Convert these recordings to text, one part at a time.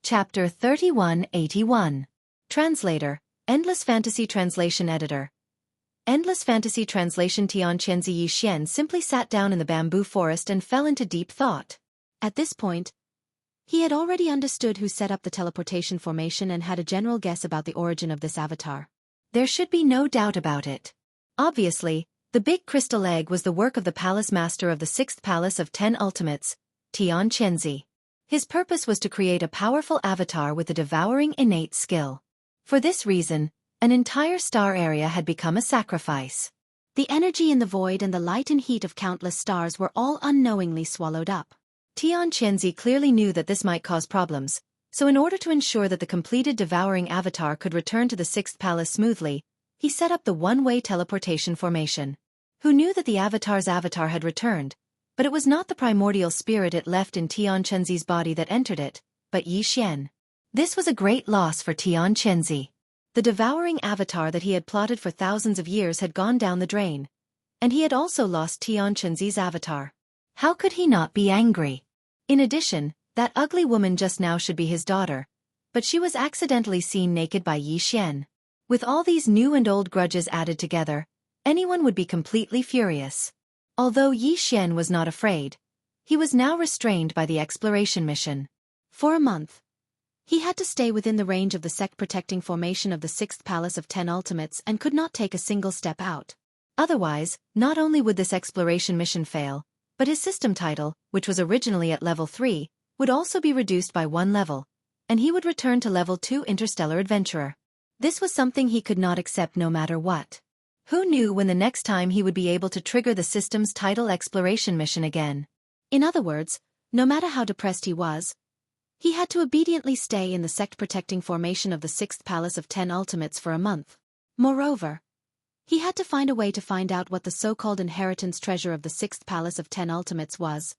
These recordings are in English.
Chapter 3181. Translator, Endless Fantasy Translation Editor. Endless Fantasy Translation. Tian Qianzi Yi Xian simply sat down in the bamboo forest and fell into deep thought. At this point, he had already understood who set up the teleportation formation and had a general guess about the origin of this avatar. There should be no doubt about it. Obviously, the big crystal egg was the work of the palace master of the 6th Palace of 10 Ultimates, Tian Qianzi. His purpose was to create a powerful avatar with a devouring innate skill. For this reason, an entire star area had become a sacrifice. The energy in the void and the light and heat of countless stars were all unknowingly swallowed up. Tian Qianzi clearly knew that this might cause problems, so in order to ensure that the completed devouring avatar could return to the 6th Palace smoothly, he set up the one-way teleportation formation. Who knew that the avatar's avatar had returned? But it was not the primordial spirit it left in Tian Qianzi's body that entered it, but Yi Xian. This was a great loss for Tian Qianzi. The devouring avatar that he had plotted for thousands of years had gone down the drain. And he had also lost Tian Qianzi's avatar. How could he not be angry? In addition, that ugly woman just now should be his daughter, but she was accidentally seen naked by Yi Xian. With all these new and old grudges added together, anyone would be completely furious. Although Yi Xian was not afraid, he was now restrained by the exploration mission. For a month, he had to stay within the range of the sect-protecting formation of the 6th Palace of 10 Ultimates and could not take a single step out. Otherwise, not only would this exploration mission fail, but his system title, which was originally at level 3, would also be reduced by 1 level, and he would return to level 2 Interstellar Adventurer. This was something he could not accept no matter what. Who knew when the next time he would be able to trigger the system's title exploration mission again? In other words, no matter how depressed he was, he had to obediently stay in the sect-protecting formation of the 6th Palace of 10 Ultimates for a month. Moreover, he had to find a way to find out what the so-called inheritance treasure of the 6th Palace of 10 Ultimates was.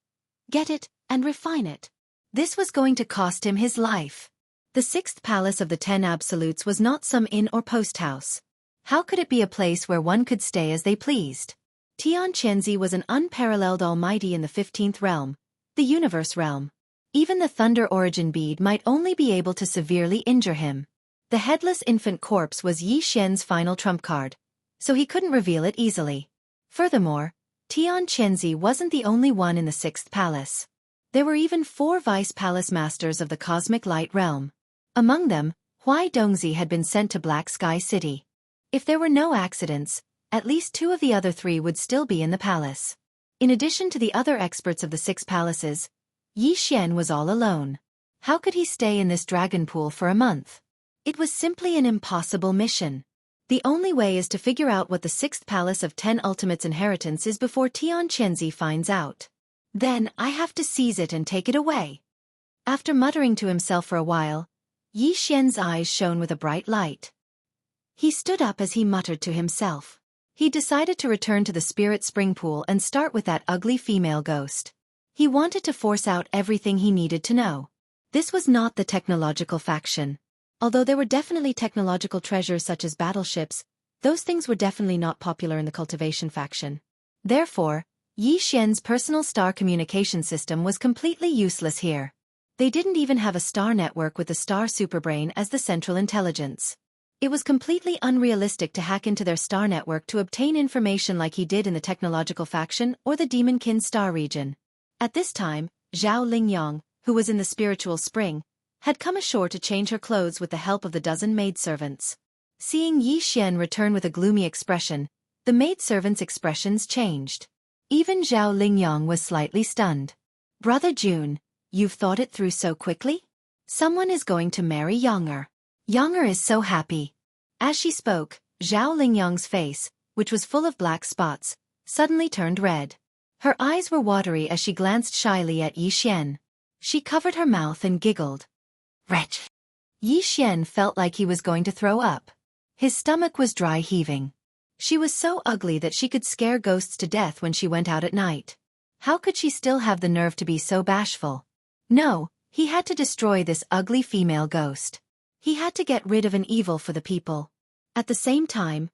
Get it, and refine it. This was going to cost him his life. The 6th Palace of the 10 Absolutes was not some inn or post house. How could it be a place where one could stay as they pleased? Tian Qianzi was an unparalleled almighty in the 15th realm, the universe realm. Even the Thunder Origin bead might only be able to severely injure him. The headless infant corpse was Yi Xian's final trump card, so he couldn't reveal it easily. Furthermore, Tian Qianzi wasn't the only one in the 6th Palace. There were even 4 vice palace masters of the cosmic light realm. Among them, Huai Dongzi had been sent to Black Sky City. If there were no accidents, at least 2 of the other 3 would still be in the palace. In addition to the other experts of the 6 palaces, Yi Xian was all alone. How could he stay in this dragon pool for a month? It was simply an impossible mission. The only way is to figure out what the 6th Palace of 10 Ultimates inheritance is before Tian Qianzi finds out. Then I have to seize it and take it away. After muttering to himself for a while, Yi Xian's eyes shone with a bright light. He stood up as he muttered to himself. He decided to return to the Spirit Spring Pool and start with that ugly female ghost. He wanted to force out everything he needed to know. This was not the technological faction. Although there were definitely technological treasures such as battleships, those things were definitely not popular in the cultivation faction. Therefore, Yi Xian's personal star communication system was completely useless here. They didn't even have a star network with the star superbrain as the central intelligence. It was completely unrealistic to hack into their star network to obtain information like he did in the technological faction or the Demonkin star region. At this time, Zhao Lingyang, who was in the spiritual spring, had come ashore to change her clothes with the help of the dozen maidservants. Seeing Yi Xian return with a gloomy expression, the maidservants' expressions changed. Even Zhao Lingyang was slightly stunned. Brother Jun, you've thought it through so quickly? Someone is going to marry Younger. Younger is so happy. As she spoke, Zhao Lingyang's face, which was full of black spots, suddenly turned red. Her eyes were watery as she glanced shyly at Yi Xian. She covered her mouth and giggled. Wretch! Yi Xian felt like he was going to throw up. His stomach was dry heaving. She was so ugly that she could scare ghosts to death when she went out at night. How could she still have the nerve to be so bashful? No, he had to destroy this ugly female ghost. He had to get rid of an evil for the people. At the same time,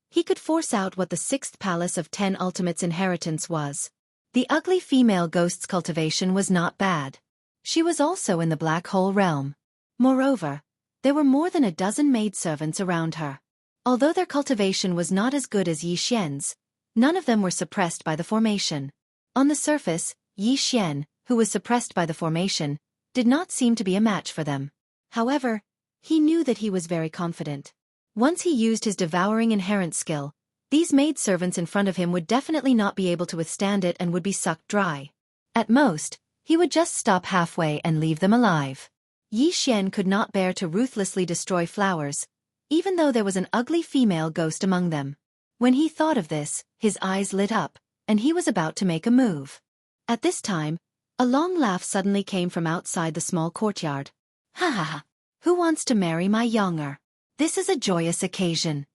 he could force out what the 6th Palace of 10 Ultimates inheritance was. The ugly female ghost's cultivation was not bad. She was also in the black hole realm. Moreover, there were more than a dozen maidservants around her. Although their cultivation was not as good as Yi Xian's, none of them were suppressed by the formation. On the surface, Yi Xian, who was suppressed by the formation, did not seem to be a match for them. However, he knew that he was very confident. Once he used his devouring inherent skill, these maidservants in front of him would definitely not be able to withstand it and would be sucked dry. At most, he would just stop halfway and leave them alive. Yi Xian could not bear to ruthlessly destroy flowers, even though there was an ugly female ghost among them. When he thought of this, his eyes lit up, and he was about to make a move. At this time, a long laugh suddenly came from outside the small courtyard. Ha ha ha! Who wants to marry my younger? This is a joyous occasion.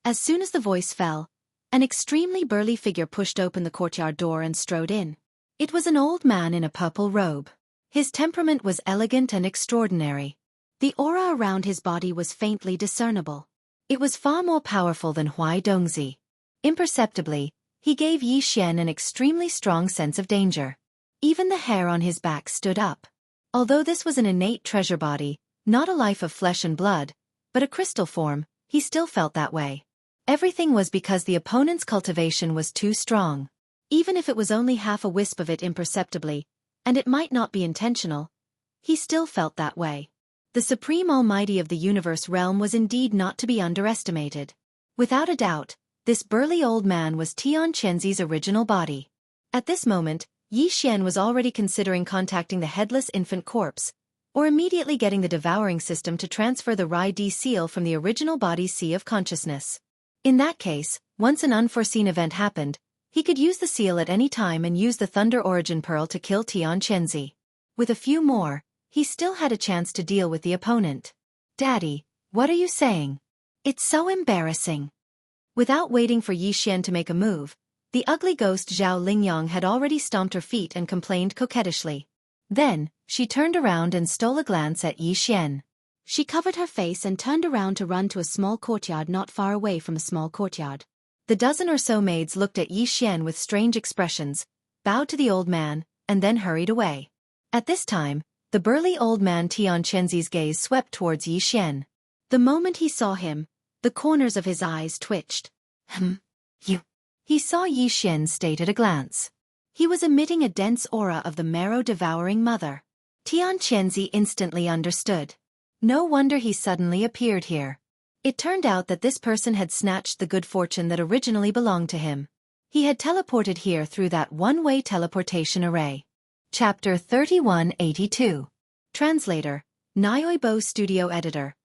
As soon as the voice fell, an extremely burly figure pushed open the courtyard door and strode in. It was an old man in a purple robe. His temperament was elegant and extraordinary. The aura around his body was faintly discernible. It was far more powerful than Huai Dongzi. Imperceptibly, he gave Yi Xian an extremely strong sense of danger. Even the hair on his back stood up. Although this was an innate treasure body, not a life of flesh and blood, but a crystal form, he still felt that way. Everything was because the opponent's cultivation was too strong. Even if it was only half a wisp of it imperceptibly, and it might not be intentional, he still felt that way. The Supreme Almighty of the universe realm was indeed not to be underestimated. Without a doubt, this burly old man was Tian Chenzi's original body. At this moment, Yi Xian was already considering contacting the headless infant corpse, or immediately getting the devouring system to transfer the Rai Di seal from the original body's sea of consciousness. In that case, once an unforeseen event happened, he could use the seal at any time and use the Thunder Origin Pearl to kill Tian Chenzi. With a few more, he still had a chance to deal with the opponent. Daddy, what are you saying? It's so embarrassing. Without waiting for Yi Xian to make a move, the ugly ghost Zhao Lingyang had already stomped her feet and complained coquettishly. Then, she turned around and stole a glance at Yi Xian. She covered her face and turned around to run to a small courtyard not far away from a small courtyard. The dozen or so maids looked at Yi Xian with strange expressions, bowed to the old man, and then hurried away. At this time, the burly old man Tian Chenzi's gaze swept towards Yi Xian. The moment he saw him, the corners of his eyes twitched. You. He saw Yi Xian state at a glance. He was emitting a dense aura of the marrow-devouring mother. Tian Chenzi instantly understood. No wonder he suddenly appeared here. It turned out that this person had snatched the good fortune that originally belonged to him. He had teleported here through that one-way teleportation array. Chapter 3182. Translator, Nyoibo Studio Editor.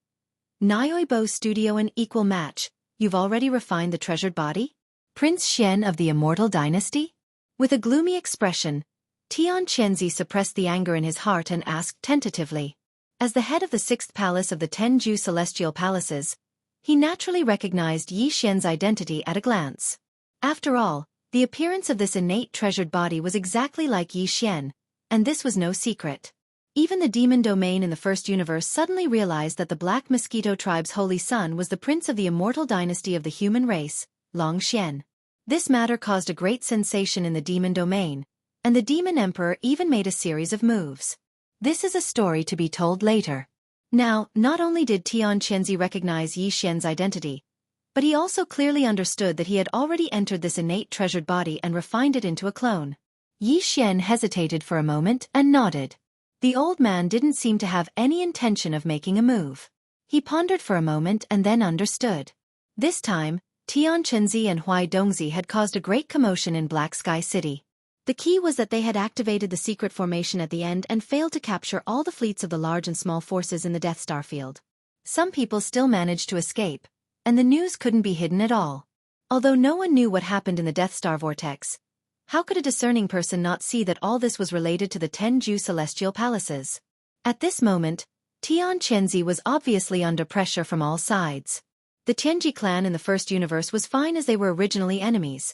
Nyoibo Studio an equal match, you've already refined the treasured body? Prince Xian of the Immortal Dynasty? With a gloomy expression, Tian Chenzi suppressed the anger in his heart and asked tentatively. As the head of the 6th palace of the Tenju Celestial Palaces, he naturally recognized Yi Xian's identity at a glance. After all, the appearance of this innate treasured body was exactly like Yi Xian, and this was no secret. Even the demon domain in the first universe suddenly realized that the Black Mosquito tribe's holy son was the prince of the immortal dynasty of the human race, Long Xian. This matter caused a great sensation in the demon domain, and the demon emperor even made a series of moves. This is a story to be told later. Now, not only did Tian Chenzi recognize Yi Xian's identity, but he also clearly understood that he had already entered this innate treasured body and refined it into a clone. Yi Xian hesitated for a moment and nodded. The old man didn't seem to have any intention of making a move. He pondered for a moment and then understood. This time, Tian Chenzi and Huai Dongzi had caused a great commotion in Black Sky City. The key was that they had activated the secret formation at the end and failed to capture all the fleets of the large and small forces in the Death Star field. Some people still managed to escape, and the news couldn't be hidden at all. Although no one knew what happened in the Death Star vortex, how could a discerning person not see that all this was related to the Tenju Celestial Palaces? At this moment, Tian Chenzi was obviously under pressure from all sides. The Tianji clan in the first universe was fine as they were originally enemies,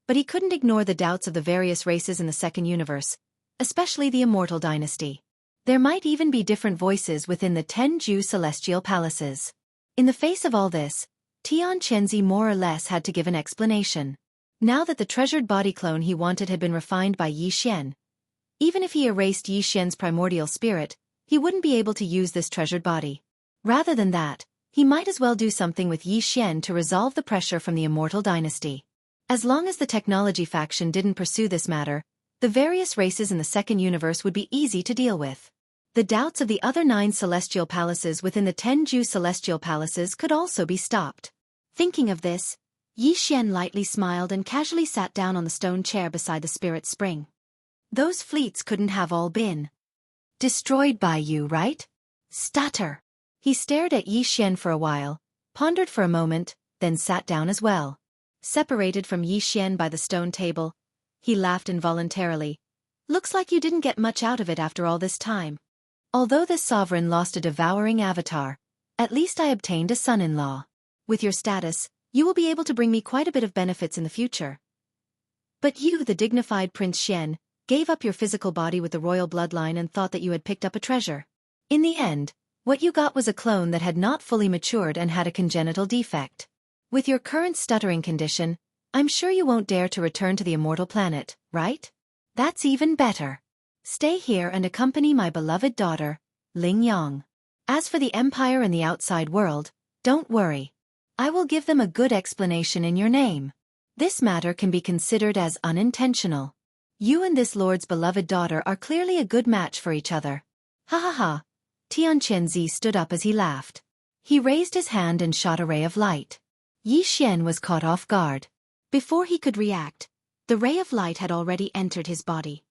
but he couldn't ignore the doubts of the various races in the second universe, especially the Immortal Dynasty. There might even be different voices within the Tenju Celestial Palaces. In the face of all this, Tian Chenzi more or less had to give an explanation. Now that the treasured body clone he wanted had been refined by Yi Xian, even if he erased Yi Xian's primordial spirit, he wouldn't be able to use this treasured body. Rather than that, he might as well do something with Yi Xian to resolve the pressure from the immortal dynasty. As long as the technology faction didn't pursue this matter, the various races in the second universe would be easy to deal with. The doubts of the other 9 celestial palaces within the 10 Ju celestial palaces could also be stopped. Thinking of this, Yi Xian lightly smiled and casually sat down on the stone chair beside the spirit spring. Those fleets couldn't have all been destroyed by you, right? Stutter. He stared at Yi Xian for a while, pondered for a moment, then sat down as well. Separated from Yi Xian by the stone table, he laughed involuntarily. Looks like you didn't get much out of it after all this time. Although this sovereign lost a devouring avatar, at least I obtained a son-in-law. With your status, you will be able to bring me quite a bit of benefits in the future. But you, the dignified Prince Xian, gave up your physical body with the royal bloodline and thought that you had picked up a treasure. In the end, what you got was a clone that had not fully matured and had a congenital defect. With your current stuttering condition, I'm sure you won't dare to return to the immortal planet, right? That's even better. Stay here and accompany my beloved daughter, Ling Yang. As for the Empire and the outside world, don't worry. I will give them a good explanation in your name. This matter can be considered as unintentional. You and this lord's beloved daughter are clearly a good match for each other. Ha ha ha. Tianqianzi stood up as he laughed. He raised his hand and shot a ray of light. Yi Xian was caught off guard. Before he could react, the ray of light had already entered his body.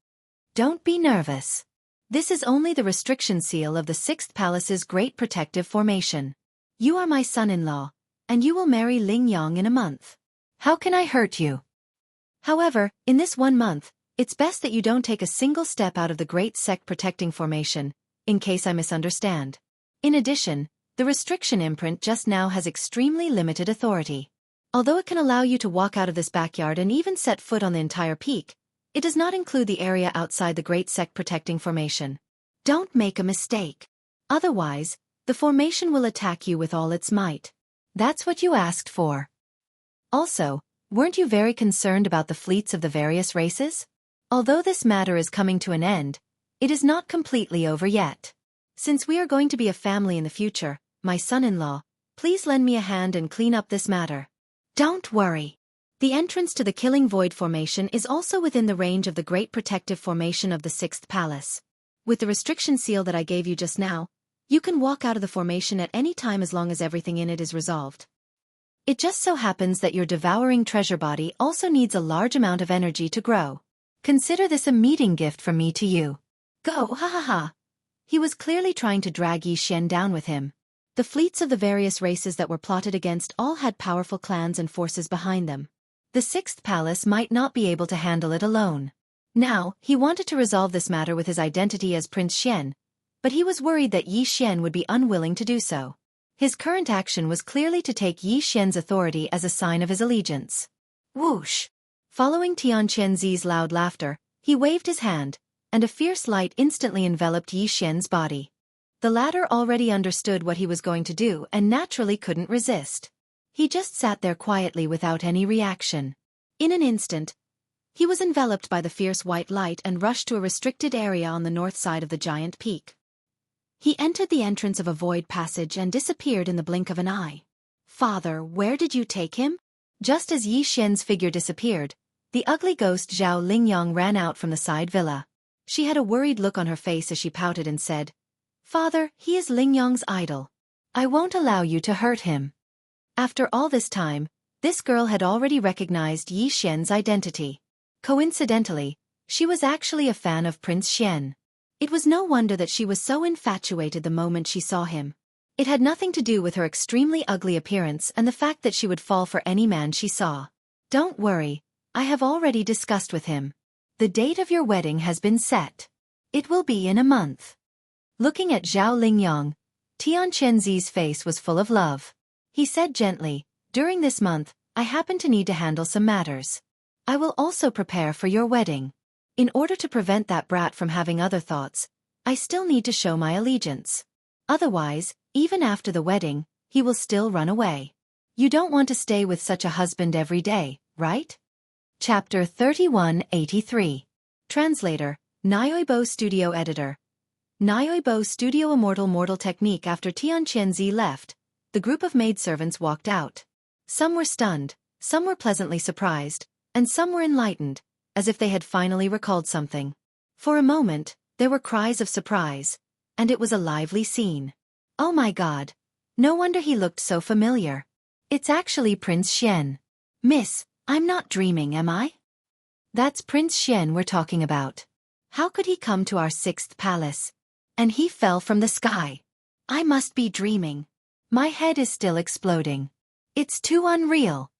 Don't be nervous. This is only the restriction seal of the 6th Palace's Great Protective Formation. You are my son-in-law, and you will marry Ling Yang in a month. How can I hurt you? However, in this 1 month, it's best that you don't take a single step out of the Great Sect Protecting Formation, in case I misunderstand. In addition, the restriction imprint just now has extremely limited authority. Although it can allow you to walk out of this backyard and even set foot on the entire peak, it does not include the area outside the Great Sect Protecting Formation. Don't make a mistake. Otherwise, the formation will attack you with all its might. That's what you asked for. Also, weren't you very concerned about the fleets of the various races? Although this matter is coming to an end, it is not completely over yet. Since we are going to be a family in the future, my son-in-law, please lend me a hand and clean up this matter. Don't worry. The entrance to the Killing Void Formation is also within the range of the Great Protective Formation of the 6th Palace. With the restriction seal that I gave you just now, you can walk out of the formation at any time as long as everything in it is resolved. It just so happens that your devouring treasure body also needs a large amount of energy to grow. Consider this a meeting gift from me to you. Go, ha ha ha. He was clearly trying to drag Yi Xian down with him. The fleets of the various races that were plotted against all had powerful clans and forces behind them. The 6th Palace might not be able to handle it alone. Now, he wanted to resolve this matter with his identity as Prince Xian, but he was worried that Yi Xian would be unwilling to do so. His current action was clearly to take Yi Xian's authority as a sign of his allegiance. Whoosh! Following Tianqianzi's loud laughter, he waved his hand, and a fierce light instantly enveloped Yi Xian's body. The latter already understood what he was going to do and naturally couldn't resist. He just sat there quietly without any reaction. In an instant, he was enveloped by the fierce white light and rushed to a restricted area on the north side of the giant peak. He entered the entrance of a void passage and disappeared in the blink of an eye. Father, where did you take him? Just as Yi Xian's figure disappeared, the ugly ghost Zhao Lingyang ran out from the side villa. She had a worried look on her face as she pouted and said, Father, he is Lingyang's idol. I won't allow you to hurt him. After all this time, this girl had already recognized Yi Xian's identity. Coincidentally, she was actually a fan of Prince Xian. It was no wonder that she was so infatuated the moment she saw him. It had nothing to do with her extremely ugly appearance and the fact that she would fall for any man she saw. Don't worry, I have already discussed with him. The date of your wedding has been set. It will be in a month. Looking at Zhao Lingyang, Tianqianzi's face was full of love. He said gently, during this month, I happen to need to handle some matters. I will also prepare for your wedding. In order to prevent that brat from having other thoughts, I still need to show my allegiance. Otherwise, even after the wedding, he will still run away. You don't want to stay with such a husband every day, right? Chapter 3183. Translator, Nyoibo Studio Editor. Nyoibo Studio Immortal Mortal Technique. After Tian Qianzi left, the group of maidservants walked out. Some were stunned, some were pleasantly surprised, and some were enlightened, as if they had finally recalled something. For a moment, there were cries of surprise, and it was a lively scene. Oh my God! No wonder he looked so familiar. It's actually Prince Xian. Miss, I'm not dreaming, am I? That's Prince Xian we're talking about. How could he come to our 6th palace? And he fell from the sky. I must be dreaming. My head is still exploding. It's too unreal.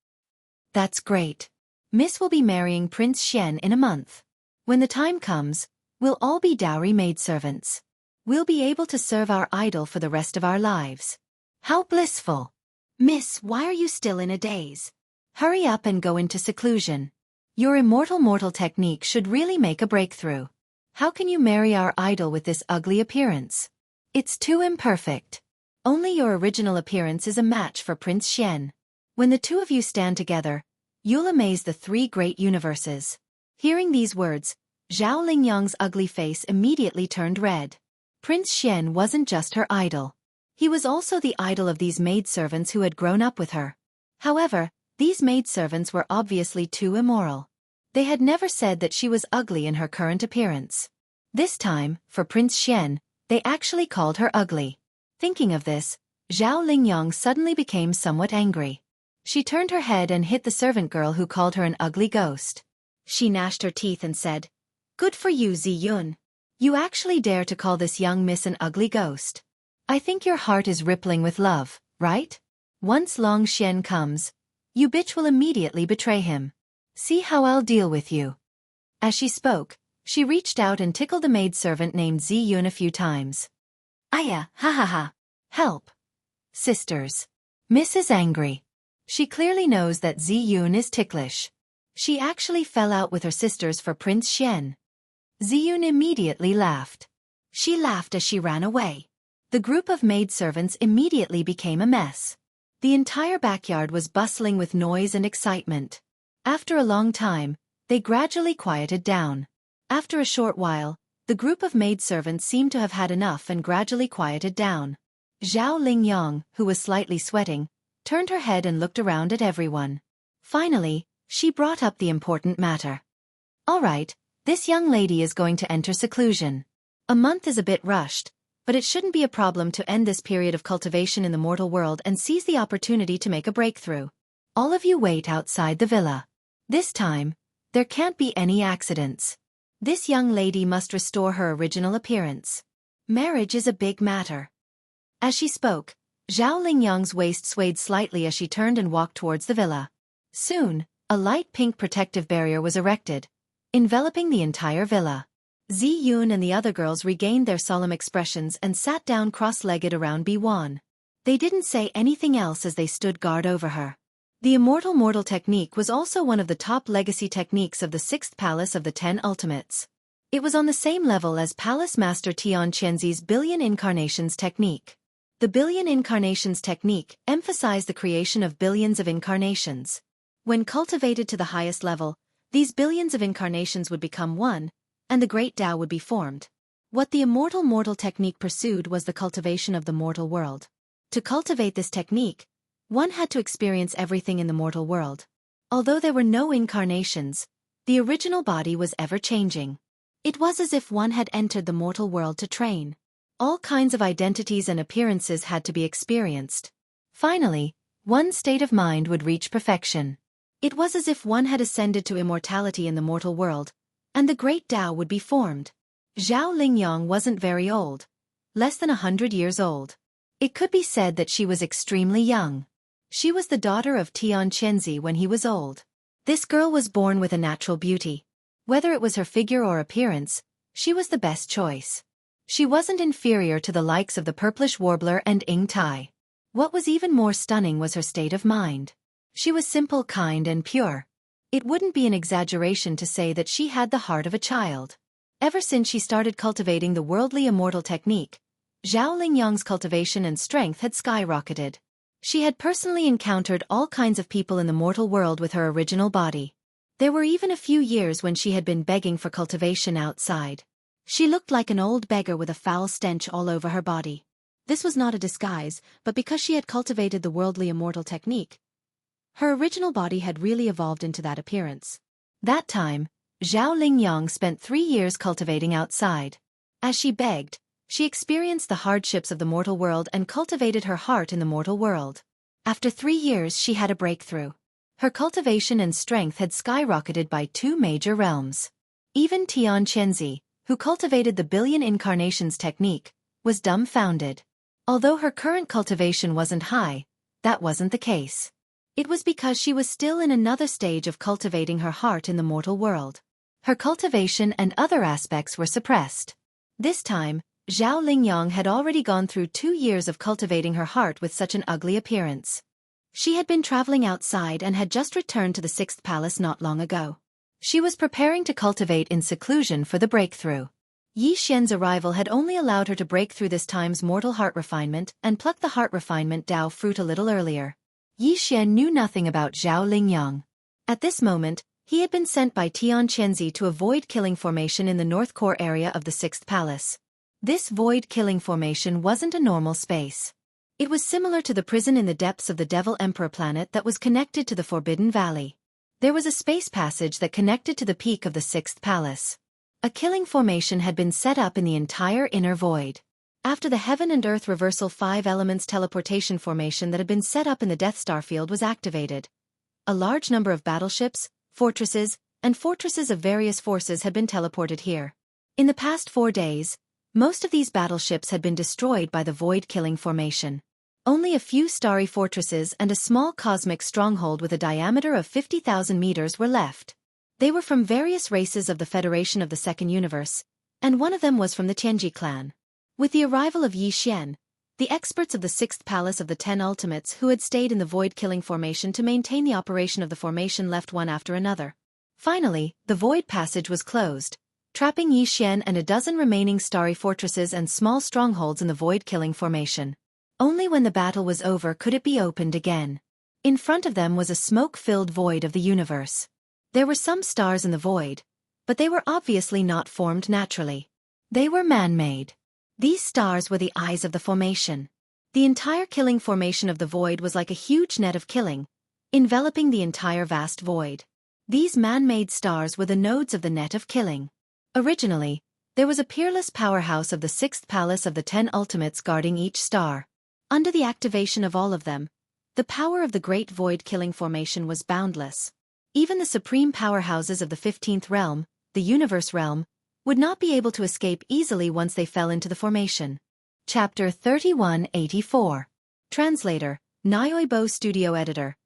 That's great. Miss will be marrying Prince Xian in a month. When the time comes, we'll all be dowry maidservants. We'll be able to serve our idol for the rest of our lives. How blissful. Miss, why are you still in a daze? Hurry up and go into seclusion. Your immortal mortal technique should really make a breakthrough. How can you marry our idol with this ugly appearance? It's too imperfect. Only your original appearance is a match for Prince Xian. When the two of you stand together, you'll amaze the 3 great universes. Hearing these words, Zhao Lingyang's ugly face immediately turned red. Prince Xian wasn't just her idol. He was also the idol of these maidservants who had grown up with her. However, these maidservants were obviously too immoral. They had never said that she was ugly in her current appearance. This time, for Prince Xian, they actually called her ugly. Thinking of this, Zhao Lingyang suddenly became somewhat angry. She turned her head and hit the servant girl who called her an ugly ghost. She gnashed her teeth and said, "Good for you, Ziyun. You actually dare to call this young miss an ugly ghost. I think your heart is rippling with love, right? Once Long Xian comes, you bitch will immediately betray him. See how I'll deal with you." As she spoke, she reached out and tickled a maidservant named Ziyun a few times. Aya, ha ha ha. Help. Sisters. Miss is angry. She clearly knows that Ziyun is ticklish. She actually fell out with her sisters for Prince Xian. Ziyun immediately laughed. She laughed as she ran away. The group of maidservants immediately became a mess. The entire backyard was bustling with noise and excitement. After a long time, they gradually quieted down. After a short while, the group of maidservants seemed to have had enough and gradually quieted down. Zhao Lingyang, who was slightly sweating, turned her head and looked around at everyone. Finally, she brought up the important matter. All right, this young lady is going to enter seclusion. A month is a bit rushed, but it shouldn't be a problem to end this period of cultivation in the mortal world and seize the opportunity to make a breakthrough. All of you wait outside the villa. This time, there can't be any accidents. This young lady must restore her original appearance. Marriage is a big matter. As she spoke, Zhao Lingyang's waist swayed slightly as she turned and walked towards the villa. Soon, a light pink protective barrier was erected, enveloping the entire villa. Ziyun and the other girls regained their solemn expressions and sat down cross-legged around Biwan. They didn't say anything else as they stood guard over her. The Immortal Mortal technique was also one of the top legacy techniques of the 6th Palace of the 10 Ultimates. It was on the same level as Palace Master Tian Qianzi's Billion Incarnations technique. The Billion Incarnations technique emphasized the creation of billions of incarnations. When cultivated to the highest level, these billions of incarnations would become one, and the Great Tao would be formed. What the Immortal Mortal technique pursued was the cultivation of the mortal world. To cultivate this technique, one had to experience everything in the mortal world. Although there were no incarnations, the original body was ever-changing. It was as if one had entered the mortal world to train. All kinds of identities and appearances had to be experienced. Finally, one's state of mind would reach perfection. It was as if one had ascended to immortality in the mortal world, and the Great Tao would be formed. Zhao Lingyang wasn't very old, less than 100 years old. It could be said that she was extremely young. She was the daughter of Tian Qianzi when he was old. This girl was born with a natural beauty. Whether it was her figure or appearance, she was the best choice. She wasn't inferior to the likes of the Purplish Warbler and Ying Tai. What was even more stunning was her state of mind. She was simple, kind, and pure. It wouldn't be an exaggeration to say that she had the heart of a child. Ever since she started cultivating the worldly immortal technique, Zhao Lingyang's cultivation and strength had skyrocketed. She had personally encountered all kinds of people in the mortal world with her original body. There were even a few years when she had been begging for cultivation outside. She looked like an old beggar with a foul stench all over her body. This was not a disguise, but because she had cultivated the worldly immortal technique, her original body had really evolved into that appearance. That time, Zhao Lingyang spent 3 years cultivating outside. As she begged, she experienced the hardships of the mortal world and cultivated her heart in the mortal world. After 3 years she had a breakthrough. Her cultivation and strength had skyrocketed by 2 major realms. Even Tian Chenzi, who cultivated the billion incarnations technique, was dumbfounded. Although her current cultivation wasn't high, that wasn't the case. It was because she was still in another stage of cultivating her heart in the mortal world. Her cultivation and other aspects were suppressed. This time, Zhao Lingyang had already gone through 2 years of cultivating her heart with such an ugly appearance. She had been traveling outside and had just returned to the 6th palace not long ago. She was preparing to cultivate in seclusion for the breakthrough. Yi Xian's arrival had only allowed her to break through this time's mortal heart refinement and pluck the heart refinement Dao fruit a little earlier. Yi Xian knew nothing about Zhao Lingyang. At this moment, he had been sent by Tian Chenzi to a void-killing formation in the North Core area of the 6th palace. This void-killing formation wasn't a normal space. It was similar to the prison in the depths of the Devil Emperor planet that was connected to the Forbidden Valley. There was a space passage that connected to the peak of the 6th palace. A killing formation had been set up in the entire inner void. After the Heaven and Earth Reversal 5 Elements teleportation formation that had been set up in the Death Star field was activated. A large number of battleships, fortresses, and fortresses of various forces had been teleported here. In the past 4 days, most of these battleships had been destroyed by the void-killing formation. Only a few starry fortresses and a small cosmic stronghold with a diameter of 50,000 meters were left. They were from various races of the Federation of the Second Universe, and one of them was from the Tianji clan. With the arrival of Yi Xian, the experts of the 6th Palace of the 10 Ultimates who had stayed in the void-killing formation to maintain the operation of the formation left one after another. Finally, the void passage was closed, trapping Yi Xian and a dozen remaining starry fortresses and small strongholds in the void-killing formation. Only when the battle was over could it be opened again. In front of them was a smoke-filled void of the universe. There were some stars in the void, but they were obviously not formed naturally. They were man-made. These stars were the eyes of the formation. The entire killing formation of the void was like a huge net of killing, enveloping the entire vast void. These man-made stars were the nodes of the net of killing. Originally, there was a peerless powerhouse of the 6th Palace of the 10 Ultimates guarding each star. Under the activation of all of them, the power of the Great Void Killing Formation was boundless. Even the supreme powerhouses of the 15th realm, the Universe realm, would not be able to escape easily once they fell into the formation. Chapter 3184. Translator, Nyoibo Studio Editor.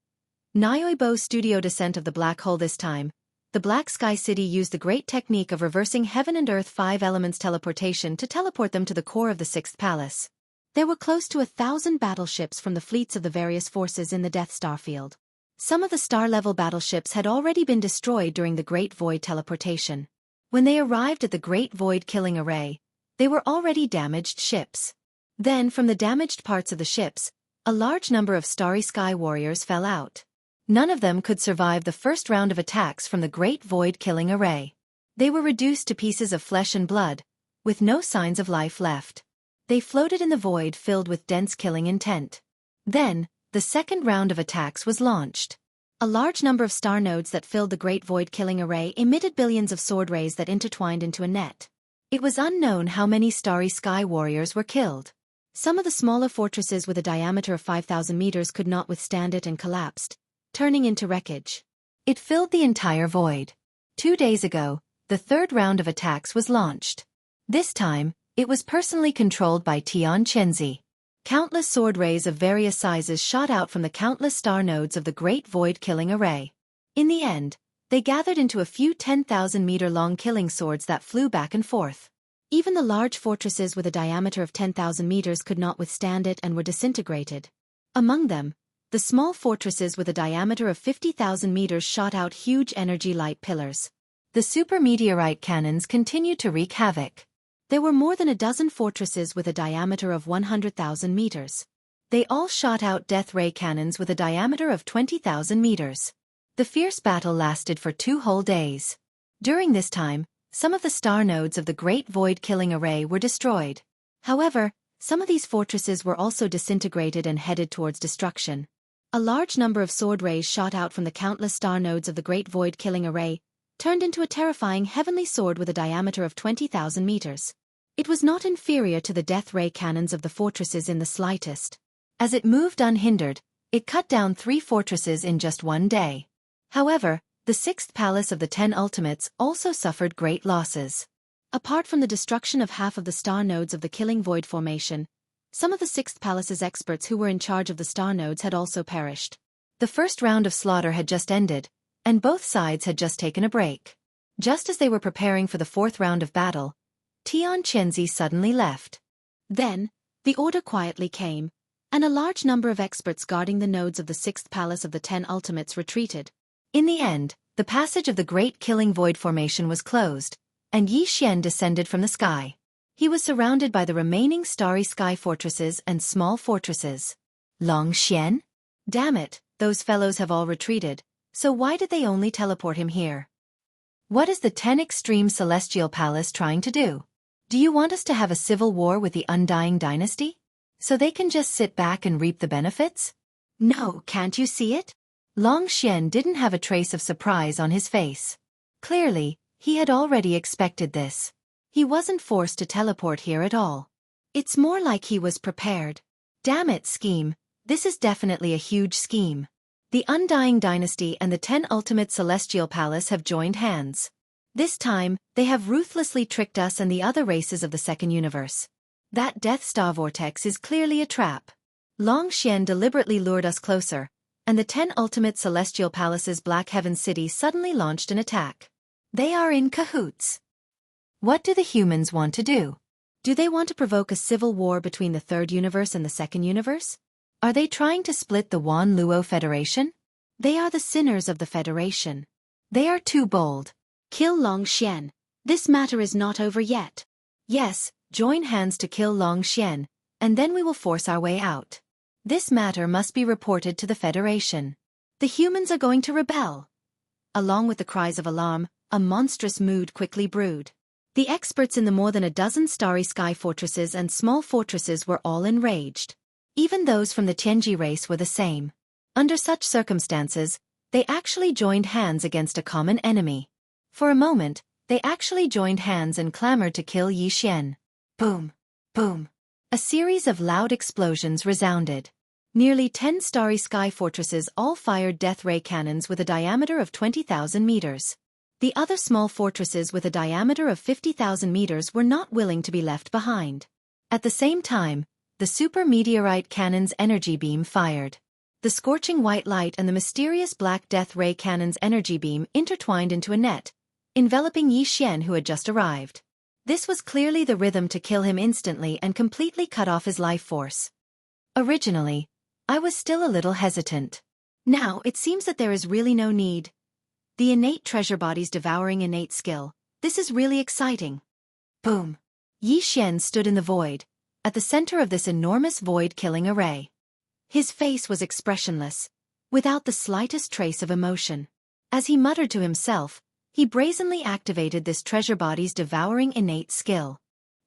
Nyoibo Studio Descent of the Black Hole. This time, the Black Sky City used the great technique of reversing Heaven and Earth 5 Elements teleportation to teleport them to the core of the 6th Palace. There were close to 1,000 battleships from the fleets of the various forces in the Death Star field. Some of the star-level battleships had already been destroyed during the Great Void teleportation. When they arrived at the Great Void Killing Array, they were already damaged ships. Then, from the damaged parts of the ships, a large number of Starry Sky Warriors fell out. None of them could survive the first round of attacks from the Great Void Killing Array. They were reduced to pieces of flesh and blood, with no signs of life left. They floated in the void filled with dense killing intent. Then, the second round of attacks was launched. A large number of star nodes that filled the Great Void Killing Array emitted billions of sword rays that intertwined into a net. It was unknown how many Starry Sky Warriors were killed. Some of the smaller fortresses with a diameter of 5,000 meters could not withstand it and collapsed, turning into wreckage. It filled the entire void. 2 days ago, the third round of attacks was launched. This time, it was personally controlled by Tian Chenzi. Countless sword rays of various sizes shot out from the countless star nodes of the Great Void Killing Array. In the end, they gathered into a few 10,000-meter-long killing swords that flew back and forth. Even the large fortresses with a diameter of 10,000 meters could not withstand it and were disintegrated. Among them, the small fortresses with a diameter of 50,000 meters shot out huge energy light pillars. The super meteorite cannons continued to wreak havoc. There were more than a dozen fortresses with a diameter of 100,000 meters. They all shot out death ray cannons with a diameter of 20,000 meters. The fierce battle lasted for 2 whole days. During this time, some of the star nodes of the Great Void-Killing Array were destroyed. However, some of these fortresses were also disintegrated and headed towards destruction. A large number of sword rays shot out from the countless star nodes of the Great Void-Killing Array, turned into a terrifying heavenly sword with a diameter of 20,000 meters. It was not inferior to the death ray cannons of the fortresses in the slightest. As it moved unhindered, it cut down 3 fortresses in just one day. However, the 6th palace of the 10 Ultimates also suffered great losses. Apart from the destruction of half of the star nodes of the Killing Void formation, some of the 6th palace's experts who were in charge of the star nodes had also perished. The first round of slaughter had just ended, and both sides had just taken a break. Just as they were preparing for the 4th round of battle, Tianqianzi suddenly left. Then, the order quietly came, and a large number of experts guarding the nodes of the 6th palace of the 10 Ultimates retreated. In the end, the passage of the Great Killing Void formation was closed, and Yi Xian descended from the sky. He was surrounded by the remaining starry sky fortresses and small fortresses. Long Xian? Damn it, those fellows have all retreated, so why did they only teleport him here? What is the 10 Extreme Celestial Palace trying to do? Do you want us to have a civil war with the Undying Dynasty? So they can just sit back and reap the benefits? No, can't you see it? Long Xian didn't have a trace of surprise on his face. Clearly, he had already expected this. He wasn't forced to teleport here at all. It's more like he was prepared. Damn it, scheme, this is definitely a huge scheme. The Undying Dynasty and the 10 Ultimate Celestial Palace have joined hands. This time, they have ruthlessly tricked us and the other races of the Second Universe. That Death Star vortex is clearly a trap. Long Xian deliberately lured us closer, and the 10 Ultimate Celestial Palace's Black Heaven City suddenly launched an attack. They are in cahoots. What do the humans want to do? Do they want to provoke a civil war between the Third Universe and the Second Universe? Are they trying to split the Wan Luo Federation? They are the sinners of the Federation. They are too bold. Kill Long Xian. This matter is not over yet. Yes, join hands to kill Long Xian, and then we will force our way out. This matter must be reported to the Federation. The humans are going to rebel. Along with the cries of alarm, a monstrous mood quickly brewed. The experts in the more than a dozen starry sky fortresses and small fortresses were all enraged. Even those from the Tianji race were the same. Under such circumstances, they actually joined hands against a common enemy. For a moment, they actually joined hands and clamored to kill Yi Xian. Boom! Boom! A series of loud explosions resounded. Nearly 10 starry sky fortresses all fired death ray cannons with a diameter of 20,000 meters. The other small fortresses with a diameter of 50,000 meters were not willing to be left behind. At the same time, the super meteorite cannon's energy beam fired. The scorching white light and the mysterious black death ray cannon's energy beam intertwined into a net, enveloping Yi Xian who had just arrived. This was clearly the rhythm to kill him instantly and completely cut off his life force. Originally, I was still a little hesitant. Now it seems that there is really no need. The innate treasure bodies devouring innate skill. This is really exciting. Boom! Yi Xian stood in the void, at the center of this enormous void-killing array. His face was expressionless, without the slightest trace of emotion. As he muttered to himself, he brazenly activated this treasure body's devouring innate skill.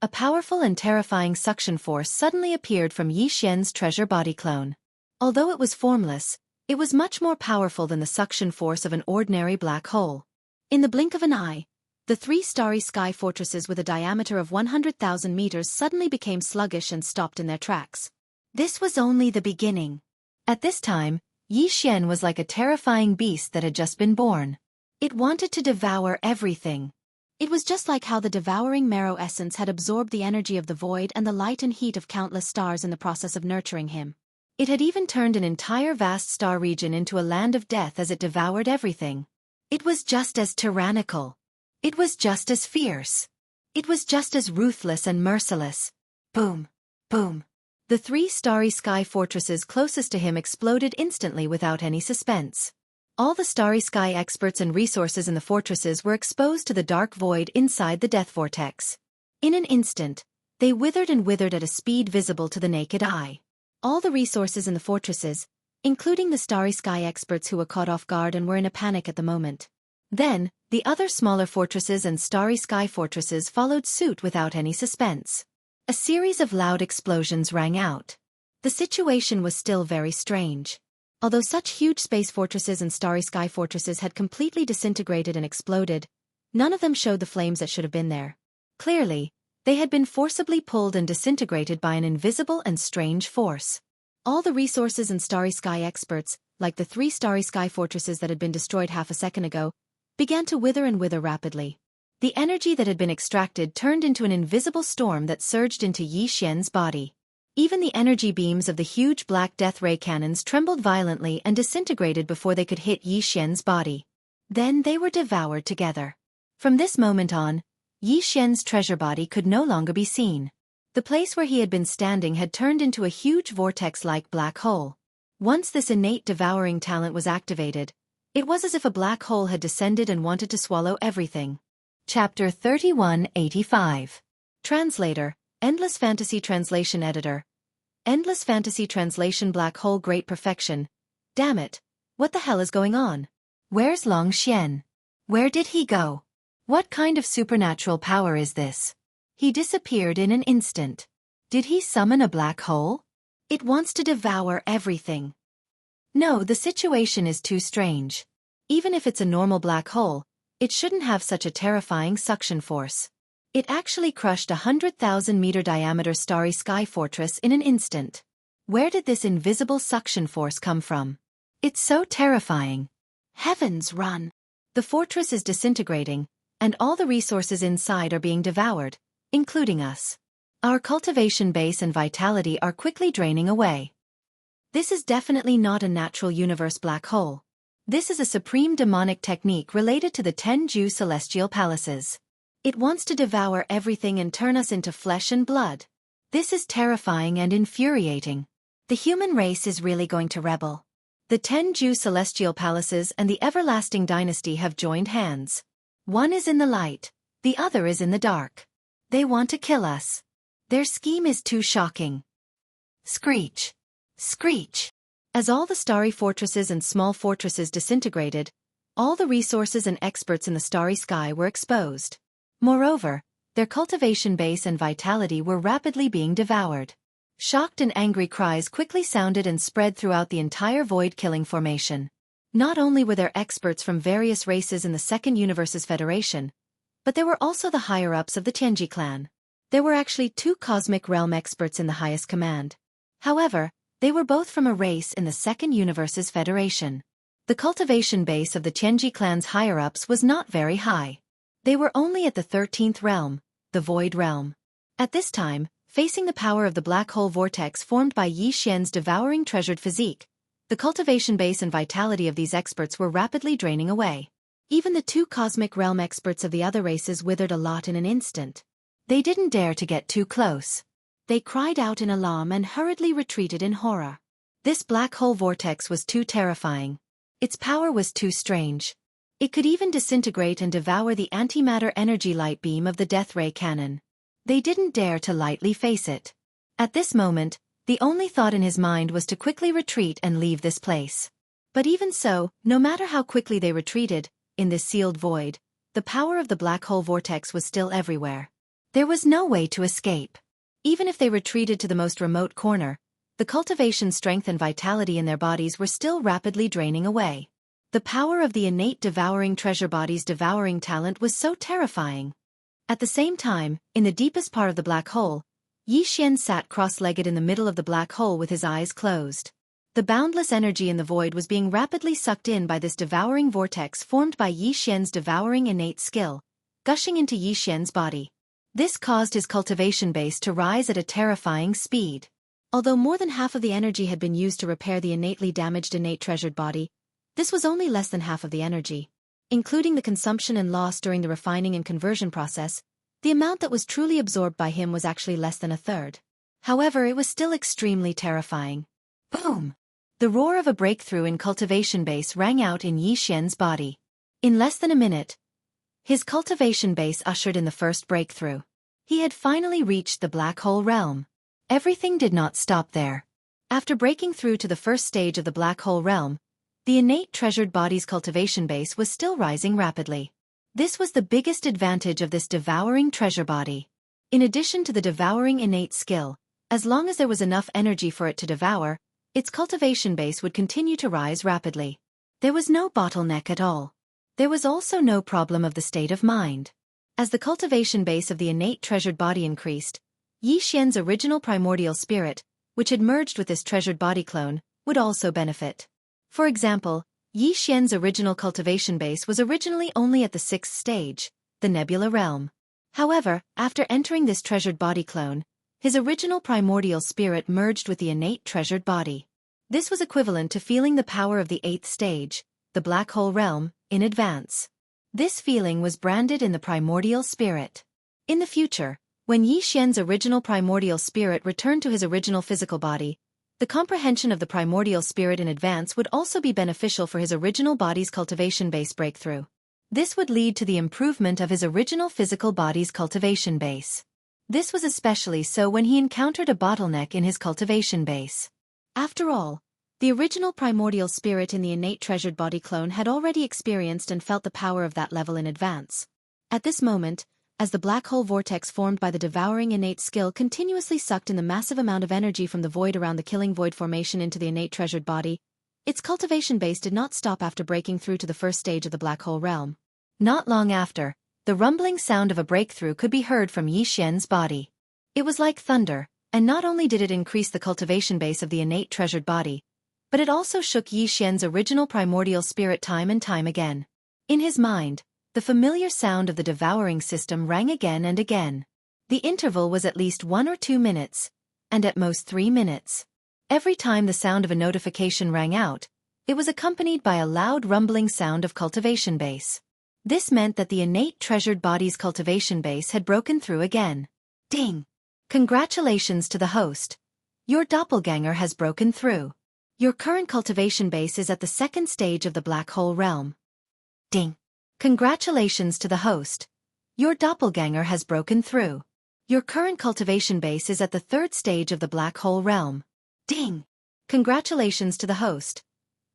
A powerful and terrifying suction force suddenly appeared from Yi Xian's treasure body clone. Although it was formless, it was much more powerful than the suction force of an ordinary black hole. In the blink of an eye, the 3 starry sky fortresses with a diameter of 100,000 meters suddenly became sluggish and stopped in their tracks. This was only the beginning. At this time, Yi Xian was like a terrifying beast that had just been born. It wanted to devour everything. It was just like how the devouring marrow essence had absorbed the energy of the void and the light and heat of countless stars in the process of nurturing him. It had even turned an entire vast star region into a land of death as it devoured everything. It was just as tyrannical. It was just as fierce. It was just as ruthless and merciless. Boom! Boom! The 3 starry sky fortresses closest to him exploded instantly without any suspense. All the starry sky experts and resources in the fortresses were exposed to the dark void inside the death vortex. In an instant, they withered and withered at a speed visible to the naked eye. All the resources in the fortresses, including the starry sky experts who were caught off guard and were in a panic at the moment, Then, the other smaller fortresses and starry sky fortresses followed suit without any suspense. A series of loud explosions rang out. The situation was still very strange. Although such huge space fortresses and starry sky fortresses had completely disintegrated and exploded, none of them showed the flames that should have been there. Clearly, they had been forcibly pulled and disintegrated by an invisible and strange force. All the resources and starry sky experts, like the 3 starry sky fortresses that had been destroyed half a second ago, began to wither and wither rapidly. The energy that had been extracted turned into an invisible storm that surged into Yi Xian's body. Even the energy beams of the huge black death ray cannons trembled violently and disintegrated before they could hit Yi Xian's body. Then they were devoured together. From this moment on, Yi Xian's treasure body could no longer be seen. The place where he had been standing had turned into a huge vortex-like black hole. Once this innate devouring talent was activated, it was as if a black hole had descended and wanted to swallow everything. Chapter 3185. Translator, Endless Fantasy Translation Editor. Endless Fantasy Translation Black Hole Great Perfection. Damn it, what the hell is going on? Where's Long Xian? Where did he go? What kind of supernatural power is this? He disappeared in an instant. Did he summon a black hole? It wants to devour everything. No, the situation is too strange. Even if it's a normal black hole, it shouldn't have such a terrifying suction force. It actually crushed a 100,000-meter diameter starry sky fortress in an instant. Where did this invisible suction force come from? It's so terrifying. Heavens, run! The fortress is disintegrating, and all the resources inside are being devoured, including us. Our cultivation base and vitality are quickly draining away. This is definitely not a natural universe black hole. This is a supreme demonic technique related to the Tenju celestial palaces. It wants to devour everything and turn us into flesh and blood. This is terrifying and infuriating. The human race is really going to rebel. The Tenju celestial palaces and the everlasting dynasty have joined hands. One is in the light, the other is in the dark. They want to kill us. Their scheme is too shocking. Screech! Screech! As all the starry fortresses and small fortresses disintegrated, all the resources and experts in the starry sky were exposed. Moreover, their cultivation base and vitality were rapidly being devoured. Shocked and angry cries quickly sounded and spread throughout the entire void-killing formation. Not only were there experts from various races in the Second Universe's Federation, but there were also the higher-ups of the Tianji clan. There were actually 2 Cosmic Realm experts in the highest command. However, they were both from a race in the Second Universe's Federation. The cultivation base of the Tianji clan's higher-ups was not very high. They were only at the 13th realm, the Void Realm. At this time, facing the power of the black hole vortex formed by Yi Xian's devouring treasured physique, the cultivation base and vitality of these experts were rapidly draining away. Even the 2 Cosmic Realm experts of the other races withered a lot in an instant. They didn't dare to get too close. They cried out in alarm and hurriedly retreated in horror. This black hole vortex was too terrifying. Its power was too strange. It could even disintegrate and devour the antimatter energy light beam of the death ray cannon. They didn't dare to lightly face it. At this moment, the only thought in his mind was to quickly retreat and leave this place. But even so, no matter how quickly they retreated, in this sealed void, the power of the black hole vortex was still everywhere. There was no way to escape. Even if they retreated to the most remote corner, the cultivation strength and vitality in their bodies were still rapidly draining away. The power of the innate devouring treasure body's devouring talent was so terrifying. At the same time, in the deepest part of the black hole, Yi Xian sat cross-legged in the middle of the black hole with his eyes closed. The boundless energy in the void was being rapidly sucked in by this devouring vortex formed by Yi Xian's devouring innate skill, gushing into Yi Xian's body. This caused his cultivation base to rise at a terrifying speed. Although more than half of the energy had been used to repair the innately damaged innate treasured body, this was only less than half of the energy. Including the consumption and loss during the refining and conversion process, the amount that was truly absorbed by him was actually less than a third. However, it was still extremely terrifying. Boom! The roar of a breakthrough in cultivation base rang out in Yi Xian's body. In less than a minute, his cultivation base ushered in the first breakthrough. He had finally reached the black hole realm. Everything did not stop there. After breaking through to the first stage of the black hole realm, the innate treasured body's cultivation base was still rising rapidly. This was the biggest advantage of this devouring treasure body. In addition to the devouring innate skill, as long as there was enough energy for it to devour, its cultivation base would continue to rise rapidly. There was no bottleneck at all. There was also no problem of the state of mind. As the cultivation base of the innate treasured body increased, Yi Xian's original primordial spirit, which had merged with this treasured body clone, would also benefit. For example, Yi Xian's original cultivation base was originally only at the 6th stage, the nebula realm. However, after entering this treasured body clone, his original primordial spirit merged with the innate treasured body. This was equivalent to feeling the power of the 8th stage, the black hole realm, in advance. This feeling was branded in the primordial spirit. In the future, when Yi Xian's original primordial spirit returned to his original physical body, the comprehension of the primordial spirit in advance would also be beneficial for his original body's cultivation base breakthrough. This would lead to the improvement of his original physical body's cultivation base. This was especially so when he encountered a bottleneck in his cultivation base. After all, the original primordial spirit in the innate treasured body clone had already experienced and felt the power of that level in advance. At this moment, as the black hole vortex formed by the devouring innate skill continuously sucked in the massive amount of energy from the void around the killing void formation into the innate treasured body, its cultivation base did not stop after breaking through to the first stage of the black hole realm. Not long after, the rumbling sound of a breakthrough could be heard from Yi Xian's body. It was like thunder, and not only did it increase the cultivation base of the innate treasured body, but it also shook Yi Xian's original primordial spirit time and time again. In his mind, the familiar sound of the devouring system rang again and again. The interval was at least 1 or 2 minutes, and at most 3 minutes. Every time the sound of a notification rang out, it was accompanied by a loud rumbling sound of cultivation base. This meant that the innate treasured body's cultivation base had broken through again. Ding! Congratulations to the host. Your doppelganger has broken through. Your current cultivation base is at the 2nd stage of the black hole realm. Ding! Congratulations to the host. Your doppelganger has broken through. Your current cultivation base is at the 3rd stage of the black hole realm. Ding! Congratulations to the host.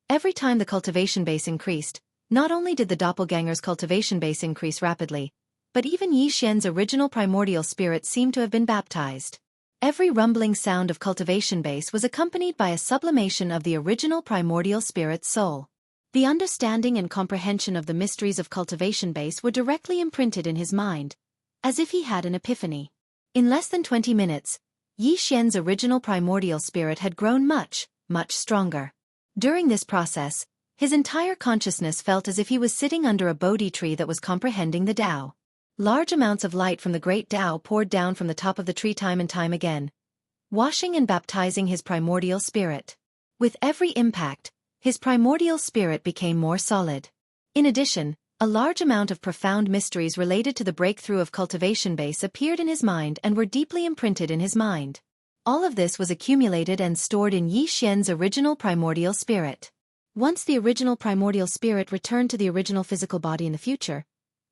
Every time the cultivation base increased, not only did the doppelganger's cultivation base increase rapidly, but even Yi Xian's original primordial spirit seemed to have been baptized. Every rumbling sound of cultivation base was accompanied by a sublimation of the original primordial spirit's soul. The understanding and comprehension of the mysteries of cultivation base were directly imprinted in his mind, as if he had an epiphany. In less than 20 minutes, Yi Xian's original primordial spirit had grown much, much stronger. During this process, his entire consciousness felt as if he was sitting under a Bodhi tree that was comprehending the Tao. Large amounts of light from the great Tao poured down from the top of the tree time and time again, washing and baptizing his primordial spirit. With every impact, his primordial spirit became more solid. In addition, a large amount of profound mysteries related to the breakthrough of cultivation base appeared in his mind and were deeply imprinted in his mind. All of this was accumulated and stored in Yi Xian's original primordial spirit. Once the original primordial spirit returned to the original physical body in the future,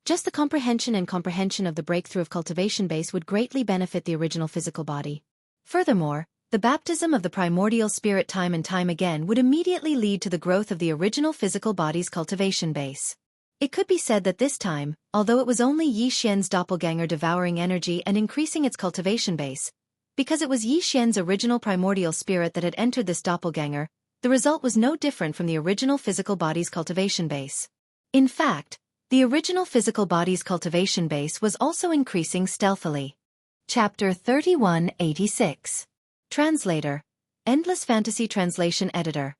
just the comprehension of the breakthrough of cultivation base would greatly benefit the original physical body. Furthermore, the baptism of the primordial spirit time and time again would immediately lead to the growth of the original physical body's cultivation base. It could be said that this time, although it was only Yi Xian's doppelganger devouring energy and increasing its cultivation base, because it was Yi Xian's original primordial spirit that had entered this doppelganger, the result was no different from the original physical body's cultivation base. In fact, the original physical body's cultivation base was also increasing stealthily. Chapter 3186. Translator. Endless Fantasy Translation Editor.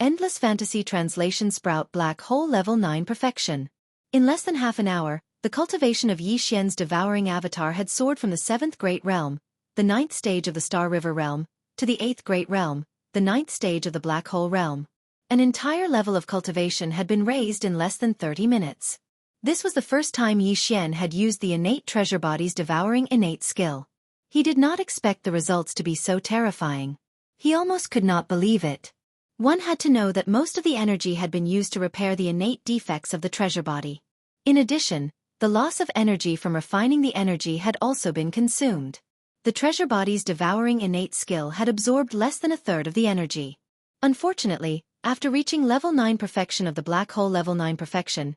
Endless Fantasy Translation Sprout Black Hole Level 9 Perfection. In less than half an hour, the cultivation of Yi Xian's devouring avatar had soared from the 7th Great Realm, the 9th stage of the Star River Realm, to the 8th Great Realm, the 9th stage of the Black Hole Realm. An entire level of cultivation had been raised in less than 30 minutes. This was the first time Yi Xian had used the innate treasure body's devouring innate skill. He did not expect the results to be so terrifying. He almost could not believe it. One had to know that most of the energy had been used to repair the innate defects of the treasure body. In addition, the loss of energy from refining the energy had also been consumed. The treasure body's devouring innate skill had absorbed less than a third of the energy. Unfortunately, After reaching level 9 perfection of the black hole level 9 perfection,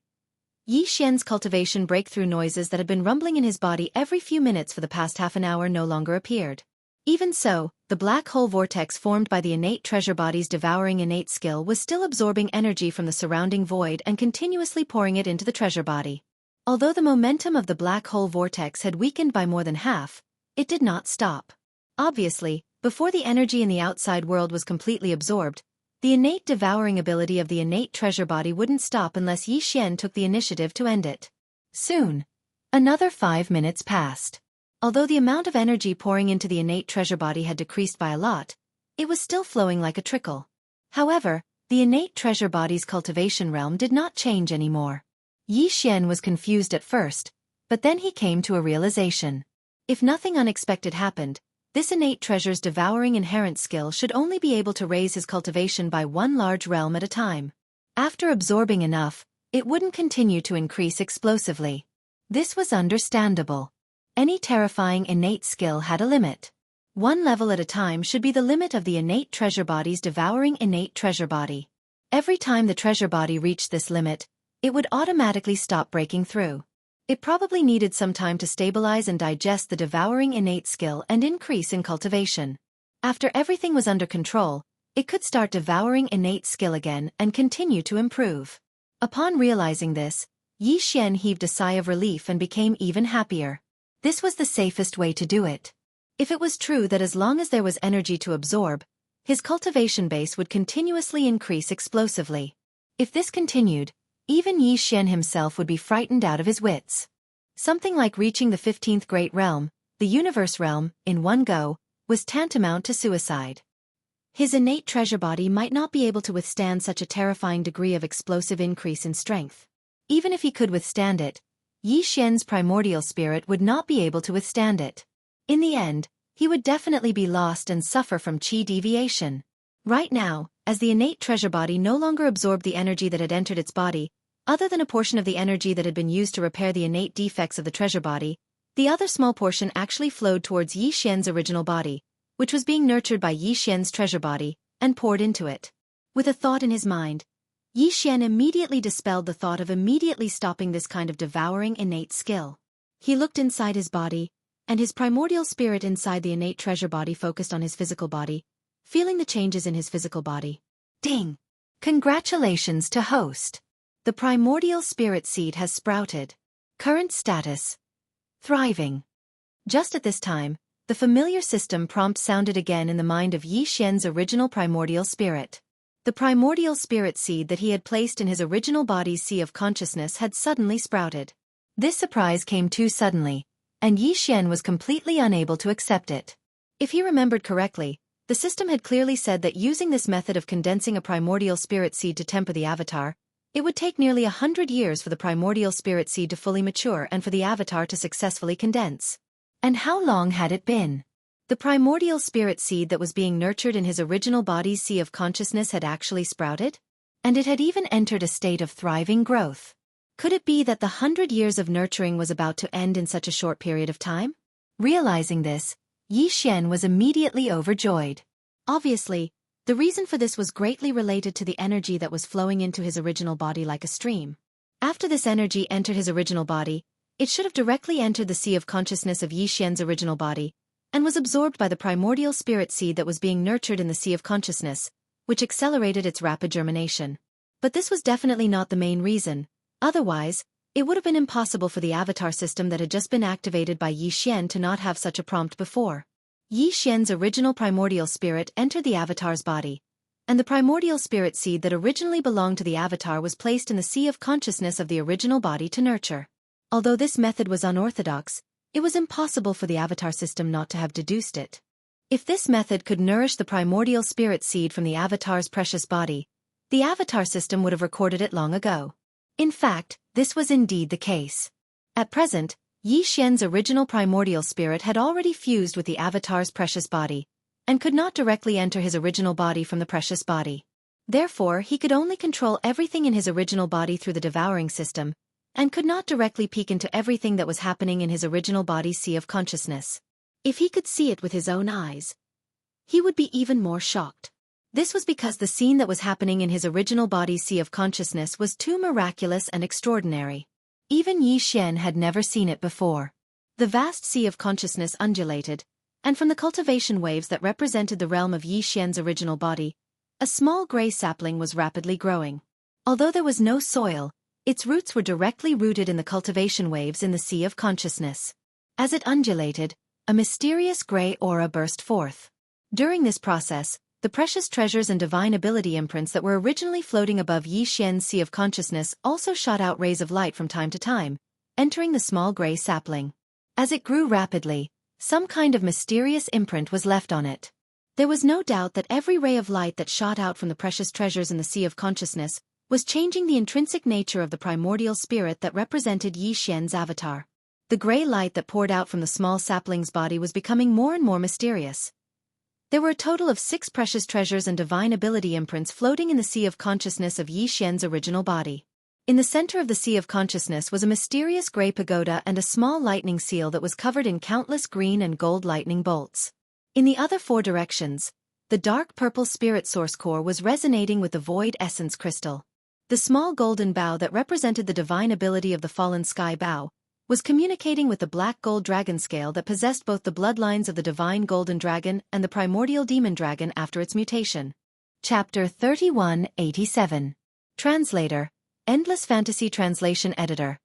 Yi Xian's cultivation breakthrough noises that had been rumbling in his body every few minutes for the past half an hour no longer appeared. Even so, the black hole vortex formed by the innate treasure body's devouring innate skill was still absorbing energy from the surrounding void and continuously pouring it into the treasure body. Although the momentum of the black hole vortex had weakened by more than half, it did not stop. Obviously, before the energy in the outside world was completely absorbed, the innate devouring ability of the innate treasure body wouldn't stop unless Yi Xian took the initiative to end it. Soon, another 5 minutes passed. Although the amount of energy pouring into the innate treasure body had decreased by a lot, it was still flowing like a trickle. However, the innate treasure body's cultivation realm did not change anymore. Yi Xian was confused at first, but then he came to a realization. If nothing unexpected happened, this innate treasure's devouring inherent skill should only be able to raise his cultivation by one large realm at a time. After absorbing enough, it wouldn't continue to increase explosively. This was understandable. Any terrifying innate skill had a limit. One level at a time should be the limit of the innate treasure body's devouring innate treasure body. Every time the treasure body reached this limit, it would automatically stop breaking through. It probably needed some time to stabilize and digest the devouring innate skill and increase in cultivation. After everything was under control, it could start devouring innate skill again and continue to improve. Upon realizing this, Yi Xian heaved a sigh of relief and became even happier. This was the safest way to do it. If it was true that as long as there was energy to absorb, his cultivation base would continuously increase explosively. If this continued, even Yi Xian himself would be frightened out of his wits. Something like reaching the 15th Great Realm, the Universe Realm, in one go, was tantamount to suicide. His innate treasure body might not be able to withstand such a terrifying degree of explosive increase in strength. Even if he could withstand it, Yi Xian's primordial spirit would not be able to withstand it. In the end, he would definitely be lost and suffer from qi deviation. Right now, as the innate treasure body no longer absorbed the energy that had entered its body, other than a portion of the energy that had been used to repair the innate defects of the treasure body, the other small portion actually flowed towards Yi Xian's original body, which was being nurtured by Yi Xian's treasure body, and poured into it. With a thought in his mind, Yi Xian immediately dispelled the thought of immediately stopping this kind of devouring innate skill. He looked inside his body, and his primordial spirit inside the innate treasure body focused on his physical body, feeling the changes in his physical body. Ding! Congratulations to host! The primordial spirit seed has sprouted. Current status: thriving. Just at this time, the familiar system prompt sounded again in the mind of Yi Xian's original primordial spirit. The primordial spirit seed that he had placed in his original body's sea of consciousness had suddenly sprouted. This surprise came too suddenly, and Yi Xian was completely unable to accept it. If he remembered correctly, the system had clearly said that using this method of condensing a primordial spirit seed to temper the avatar, it would take nearly 100 years for the primordial spirit seed to fully mature and for the avatar to successfully condense. And how long had it been? The primordial spirit seed that was being nurtured in his original body's sea of consciousness had actually sprouted? And it had even entered a state of thriving growth. Could it be that the 100 years of nurturing was about to end in such a short period of time? Realizing this, Yi Xian was immediately overjoyed. Obviously, the reason for this was greatly related to the energy that was flowing into his original body like a stream. After this energy entered his original body, it should have directly entered the sea of consciousness of Yi Xian's original body, and was absorbed by the primordial spirit seed that was being nurtured in the sea of consciousness, which accelerated its rapid germination. But this was definitely not the main reason. Otherwise, it would have been impossible for the avatar system that had just been activated by Yi Xian to not have such a prompt before. Yi Xian's original primordial spirit entered the avatar's body, and the primordial spirit seed that originally belonged to the avatar was placed in the sea of consciousness of the original body to nurture. Although this method was unorthodox, it was impossible for the avatar system not to have deduced it. If this method could nourish the primordial spirit seed from the avatar's precious body, the avatar system would have recorded it long ago. In fact, this was indeed the case. At present, Yi Xian's original primordial spirit had already fused with the avatar's precious body, and could not directly enter his original body from the precious body. Therefore, he could only control everything in his original body through the devouring system, and could not directly peek into everything that was happening in his original body's sea of consciousness. If he could see it with his own eyes, he would be even more shocked. This was because the scene that was happening in his original body's sea of consciousness was too miraculous and extraordinary. Even Yi Xian had never seen it before. The vast sea of consciousness undulated, and from the cultivation waves that represented the realm of Yi Xian's original body, a small gray sapling was rapidly growing. Although there was no soil, its roots were directly rooted in the cultivation waves in the sea of consciousness. As it undulated, a mysterious gray aura burst forth. During this process, the precious treasures and divine ability imprints that were originally floating above Yi Xian's sea of consciousness also shot out rays of light from time to time, entering the small gray sapling. As it grew rapidly, some kind of mysterious imprint was left on it. There was no doubt that every ray of light that shot out from the precious treasures in the sea of consciousness was changing the intrinsic nature of the primordial spirit that represented Yi Xian's avatar. The gray light that poured out from the small sapling's body was becoming more and more mysterious. There were a total of 6 precious treasures and divine ability imprints floating in the sea of consciousness of Yi Xian's original body. In the center of the sea of consciousness was a mysterious gray pagoda and a small lightning seal that was covered in countless green and gold lightning bolts. In the other 4 directions, the dark purple spirit source core was resonating with the void essence crystal. The small golden bow that represented the divine ability of the fallen sky bow was communicating with the black gold dragon scale that possessed both the bloodlines of the divine golden dragon and the primordial demon dragon after its mutation. Chapter 3187. Translator, Endless Fantasy Translation Editor.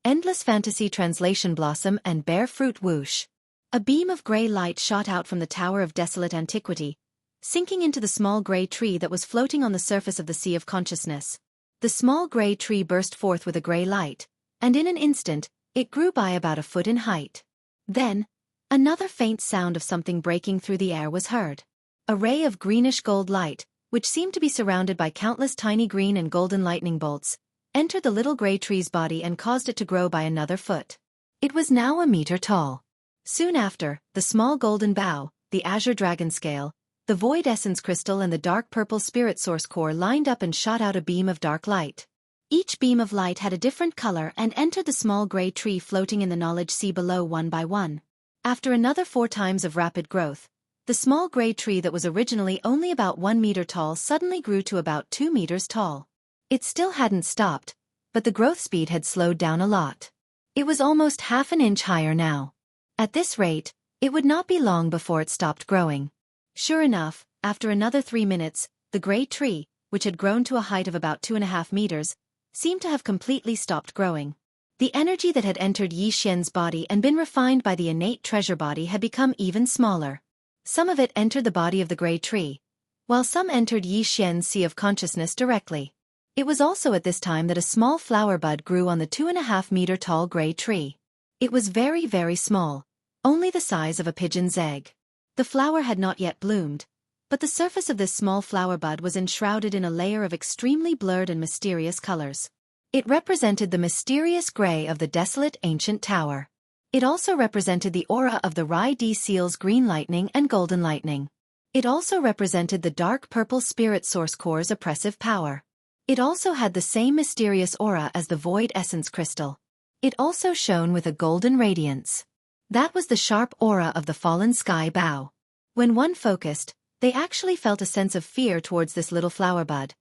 Endless Fantasy Translation Blossom and Bear Fruit Whoosh. A beam of gray light shot out from the Tower of Desolate Antiquity, sinking into the small gray tree that was floating on the surface of the sea of consciousness. The small gray tree burst forth with a gray light, and in an instant, it grew by about a foot in height. Then, another faint sound of something breaking through the air was heard. A ray of greenish gold light, which seemed to be surrounded by countless tiny green and golden lightning bolts, entered the little gray tree's body and caused it to grow by another foot. It was now a meter tall. Soon after, the small golden bow, the azure dragon scale, the void essence crystal and the dark purple spirit source core lined up and shot out a beam of dark light. Each beam of light had a different color and entered the small gray tree floating in the knowledge sea below one by one. After another 4 times of rapid growth, the small gray tree that was originally only about 1 meter tall suddenly grew to about 2 meters tall. It still hadn't stopped, but the growth speed had slowed down a lot. It was almost half an inch higher now. At this rate, it would not be long before it stopped growing. Sure enough, after another 3 minutes, the gray tree, which had grown to a height of about 2.5 meters, seemed to have completely stopped growing. The energy that had entered Yi Xian's body and been refined by the innate treasure body had become even smaller. Some of it entered the body of the gray tree, while some entered Yi Xian's sea of consciousness directly. It was also at this time that a small flower bud grew on the 2.5-meter tall gray tree. It was very, very small, only the size of a pigeon's egg. The flower had not yet bloomed, but the surface of this small flower bud was enshrouded in a layer of extremely blurred and mysterious colors. It represented the mysterious gray of the desolate ancient tower. It also represented the aura of the Rai Di Seal's green lightning and golden lightning. It also represented the dark purple spirit source core's oppressive power. It also had the same mysterious aura as the void essence crystal. It also shone with a golden radiance. That was the sharp aura of the fallen sky bow. When one focused, they actually felt a sense of fear towards this little flower bud,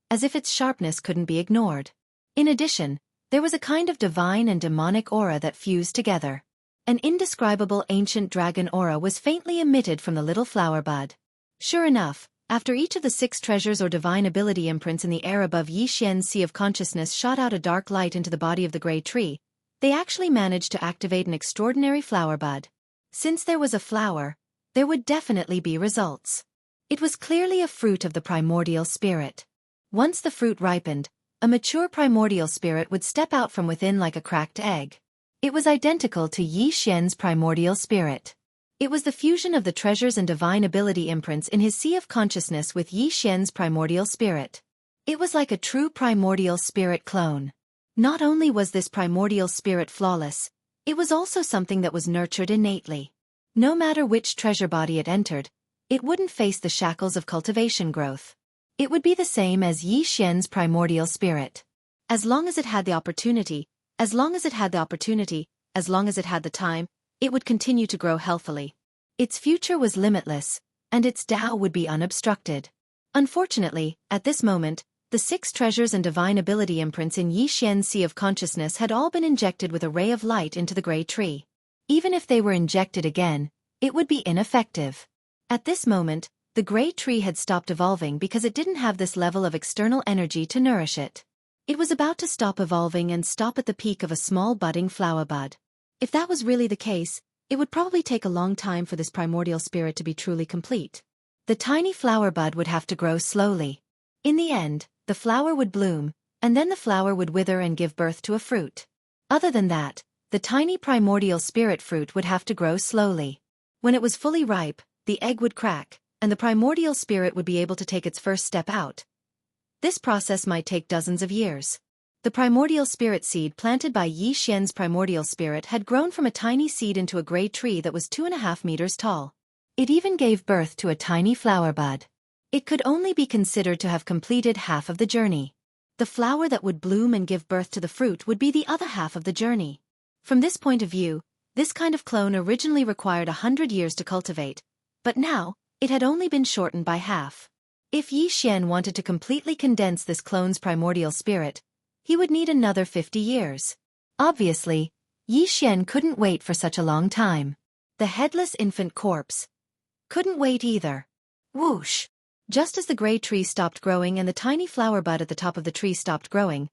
as if its sharpness couldn't be ignored. In addition, there was a kind of divine and demonic aura that fused together. An indescribable ancient dragon aura was faintly emitted from the little flower bud. Sure enough, after each of the 6 treasures or divine ability imprints in the air above Yi Xian's sea of consciousness shot out a dark light into the body of the gray tree, they actually managed to activate an extraordinary flower bud. Since there was a flower, there would definitely be results. It was clearly a fruit of the primordial spirit. Once the fruit ripened, a mature primordial spirit would step out from within like a cracked egg. It was identical to Yi Xian's primordial spirit. It was the fusion of the treasures and divine ability imprints in his sea of consciousness with Yi Xian's primordial spirit. It was like a true primordial spirit clone. Not only was this primordial spirit flawless, it was also something that was nurtured innately. No matter which treasure body it entered, it wouldn't face the shackles of cultivation growth. It would be the same as Yi Xian's primordial spirit. As long as it had the opportunity, as long as it had the time, it would continue to grow healthily. Its future was limitless, and its Tao would be unobstructed. Unfortunately, at this moment, the 6 treasures and divine ability imprints in Yi Xian's Sea of Consciousness had all been injected with a ray of light into the gray tree. Even if they were injected again, it would be ineffective. At this moment, the gray tree had stopped evolving because it didn't have this level of external energy to nourish it. It was about to stop evolving and stop at the peak of a small budding flower bud. If that was really the case, it would probably take a long time for this primordial spirit to be truly complete. The tiny flower bud would have to grow slowly. In the end, the flower would bloom, and then the flower would wither and give birth to a fruit. Other than that, the tiny primordial spirit fruit would have to grow slowly. When it was fully ripe, the egg would crack, and the primordial spirit would be able to take its first step out. This process might take dozens of years. The primordial spirit seed planted by Yi Xian's primordial spirit had grown from a tiny seed into a gray tree that was 2.5 meters tall. It even gave birth to a tiny flower bud. It could only be considered to have completed half of the journey. The flower that would bloom and give birth to the fruit would be the other half of the journey. From this point of view, this kind of clone originally required 100 years to cultivate, but now, it had only been shortened by half. If Yi Xian wanted to completely condense this clone's primordial spirit, he would need another 50 years. Obviously, Yi Xian couldn't wait for such a long time. The headless infant corpse couldn't wait either. Whoosh! Just as the gray tree stopped growing and the tiny flower bud at the top of the tree stopped growing,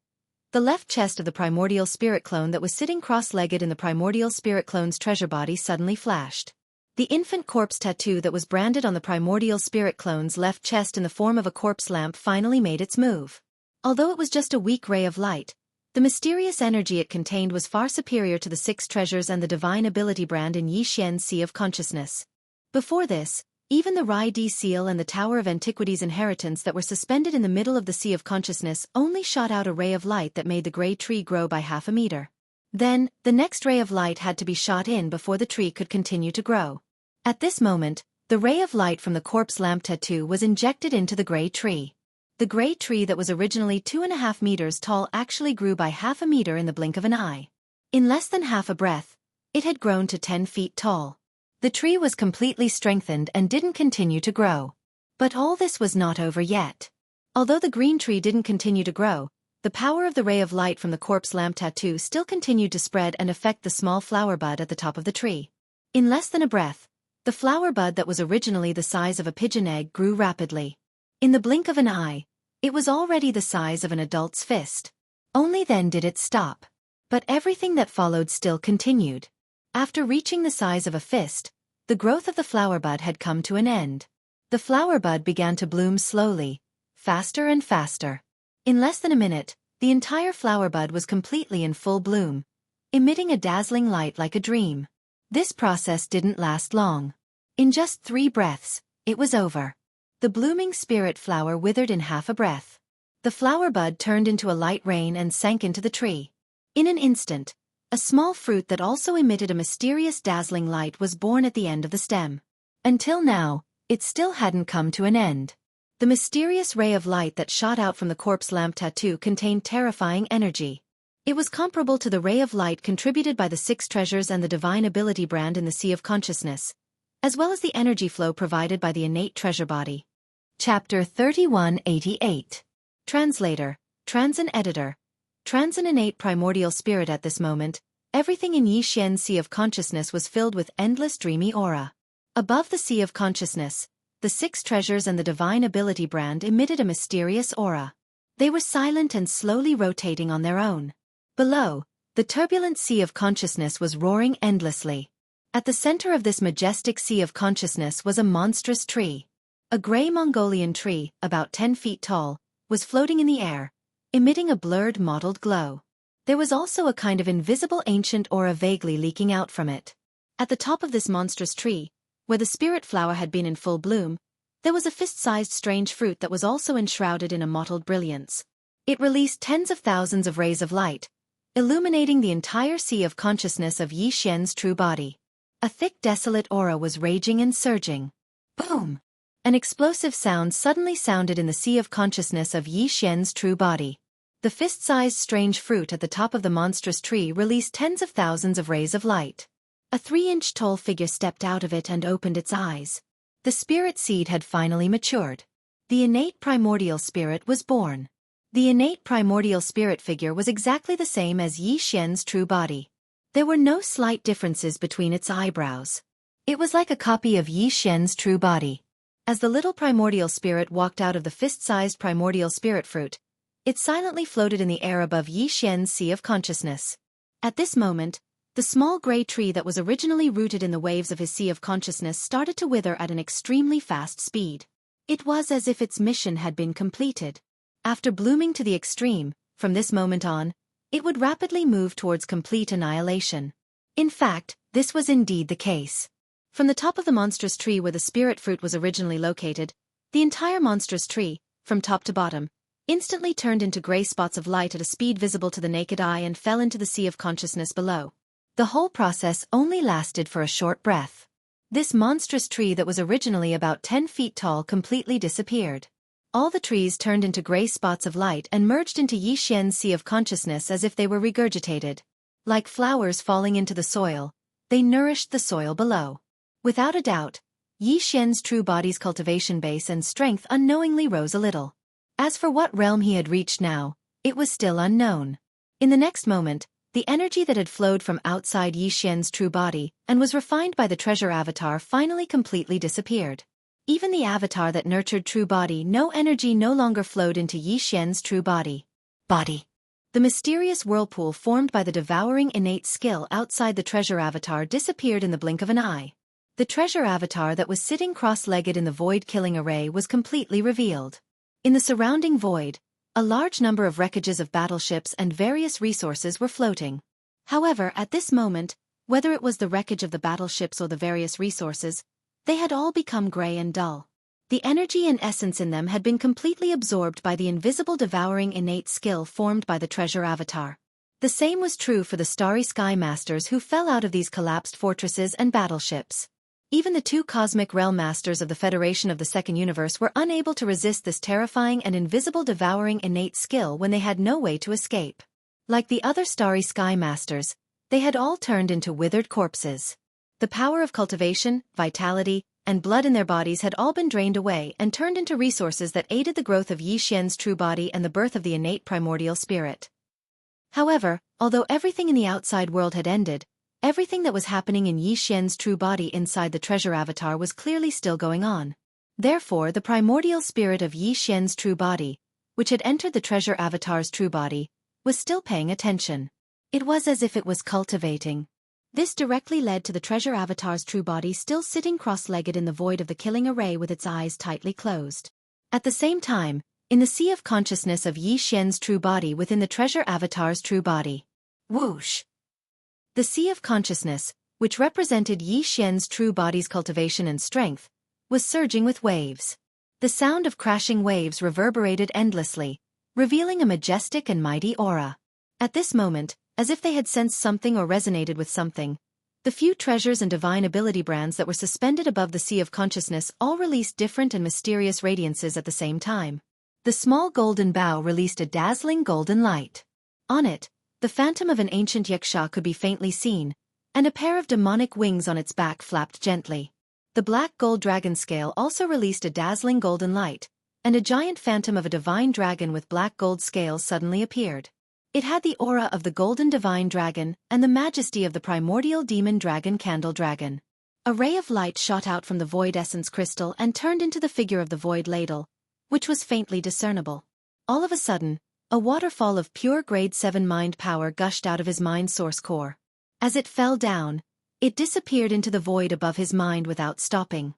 the left chest of the primordial spirit clone that was sitting cross-legged in the primordial spirit clone's treasure body suddenly flashed. The infant corpse tattoo that was branded on the primordial spirit clone's left chest in the form of a corpse lamp finally made its move. Although it was just a weak ray of light, the mysterious energy it contained was far superior to the 6 treasures and the divine ability brand in Yi Xian's Sea of Consciousness. Before this, even the Rai Di seal and the Tower of Antiquity's inheritance that were suspended in the middle of the Sea of Consciousness only shot out a ray of light that made the gray tree grow by half a meter. Then, the next ray of light had to be shot in before the tree could continue to grow. At this moment, the ray of light from the corpse lamp tattoo was injected into the gray tree. The gray tree that was originally 2.5 meters tall actually grew by half a meter in the blink of an eye. In less than half a breath, it had grown to 10 feet tall. The tree was completely strengthened and didn't continue to grow. But all this was not over yet. Although the green tree didn't continue to grow, the power of the ray of light from the corpse lamp tattoo still continued to spread and affect the small flower bud at the top of the tree. In less than a breath, the flower bud that was originally the size of a pigeon egg grew rapidly. In the blink of an eye, it was already the size of an adult's fist. Only then did it stop. But everything that followed still continued. After reaching the size of a fist, the growth of the flower bud had come to an end. The flower bud began to bloom slowly, faster and faster. In less than a minute, the entire flower bud was completely in full bloom, emitting a dazzling light like a dream. This process didn't last long. In just 3 breaths, it was over. The blooming spirit flower withered in half a breath. The flower bud turned into a light rain and sank into the tree. In an instant, a small fruit that also emitted a mysterious dazzling light was born at the end of the stem. Until now, it still hadn't come to an end. The mysterious ray of light that shot out from the corpse lamp tattoo contained terrifying energy. It was comparable to the ray of light contributed by the 6 treasures and the divine ability brand in the Sea of Consciousness, as well as the energy flow provided by the innate treasure body. Chapter 3188. Translator, Transin Editor. Transin innate primordial spirit. At this moment, everything in Yi Xian's Sea of Consciousness was filled with endless dreamy aura. Above the Sea of Consciousness, the 6 treasures and the divine ability brand emitted a mysterious aura. They were silent and slowly rotating on their own. Below, the turbulent Sea of Consciousness was roaring endlessly. At the center of this majestic Sea of Consciousness was a monstrous tree. A gray Mongolian tree, about 10 feet tall, was floating in the air, emitting a blurred mottled glow. There was also a kind of invisible ancient aura vaguely leaking out from it. At the top of this monstrous tree, where the spirit flower had been in full bloom, there was a fist-sized strange fruit that was also enshrouded in a mottled brilliance. It released tens of thousands of rays of light, illuminating the entire Sea of Consciousness of Yi Xian's true body. A thick desolate aura was raging and surging. Boom! An explosive sound suddenly sounded in the Sea of Consciousness of Yi Xian's true body. The fist-sized strange fruit at the top of the monstrous tree released tens of thousands of rays of light. A 3-inch tall figure stepped out of it and opened its eyes. The spirit seed had finally matured. The innate primordial spirit was born. The innate primordial spirit figure was exactly the same as Yi Xian's true body. There were no slight differences between its eyebrows. It was like a copy of Yi Xian's true body. As the little primordial spirit walked out of the fist-sized primordial spirit fruit, it silently floated in the air above Yi Xian's sea of consciousness. At this moment, the small gray tree that was originally rooted in the waves of his sea of consciousness started to wither at an extremely fast speed. It was as if its mission had been completed. After blooming to the extreme, from this moment on, it would rapidly move towards complete annihilation. In fact, this was indeed the case. From the top of the monstrous tree where the spirit fruit was originally located, the entire monstrous tree, from top to bottom, instantly turned into gray spots of light at a speed visible to the naked eye and fell into the sea of consciousness below. The whole process only lasted for a short breath. This monstrous tree that was originally about 10 feet tall completely disappeared. All the trees turned into gray spots of light and merged into Yi Xian's sea of consciousness as if they were regurgitated. Like flowers falling into the soil, they nourished the soil below. Without a doubt, Yi Xian's true body's cultivation base and strength unknowingly rose a little. As for what realm he had reached now, it was still unknown. In the next moment, the energy that had flowed from outside Yi Xian's true body and was refined by the treasure avatar finally completely disappeared. Even the avatar that nurtured true body, no energy no longer flowed into Yi Xian's true body. The mysterious whirlpool formed by the devouring innate skill outside the treasure avatar disappeared in the blink of an eye. The treasure avatar that was sitting cross-legged in the void-killing array was completely revealed. In the surrounding void, a large number of wreckages of battleships and various resources were floating. However, at this moment, whether it was the wreckage of the battleships or the various resources, they had all become gray and dull. The energy and essence in them had been completely absorbed by the invisible devouring innate skill formed by the treasure avatar. The same was true for the starry sky masters who fell out of these collapsed fortresses and battleships. Even the two cosmic realm masters of the Federation of the Second Universe were unable to resist this terrifying and invisible devouring innate skill when they had no way to escape. Like the other starry sky masters, they had all turned into withered corpses. The power of cultivation, vitality, and blood in their bodies had all been drained away and turned into resources that aided the growth of Yi Xian's true body and the birth of the innate primordial spirit. However, although everything in the outside world had ended, everything that was happening in Yi Xian's true body inside the treasure avatar was clearly still going on. Therefore, the primordial spirit of Yi Xian's true body, which had entered the treasure avatar's true body, was still paying attention. It was as if it was cultivating. This directly led to the treasure avatar's true body still sitting cross-legged in the void of the killing array with its eyes tightly closed. At the same time, in the sea of consciousness of Yi Xian's true body within the treasure avatar's true body. Whoosh! The sea of consciousness, which represented Yi Xian's true body's cultivation and strength, was surging with waves. The sound of crashing waves reverberated endlessly, revealing a majestic and mighty aura. At this moment, as if they had sensed something or resonated with something, the few treasures and divine ability brands that were suspended above the sea of consciousness all released different and mysterious radiances at the same time. The small golden bow released a dazzling golden light. On it, the phantom of an ancient yaksha could be faintly seen, and a pair of demonic wings on its back flapped gently. The black gold dragon scale also released a dazzling golden light, and a giant phantom of a divine dragon with black gold scales suddenly appeared. It had the aura of the golden divine dragon and the majesty of the primordial demon dragon candle dragon. A ray of light shot out from the void essence crystal and turned into the figure of the void ladle, which was faintly discernible. All of a sudden, a waterfall of pure grade 7 mind power gushed out of his mind source core. As it fell down, it disappeared into the void above his mind without stopping.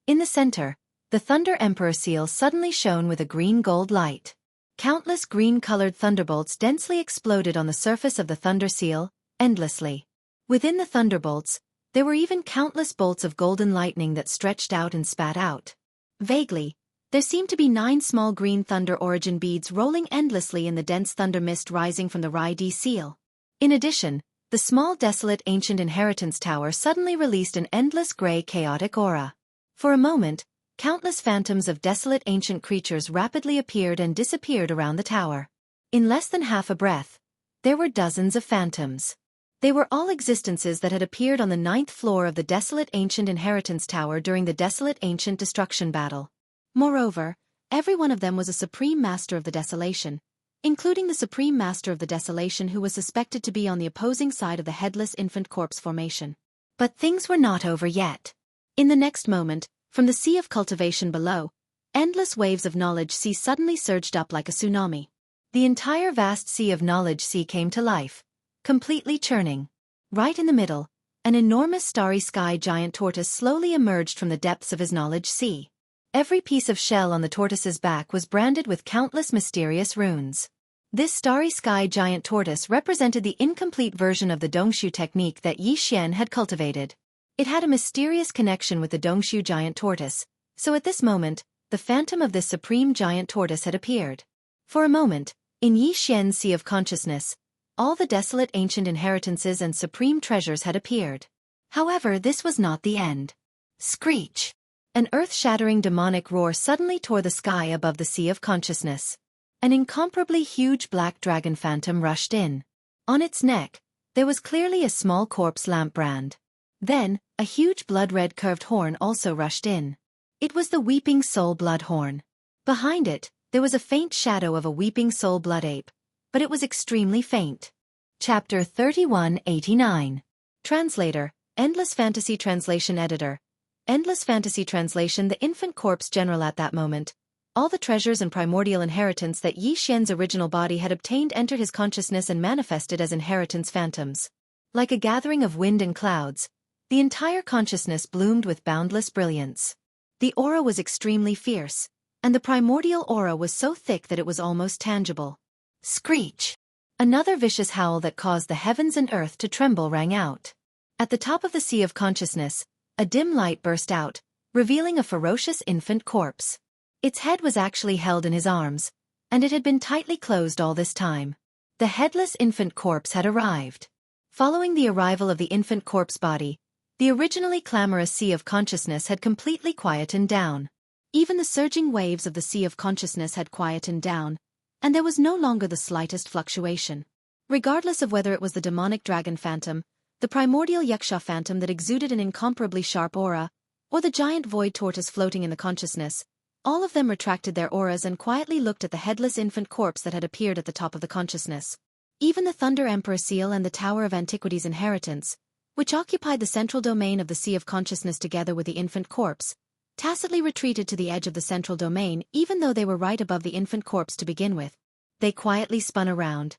In the center, the Thunder Emperor seal suddenly shone with a green gold light. Countless green-colored thunderbolts densely exploded on the surface of the Thunder Seal, endlessly. Within the thunderbolts, there were even countless bolts of golden lightning that stretched out and spat out. Vaguely, there seemed to be 9 small green thunder origin beads rolling endlessly in the dense thunder mist rising from the Rai-D seal. In addition, the small desolate ancient inheritance tower suddenly released an endless gray chaotic aura. For a moment, countless phantoms of desolate ancient creatures rapidly appeared and disappeared around the tower. In less than half a breath, there were dozens of phantoms. They were all existences that had appeared on the 9th floor of the desolate ancient inheritance tower during the desolate ancient destruction battle. Moreover, every one of them was a supreme master of the desolation, including the supreme master of the desolation who was suspected to be on the opposing side of the headless infant corpse formation. But things were not over yet. In the next moment, from the sea of cultivation below, endless waves of knowledge sea suddenly surged up like a tsunami. The entire vast sea of knowledge sea came to life, completely churning. Right in the middle, an enormous starry sky giant tortoise slowly emerged from the depths of his knowledge sea. Every piece of shell on the tortoise's back was branded with countless mysterious runes. This starry sky giant tortoise represented the incomplete version of the Dongshu technique that Yi Xian had cultivated. It had a mysterious connection with the Dongshu giant tortoise, so at this moment, the phantom of this supreme giant tortoise had appeared. For a moment, in Yi Xian's sea of consciousness, all the desolate ancient inheritances and supreme treasures had appeared. However, this was not the end. Screech! An earth-shattering demonic roar suddenly tore the sky above the sea of consciousness. An incomparably huge black dragon phantom rushed in. On its neck, there was clearly a small corpse lamp brand. Then, a huge blood-red curved horn also rushed in. It was the Weeping Soul blood horn. Behind it, there was a faint shadow of a Weeping Soul blood ape, but it was extremely faint. Chapter 3189. Translator, Endless Fantasy Translation Editor. Endless Fantasy Translation. The infant corpse general. At that moment, all the treasures and primordial inheritance that Yi Xian's original body had obtained entered his consciousness and manifested as inheritance phantoms. Like a gathering of wind and clouds, the entire consciousness bloomed with boundless brilliance. The aura was extremely fierce, and the primordial aura was so thick that it was almost tangible. Screech! Another vicious howl that caused the heavens and earth to tremble rang out. At the top of the sea of consciousness, a dim light burst out, revealing a ferocious infant corpse. Its head was actually held in his arms, and it had been tightly closed all this time. The headless infant corpse had arrived. Following the arrival of the infant corpse body, the originally clamorous sea of consciousness had completely quietened down. Even the surging waves of the sea of consciousness had quietened down, and there was no longer the slightest fluctuation. Regardless of whether it was the demonic dragon phantom, the primordial yaksha phantom that exuded an incomparably sharp aura, or the giant void tortoise floating in the consciousness, all of them retracted their auras and quietly looked at the headless infant corpse that had appeared at the top of the consciousness. Even the Thunder Emperor seal and the Tower of Antiquity's inheritance, which occupied the central domain of the Sea of Consciousness together with the infant corpse, tacitly retreated to the edge of the central domain even though they were right above the infant corpse to begin with. They quietly spun around.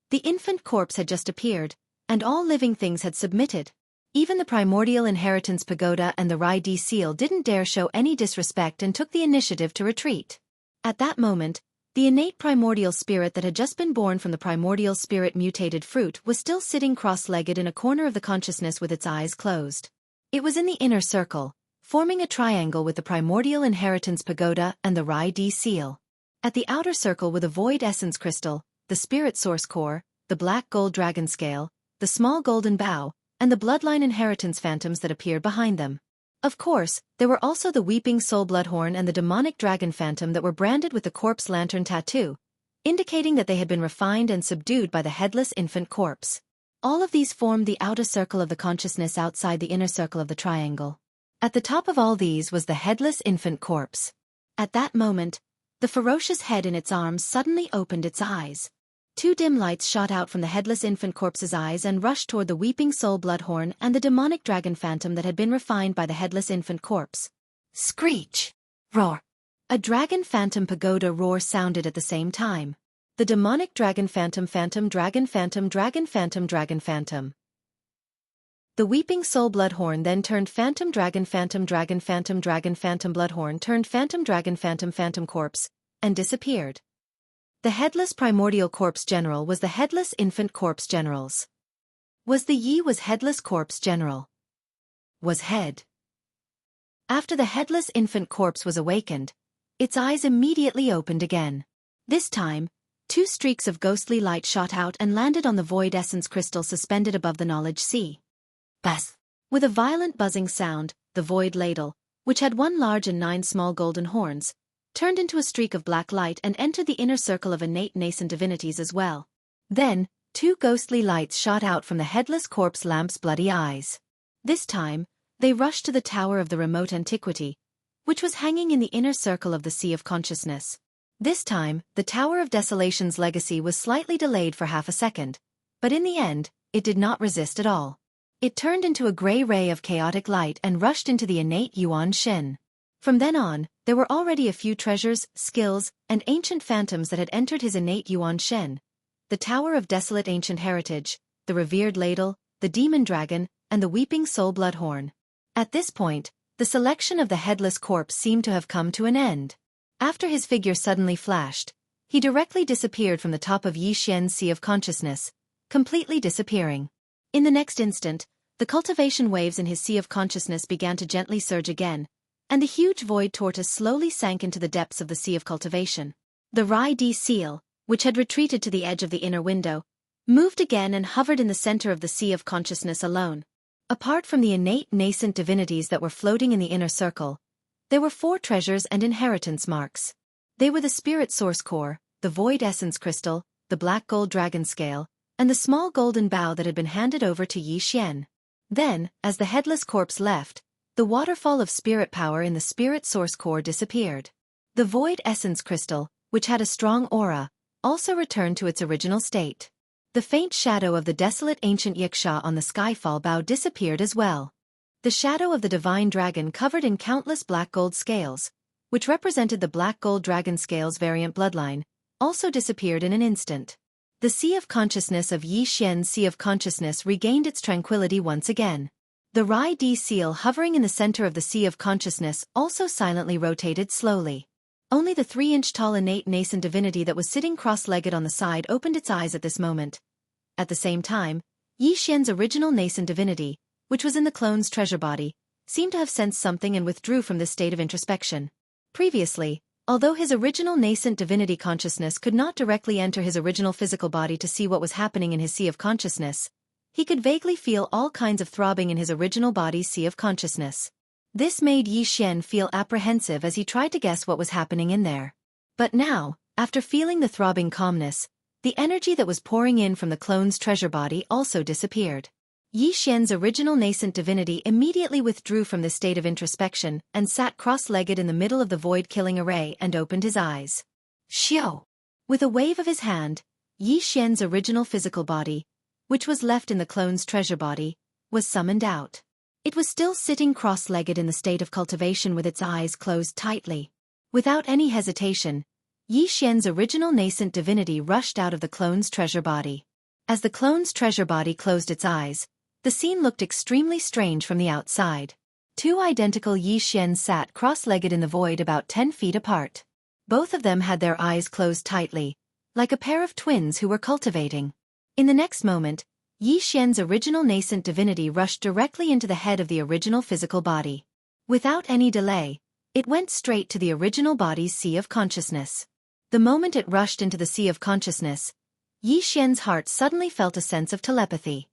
The infant corpse had just appeared, and all living things had submitted. Even the primordial inheritance pagoda and the Rai D seal didn't dare show any disrespect and took the initiative to retreat. At that moment, the innate primordial spirit that had just been born from the primordial spirit mutated fruit was still sitting cross-legged in a corner of the consciousness with its eyes closed. It was in the inner circle, forming a triangle with the primordial inheritance pagoda and the Rai D seal. At the outer circle were the void essence crystal, the spirit source core, the black gold dragon scale, the small golden bow, and the bloodline inheritance phantoms that appeared behind them. Of course, there were also the Weeping Soul Bloodhorn and the demonic dragon phantom that were branded with the corpse lantern tattoo, indicating that they had been refined and subdued by the headless infant corpse. All of these formed the outer circle of the consciousness outside the inner circle of the triangle. At the top of all these was the headless infant corpse. At that moment, the ferocious head in its arms suddenly opened its eyes. Two dim lights shot out from the headless infant corpse's eyes and rushed toward the Weeping Soul Bloodhorn and the demonic dragon phantom that had been refined by the headless infant corpse. Screech! Roar! A dragon phantom pagoda roar sounded at the same time. The demonic dragon phantom dragon phantom dragon phantom dragon phantom. The Weeping Soul Bloodhorn then turned phantom dragon phantom dragon phantom dragon phantom bloodhorn turned phantom dragon phantom corpse, and disappeared. The headless primordial corpse general was the headless infant corpse generals. Was the Yi was headless corpse general. Was head. After the headless infant corpse was awakened, its eyes immediately opened again. This time, two streaks of ghostly light shot out and landed on the void essence crystal suspended above the knowledge sea. Buzz! With a violent buzzing sound, the void ladle, which had 1 large and 9 small golden horns, turned into a streak of black light and entered the inner circle of innate nascent divinities as well. Then, 2 ghostly lights shot out from the headless corpse lamp's bloody eyes. This time, they rushed to the Tower of the Remote Antiquity, which was hanging in the inner circle of the Sea of Consciousness. This time, the Tower of Desolation's legacy was slightly delayed for half a second, but in the end, it did not resist at all. It turned into a gray ray of chaotic light and rushed into the innate Yuan Shin. From then on, there were already a few treasures, skills, and ancient phantoms that had entered his innate Yuan Shen. The Tower of Desolate Ancient Heritage, the Revered Ladle, the Demon Dragon, and the Weeping Soul Bloodhorn. At this point, the selection of the headless corpse seemed to have come to an end. After his figure suddenly flashed, he directly disappeared from the top of Yi Xian's Sea of Consciousness, completely disappearing. In the next instant, the cultivation waves in his Sea of Consciousness began to gently surge again, and the huge void tortoise slowly sank into the depths of the Sea of Cultivation. The Rai Di seal, which had retreated to the edge of the inner window, moved again and hovered in the center of the Sea of Consciousness alone. Apart from the innate nascent divinities that were floating in the inner circle, there were 4 treasures and inheritance marks. They were the Spirit Source Core, the Void Essence Crystal, the Black Gold Dragon Scale, and the small golden bow that had been handed over to Yi Xian. Then, as the headless corpse left, the waterfall of spirit power in the Spirit Source Core disappeared. The Void Essence Crystal, which had a strong aura, also returned to its original state. The faint shadow of the desolate ancient Yiksha on the Skyfall bow disappeared as well. The shadow of the divine dragon covered in countless black gold scales, which represented the Black Gold Dragon Scales variant bloodline, also disappeared in an instant. The Sea of Consciousness of Yi Xian's Sea of Consciousness regained its tranquility once again. The Rai Di seal hovering in the center of the Sea of Consciousness also silently rotated slowly. Only the 3-inch-tall innate nascent divinity that was sitting cross-legged on the side opened its eyes at this moment. At the same time, Yi Xian's original nascent divinity, which was in the clone's treasure body, seemed to have sensed something and withdrew from this state of introspection. Previously, although his original nascent divinity consciousness could not directly enter his original physical body to see what was happening in his Sea of Consciousness, he could vaguely feel all kinds of throbbing in his original body's Sea of Consciousness. This made Yi Xian feel apprehensive as he tried to guess what was happening in there. But now, after feeling the throbbing calmness, the energy that was pouring in from the clone's treasure body also disappeared. Yi Xian's original nascent divinity immediately withdrew from this state of introspection and sat cross-legged in the middle of the void-killing array and opened his eyes. Xiao! With a wave of his hand, Yi Xian's original physical body, which was left in the clone's treasure body, was summoned out. It was still sitting cross-legged in the state of cultivation with its eyes closed tightly. Without any hesitation, Yi Xian's original nascent divinity rushed out of the clone's treasure body. As the clone's treasure body closed its eyes, the scene looked extremely strange from the outside. 2 identical Yi Xians sat cross-legged in the void about 10 feet apart. Both of them had their eyes closed tightly, like a pair of twins who were cultivating. In the next moment, Yi Xian's original nascent divinity rushed directly into the head of the original physical body. Without any delay, it went straight to the original body's Sea of Consciousness. The moment it rushed into the Sea of Consciousness, Yi Xian's heart suddenly felt a sense of telepathy.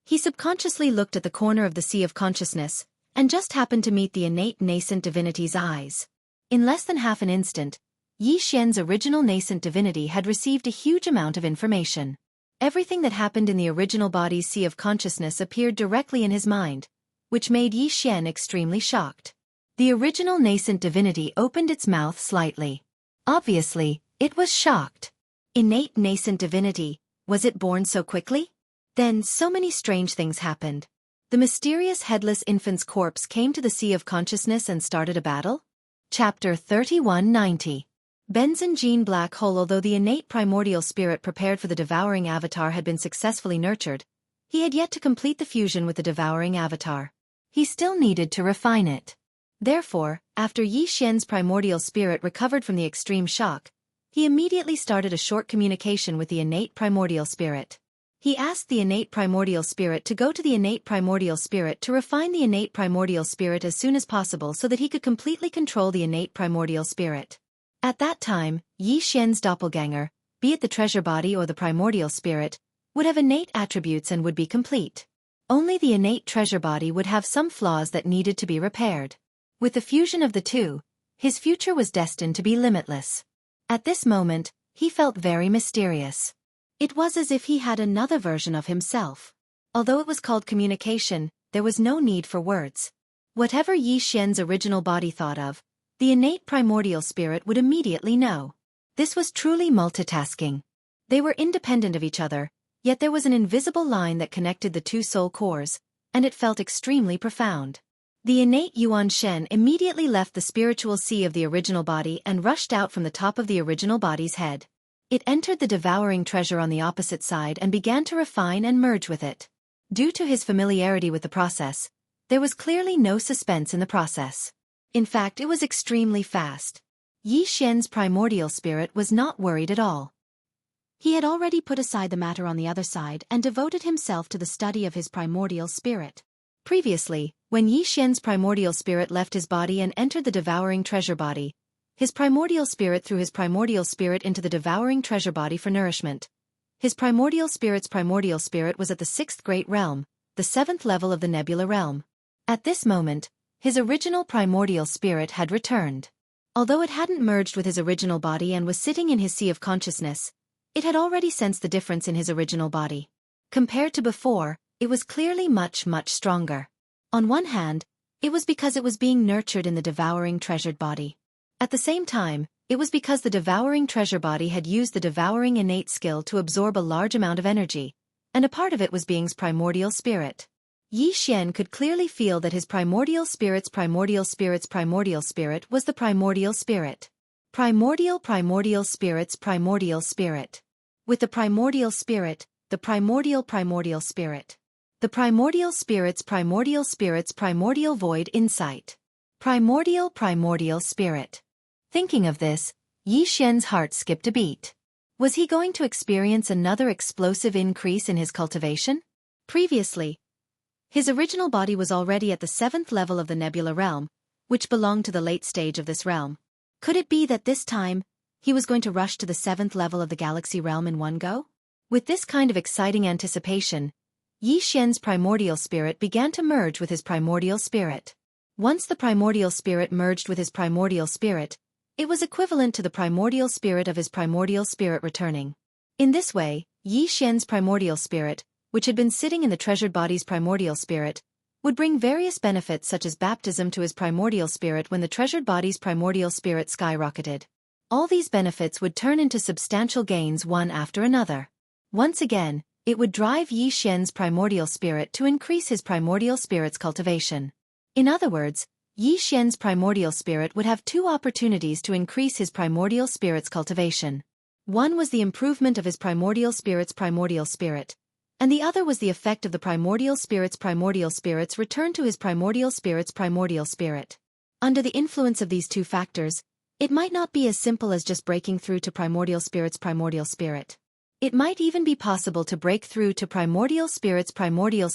He subconsciously looked at the corner of the Sea of Consciousness, and just happened to meet the innate nascent divinity's eyes. In less than half an instant, Yi Xian's original nascent divinity had received a huge amount of information. Everything that happened in the original body's Sea of Consciousness appeared directly in his mind, which made Yi Xian extremely shocked. The original nascent divinity opened its mouth slightly. Obviously, it was shocked. Innate nascent divinity, was it born so quickly? Then so many strange things happened. The mysterious headless infant's corpse came to the Sea of Consciousness and started a battle? Chapter 3190. Benzin Gene Black Hole. Although the innate primordial spirit prepared for the devouring avatar had been successfully nurtured, he had yet to complete the fusion with the devouring avatar. He still needed to refine it. Therefore, after Yi Xian's primordial spirit recovered from the extreme shock, he immediately started a short communication with the innate primordial spirit. He asked the innate primordial spirit to go to the innate primordial spirit to refine the innate primordial spirit as soon as possible so that he could completely control the innate primordial spirit. At that time, Yi Xian's doppelganger, be it the treasure body or the primordial spirit, would have innate attributes and would be complete. Only the innate treasure body would have some flaws that needed to be repaired. With the fusion of the two, his future was destined to be limitless. At this moment, he felt very mysterious. It was as if he had another version of himself. Although it was called communication, there was no need for words. Whatever Yi Xian's original body thought of, the innate primordial spirit would immediately know. This was truly multitasking. They were independent of each other, yet there was an invisible line that connected the two soul cores, and it felt extremely profound. The innate Yuan Shen immediately left the spiritual sea of the original body and rushed out from the top of the original body's head. It entered the devouring treasure on the opposite side and began to refine and merge with it. Due to his familiarity with the process, there was clearly no suspense in the process. In fact, it was extremely fast. Yi Xian's primordial spirit was not worried at all. He had already put aside the matter on the other side and devoted himself to the study of his primordial spirit. Previously, when Yi Xian's primordial spirit left his body and entered the devouring treasure body, his primordial spirit threw his primordial spirit into the devouring treasure body for nourishment. His primordial spirit was at the 6th great realm, the 7th level of the nebula realm. At this moment, his original primordial spirit had returned. Although it hadn't merged with his original body and was sitting in his sea of consciousness, it had already sensed the difference in his original body. Compared to before, it was clearly much stronger. On one hand, it was because it was being nurtured in the devouring treasured body. At the same time, it was because the devouring treasure body had used the devouring innate skill to absorb a large amount of energy, and a part of it was being's primordial spirit. Yi Xian could clearly feel that his primordial spirit was the primordial spirit. Primordial spirit. With the primordial spirit, the primordial spirit. The primordial spirit's primordial void insight. Primordial spirit. Thinking of this, Yi Xian's heart skipped a beat. Was he going to experience another explosive increase in his cultivation? Previously, his original body was already at the 7th level of the nebula realm, which belonged to the late stage of this realm. Could it be that this time, he was going to rush to the 7th level of the galaxy realm in one go? With this kind of exciting anticipation, Yi Xian's primordial spirit began to merge with his primordial spirit. Once the primordial spirit merged with his primordial spirit, it was equivalent to the primordial spirit of his primordial spirit returning. In this way, Yi Xian's primordial spirit, which had been sitting in the treasured body's primordial spirit, would bring various benefits such as baptism to his primordial spirit when the treasured body's primordial spirit skyrocketed. All these benefits would turn into substantial gains one after another. Once again, it would drive Yi Xian's primordial spirit to increase his primordial spirit's cultivation. In other words, Yi Xian's primordial spirit would have two opportunities to increase his primordial spirit's cultivation. One was the improvement of his primordial spirit's primordial spirit, and the other was the effect of the primordial spirit's return to his primordial spirit's primordial spirit. Under the influence of these two factors, it might not be as simple as just breaking through to primordial spirit's primordial spirit. It might even be possible to break through to primordial spirit's primordial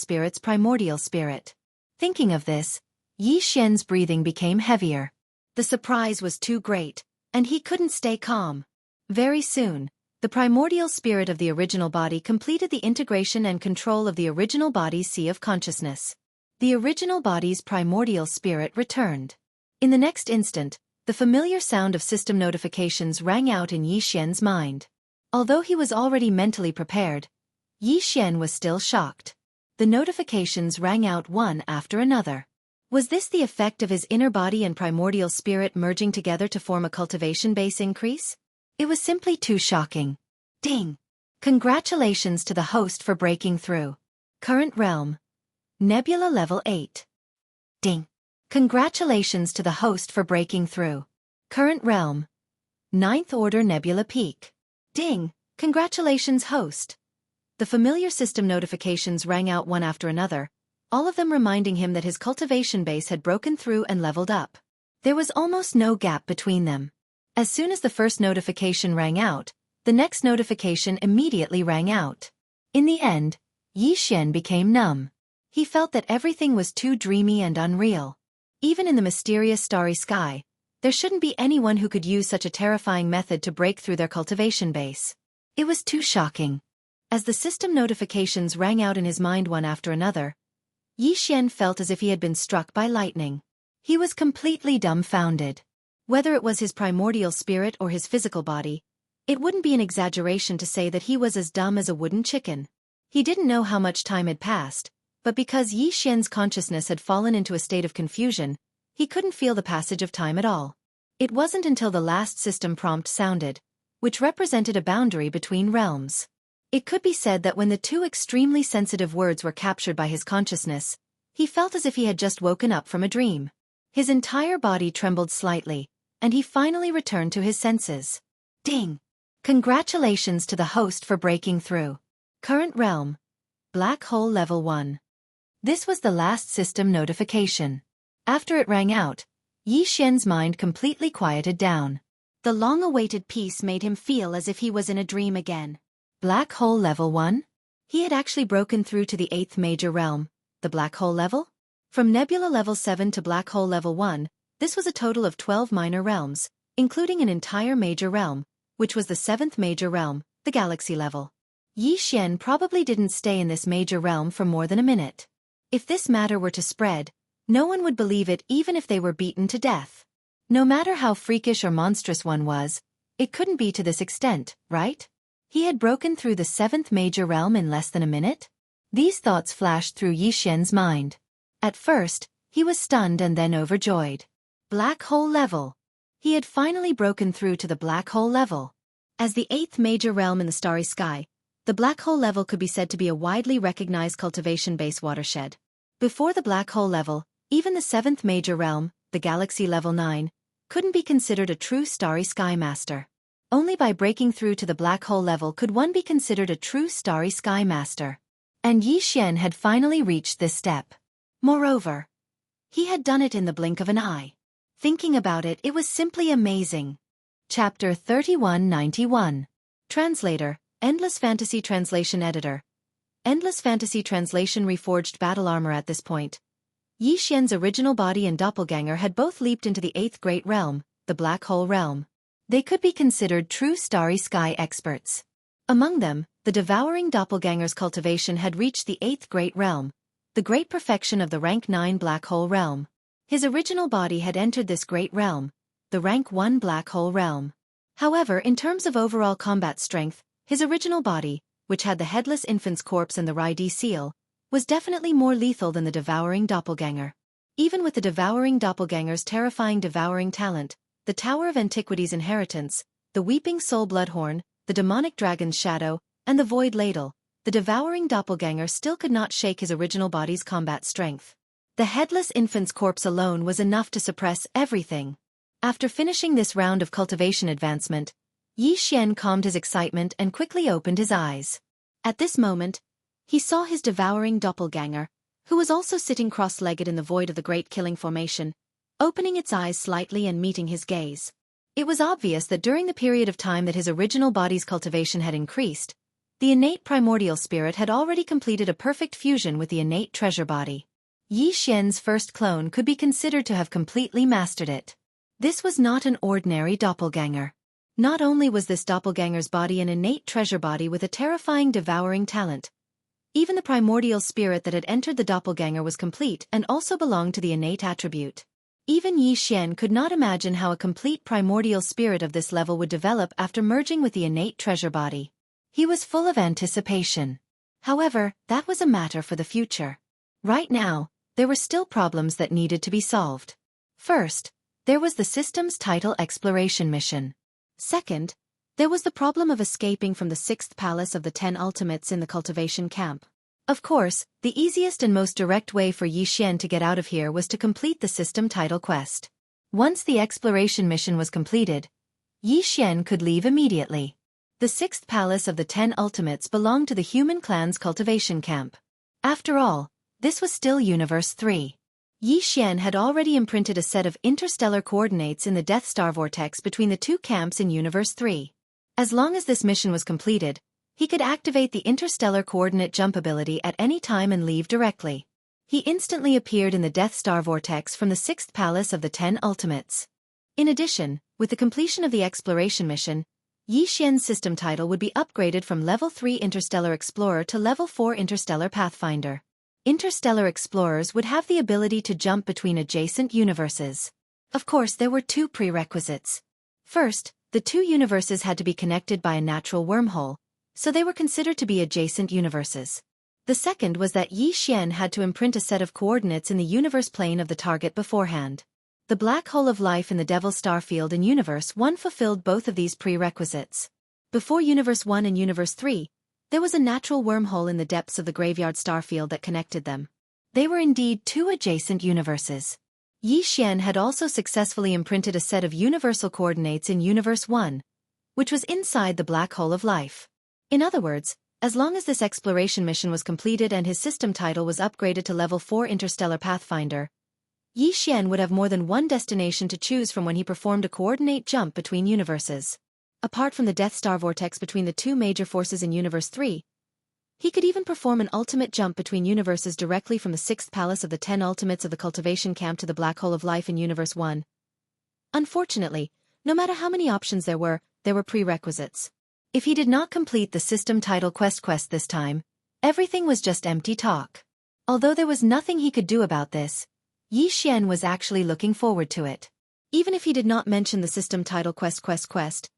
spirit. Thinking of this, Yi Xian's breathing became heavier. The surprise was too great, and he couldn't stay calm. Very soon, the primordial spirit of the original body completed the integration and control of the original body's sea of consciousness. The original body's primordial spirit returned. In the next instant, the familiar sound of system notifications rang out in Yi Xian's mind. Although he was already mentally prepared, Yi Xian was still shocked. The notifications rang out one after another. Was this the effect of his inner body and primordial spirit merging together to form a cultivation base increase? It was simply too shocking. Ding! Congratulations to the host for breaking through. Current realm. Nebula level 8. Ding! Congratulations to the host for breaking through. Current realm. 9th order nebula peak. Ding! Congratulations host. The familiar system notifications rang out one after another, all of them reminding him that his cultivation base had broken through and leveled up. There was almost no gap between them. As soon as the first notification rang out, the next notification immediately rang out. In the end, Yi Xian became numb. He felt that everything was too dreamy and unreal. Even in the mysterious starry sky, there shouldn't be anyone who could use such a terrifying method to break through their cultivation base. It was too shocking. As the system notifications rang out in his mind one after another, Yi Xian felt as if he had been struck by lightning. He was completely dumbfounded. Whether it was his primordial spirit or his physical body, it wouldn't be an exaggeration to say that he was as dumb as a wooden chicken. He didn't know how much time had passed, But because Yi Xian's consciousness had fallen into a state of confusion, he couldn't feel the passage of time at all. It wasn't until the last system prompt sounded, which represented a boundary between realms. It could be said that when the two extremely sensitive words were captured by his consciousness, he felt as if he had just woken up from a dream. His entire body trembled slightly, and he finally returned to his senses. Ding! Congratulations to the host for breaking through. Current realm: Black Hole Level 1. This was the last system notification. After it rang out, Yi Xian's mind completely quieted down. The long-awaited peace made him feel as if he was in a dream again. Black Hole Level 1? He had actually broken through to the 8th major realm, the Black Hole level? From Nebula Level 7 to Black Hole Level 1, this was a total of 12 minor realms, including an entire major realm, which was the 7th major realm, the Galaxy level. Yi Xian probably didn't stay in this major realm for more than a minute. If this matter were to spread, no one would believe it even if they were beaten to death. No matter how freakish or monstrous one was, it couldn't be to this extent, right? He had broken through the 7th major realm in less than a minute? These thoughts flashed through Yi Xian's mind. At first, he was stunned and then overjoyed. Black Hole Level. He had finally broken through to the Black Hole level. As the 8th major realm in the starry sky, the Black Hole level could be said to be a widely recognized cultivation-based watershed. Before the Black Hole level, even the 7th major realm, the Galaxy Level 9, couldn't be considered a true starry sky master. Only by breaking through to the Black Hole level could one be considered a true starry sky master. And Yi Xian had finally reached this step. Moreover, he had done it in the blink of an eye. Thinking about it, it was simply amazing. Chapter 3191. Translator, Endless Fantasy Translation Editor. Endless Fantasy Translation Reforged Battle Armor. At this point, Yi Xian's original body and doppelganger had both leaped into the 8th great realm, the Black Hole realm. They could be considered true starry sky experts. Among them, the devouring doppelganger's cultivation had reached the 8th great realm, the great perfection of the rank 9 Black Hole realm. His original body had entered this great realm, the rank 1 Black Hole realm. However, in terms of overall combat strength, his original body, which had the headless infant's corpse and the Rai-D seal, was definitely more lethal than the devouring doppelganger. Even with the devouring doppelganger's terrifying devouring talent, the Tower of Antiquity's inheritance, the Weeping Soul Bloodhorn, the demonic dragon's shadow, and the Void Ladle, the devouring doppelganger still could not shake his original body's combat strength. The headless infant's corpse alone was enough to suppress everything. After finishing this round of cultivation advancement, Yi Xian calmed his excitement and quickly opened his eyes. At this moment, he saw his devouring doppelganger, who was also sitting cross-legged in the void of the Great Killing Formation, opening its eyes slightly and meeting his gaze. It was obvious that during the period of time that his original body's cultivation had increased, the innate primordial spirit had already completed a perfect fusion with the innate treasure body. Yi Xian's first clone could be considered to have completely mastered it. This was not an ordinary doppelganger. Not only was this doppelganger's body an innate treasure body with a terrifying devouring talent, even the primordial spirit that had entered the doppelganger was complete and also belonged to the innate attribute. Even Yi Xian could not imagine how a complete primordial spirit of this level would develop after merging with the innate treasure body. He was full of anticipation. However, that was a matter for the future. Right now, there were still problems that needed to be solved. First, there was the system's title exploration mission. Second, there was the problem of escaping from the 6th palace of the 10 ultimates in the cultivation camp. Of course, the easiest and most direct way for Yi Xian to get out of here was to complete the system title quest. Once the exploration mission was completed, Yi Xian could leave immediately. The 6th palace of the 10 ultimates belonged to the human clan's cultivation camp. After all, this was still Universe 3. Yi Xian had already imprinted a set of interstellar coordinates in the Death Star vortex between the two camps in Universe 3. As long as this mission was completed, he could activate the interstellar coordinate jump ability at any time and leave directly. He instantly appeared in the Death Star vortex from the 6th palace of the 10 ultimates. In addition, with the completion of the exploration mission, Yi Xian's system title would be upgraded from Level 3 Interstellar Explorer to Level 4 Interstellar Pathfinder. Interstellar explorers would have the ability to jump between adjacent universes. Of course, there were two prerequisites. First, the two universes had to be connected by a natural wormhole, so they were considered to be adjacent universes. The second was that Yi Xian had to imprint a set of coordinates in the universe plane of the target beforehand. The black hole of life in the Devil's Star field in Universe 1 fulfilled both of these prerequisites. Before Universe 1 and Universe 3, there was a natural wormhole in the depths of the graveyard star field that connected them. They were indeed two adjacent universes. Yi Xian had also successfully imprinted a set of universal coordinates in Universe 1, which was inside the black hole of life. In other words, as long as this exploration mission was completed and his system title was upgraded to Level 4 Interstellar Pathfinder, Yi Xian would have more than one destination to choose from when he performed a coordinate jump between universes. Apart from the Death Star vortex between the two major forces in Universe 3, he could even perform an ultimate jump between universes directly from the 6th Palace of the 10 Ultimates of the Cultivation Camp to the Black Hole of Life in Universe 1. Unfortunately, no matter how many options there were prerequisites. If he did not complete the system title quest this time, everything was just empty talk. Although there was nothing he could do about this, Yi Xian was actually looking forward to it. Even if he did not mention the system title quest,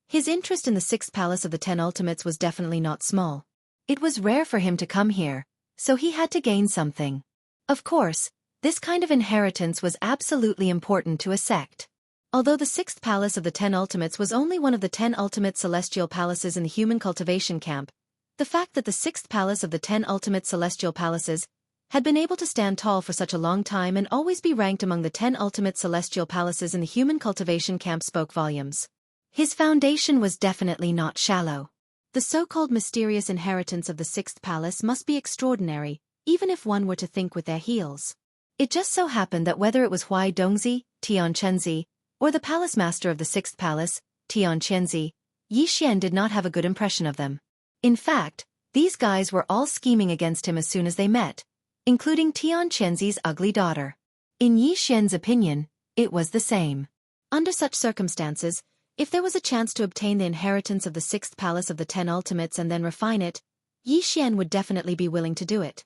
his interest in the 6th Palace of the 10 Ultimates was definitely not small. It was rare for him to come here, so he had to gain something. Of course, this kind of inheritance was absolutely important to a sect. Although the 6th Palace of the 10 Ultimates was only one of the 10 ultimate celestial palaces in the human cultivation camp, the fact that the 6th Palace of the 10 ultimate celestial palaces had been able to stand tall for such a long time and always be ranked among the 10 ultimate celestial palaces in the human cultivation camp spoke volumes. His foundation was definitely not shallow. The so-called mysterious inheritance of the 6th Palace must be extraordinary, even if one were to think with their heels. It just so happened that whether it was Huai Dongzi, Tian Chenzi, or the Palace Master of the 6th Palace, Tian Chenzi, Yi Xian did not have a good impression of them. In fact, these guys were all scheming against him as soon as they met, including Tian Chenzi's ugly daughter. In Yi Xian's opinion, it was the same. Under such circumstances, if there was a chance to obtain the inheritance of the 6th Palace of the 10 Ultimates and then refine it, Yi Xian would definitely be willing to do it.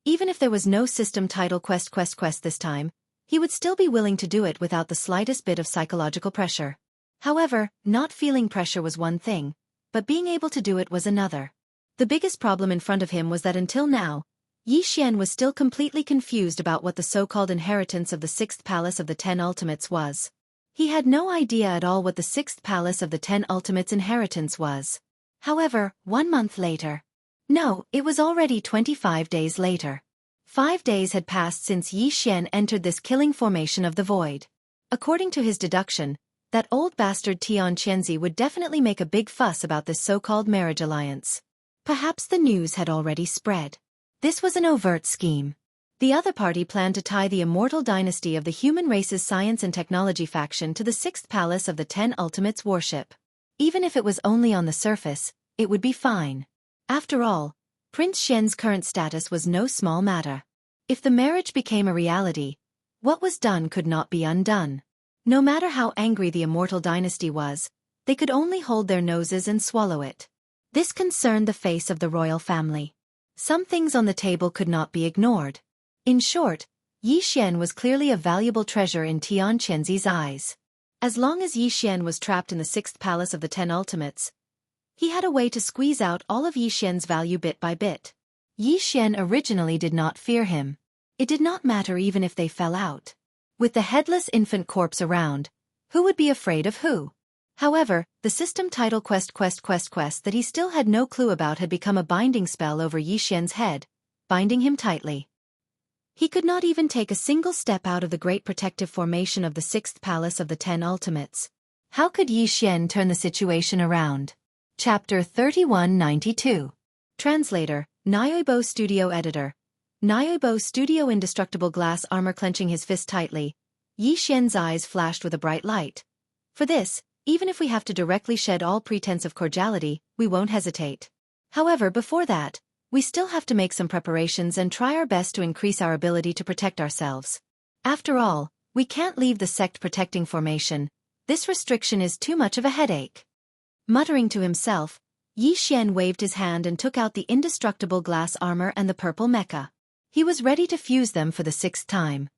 Even if there was no system title quest this time, he would still be willing to do it without the slightest bit of psychological pressure. However, not feeling pressure was one thing, but being able to do it was another. The biggest problem in front of him was that until now, Yi Xian was still completely confused about what the so-called inheritance of the 6th Palace of the 10 Ultimates was. He had no idea at all what the 6th Palace of the 10 Ultimates inheritance was. However, 1 month later. No, it was already 25 days later. 5 days had passed since Yi Xian entered this killing formation of the void. According to his deduction, that old bastard Tian Chenzi would definitely make a big fuss about this so-called marriage alliance. Perhaps the news had already spread. This was an overt scheme. The other party planned to tie the immortal dynasty of the human race's science and technology faction to the 6th Palace of the 10 Ultimates worship. Even if it was only on the surface, it would be fine. After all, Prince Shen's current status was no small matter. If the marriage became a reality, what was done could not be undone. No matter how angry the immortal dynasty was, they could only hold their noses and swallow it. This concerned the face of the royal family. Some things on the table could not be ignored. In short, Yi Xian was clearly a valuable treasure in Tian Chenzi's eyes. As long as Yi Xian was trapped in the 6th Palace of the 10 Ultimates, he had a way to squeeze out all of Yi Xian's value bit by bit. Yi Xian originally did not fear him. It did not matter even if they fell out. With the headless infant corpse around, who would be afraid of who? However, the system title quest that he still had no clue about had become a binding spell over Yi Xian's head, binding him tightly. He could not even take a single step out of the great protective formation of the 6th Palace of the 10 Ultimates. How could Yi Xian turn the situation around? Chapter 3192. Translator, Nyoibo Studio Editor. Nyoibo Studio Indestructible glass armor. Clenching his fist tightly, Yi Xian's eyes flashed with a bright light. For this, even if we have to directly shed all pretense of cordiality, we won't hesitate. However, before that, we still have to make some preparations and try our best to increase our ability to protect ourselves. After all, we can't leave the sect protecting formation. This restriction is too much of a headache. Muttering to himself, Yi Xian waved his hand and took out the indestructible glass armor and the purple mecha. He was ready to fuse them for the 6th time.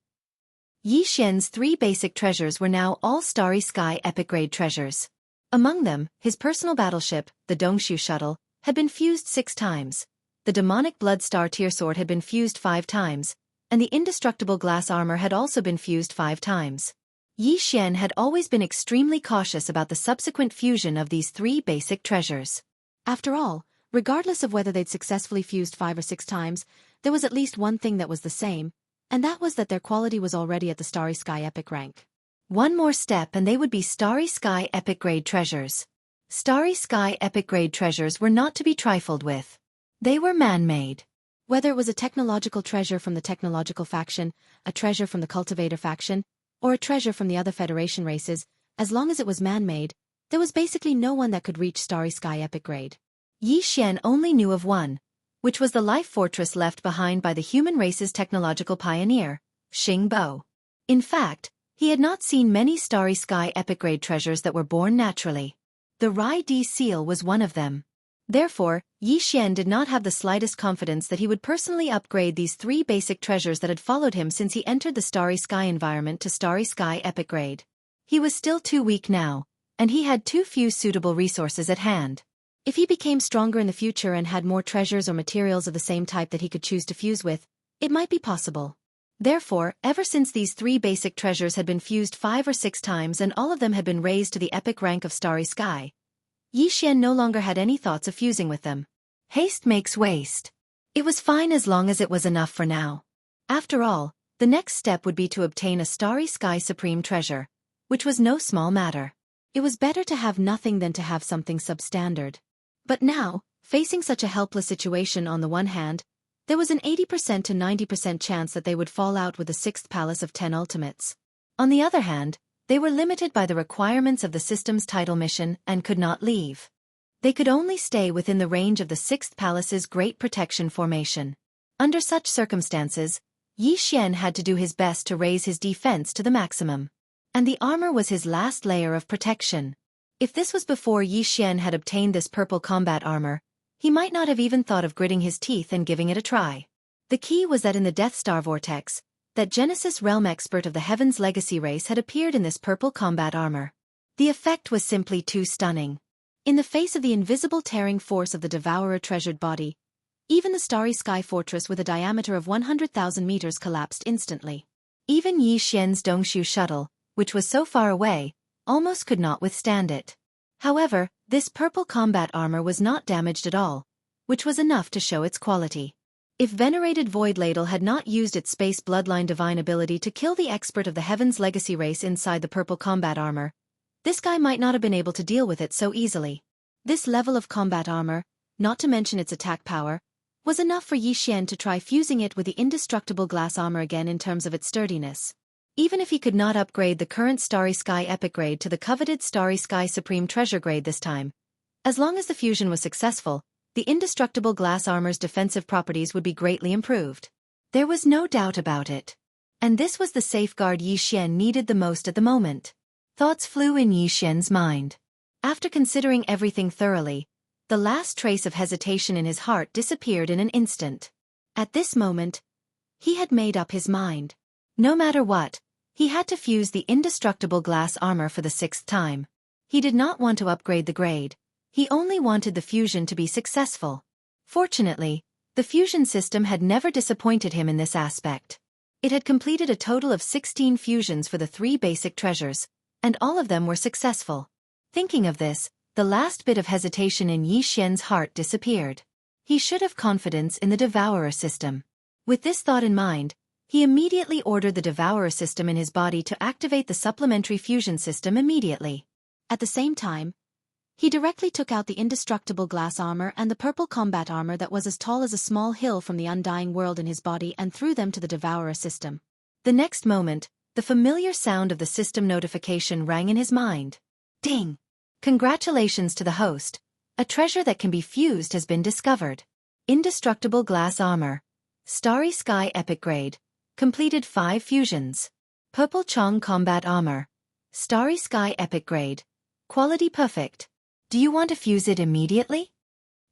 Yi Xian's 3 basic treasures were now all Starry Sky epic grade treasures. Among them, his personal battleship, the Dongshu shuttle, had been fused 6 times. the demonic blood star tear sword had been fused 5 times, and the indestructible glass armor had also been fused 5 times. Yi Xian had always been extremely cautious about the subsequent fusion of these 3 basic treasures. After all, regardless of whether they'd successfully fused 5 or 6 times, there was at least one thing that was the same, and that was that their quality was already at the Starry Sky Epic rank. One more step and they would be Starry Sky Epic Grade treasures. Starry Sky Epic Grade treasures were not to be trifled with. They were man-made. Whether it was a technological treasure from the technological faction, a treasure from the cultivator faction, or a treasure from the other Federation races, as long as it was man-made, there was basically no one that could reach Starry Sky Epic Grade. Yi Xian only knew of one, which was the life fortress left behind by the human race's technological pioneer, Xing Bo. In fact, he had not seen many Starry Sky Epic Grade treasures that were born naturally. The Rai Di seal was one of them. Therefore, Yi Xian did not have the slightest confidence that he would personally upgrade these 3 basic treasures that had followed him since he entered the Starry Sky environment to Starry Sky Epic Grade. He was still too weak now, and he had too few suitable resources at hand. If he became stronger in the future and had more treasures or materials of the same type that he could choose to fuse with, it might be possible. Therefore, ever since these 3 basic treasures had been fused 5 or 6 times and all of them had been raised to the epic rank of Starry Sky, Yi Xian no longer had any thoughts of fusing with them. Haste makes waste. It was fine as long as it was enough for now. After all, the next step would be to obtain a Starry Sky Supreme treasure, which was no small matter. It was better to have nothing than to have something substandard. But now, facing such a helpless situation on the one hand, there was an 80% to 90% chance that they would fall out with the 6th Palace of 10 Ultimates. On the other hand, they were limited by the requirements of the system's title mission and could not leave. They could only stay within the range of the 6th Palace's Great Protection Formation. Under such circumstances, Yi Xian had to do his best to raise his defense to the maximum. And the armor was his last layer of protection. If this was before Yi Xian had obtained this purple combat armor, he might not have even thought of gritting his teeth and giving it a try. The key was that in the Death Star Vortex, that Genesis Realm expert of the Heaven's Legacy race had appeared in this purple combat armor. The effect was simply too stunning. In the face of the invisible tearing force of the Devourer treasured body, even the Starry Sky Fortress with a diameter of 100,000 meters collapsed instantly. Even Yi Xian's Dongshu shuttle, which was so far away, almost could not withstand it. However, this purple combat armor was not damaged at all, which was enough to show its quality. If venerated Void Ladle had not used its space bloodline divine ability to kill the expert of the Heaven's Legacy race inside the purple combat armor, this guy might not have been able to deal with it so easily. This level of combat armor, not to mention its attack power, was enough for Yi Xian to try fusing it with the indestructible glass armor again in terms of its sturdiness. Even if he could not upgrade the current Starry Sky Epic Grade to the coveted Starry Sky Supreme Treasure Grade this time, as long as the fusion was successful, the indestructible glass armor's defensive properties would be greatly improved. There was no doubt about it. And this was the safeguard Yi Xian needed the most at the moment. Thoughts flew in Yi Xian's mind. After considering everything thoroughly, the last trace of hesitation in his heart disappeared in an instant. At this moment, he had made up his mind. No matter what, he had to fuse the indestructible glass armor for the 6th time. He did not want to upgrade the grade. He only wanted the fusion to be successful. Fortunately, the fusion system had never disappointed him in this aspect. It had completed a total of 16 fusions for the 3 basic treasures, and all of them were successful. Thinking of this, the last bit of hesitation in Yi Xian's heart disappeared. He should have confidence in the Devourer system. With this thought in mind, he immediately ordered the Devourer system in his body to activate the supplementary fusion system immediately. At the same time, he directly took out the indestructible glass armor and the purple combat armor that was as tall as a small hill from the undying world in his body and threw them to the Devourer system. The next moment, the familiar sound of the system notification rang in his mind. Ding! Congratulations to the host. A treasure that can be fused has been discovered. Indestructible glass armor. Starry Sky Epic Grade. Completed 5 fusions. Purple Chong combat armor. Starry Sky Epic Grade. Quality perfect. Do you want to fuse it immediately?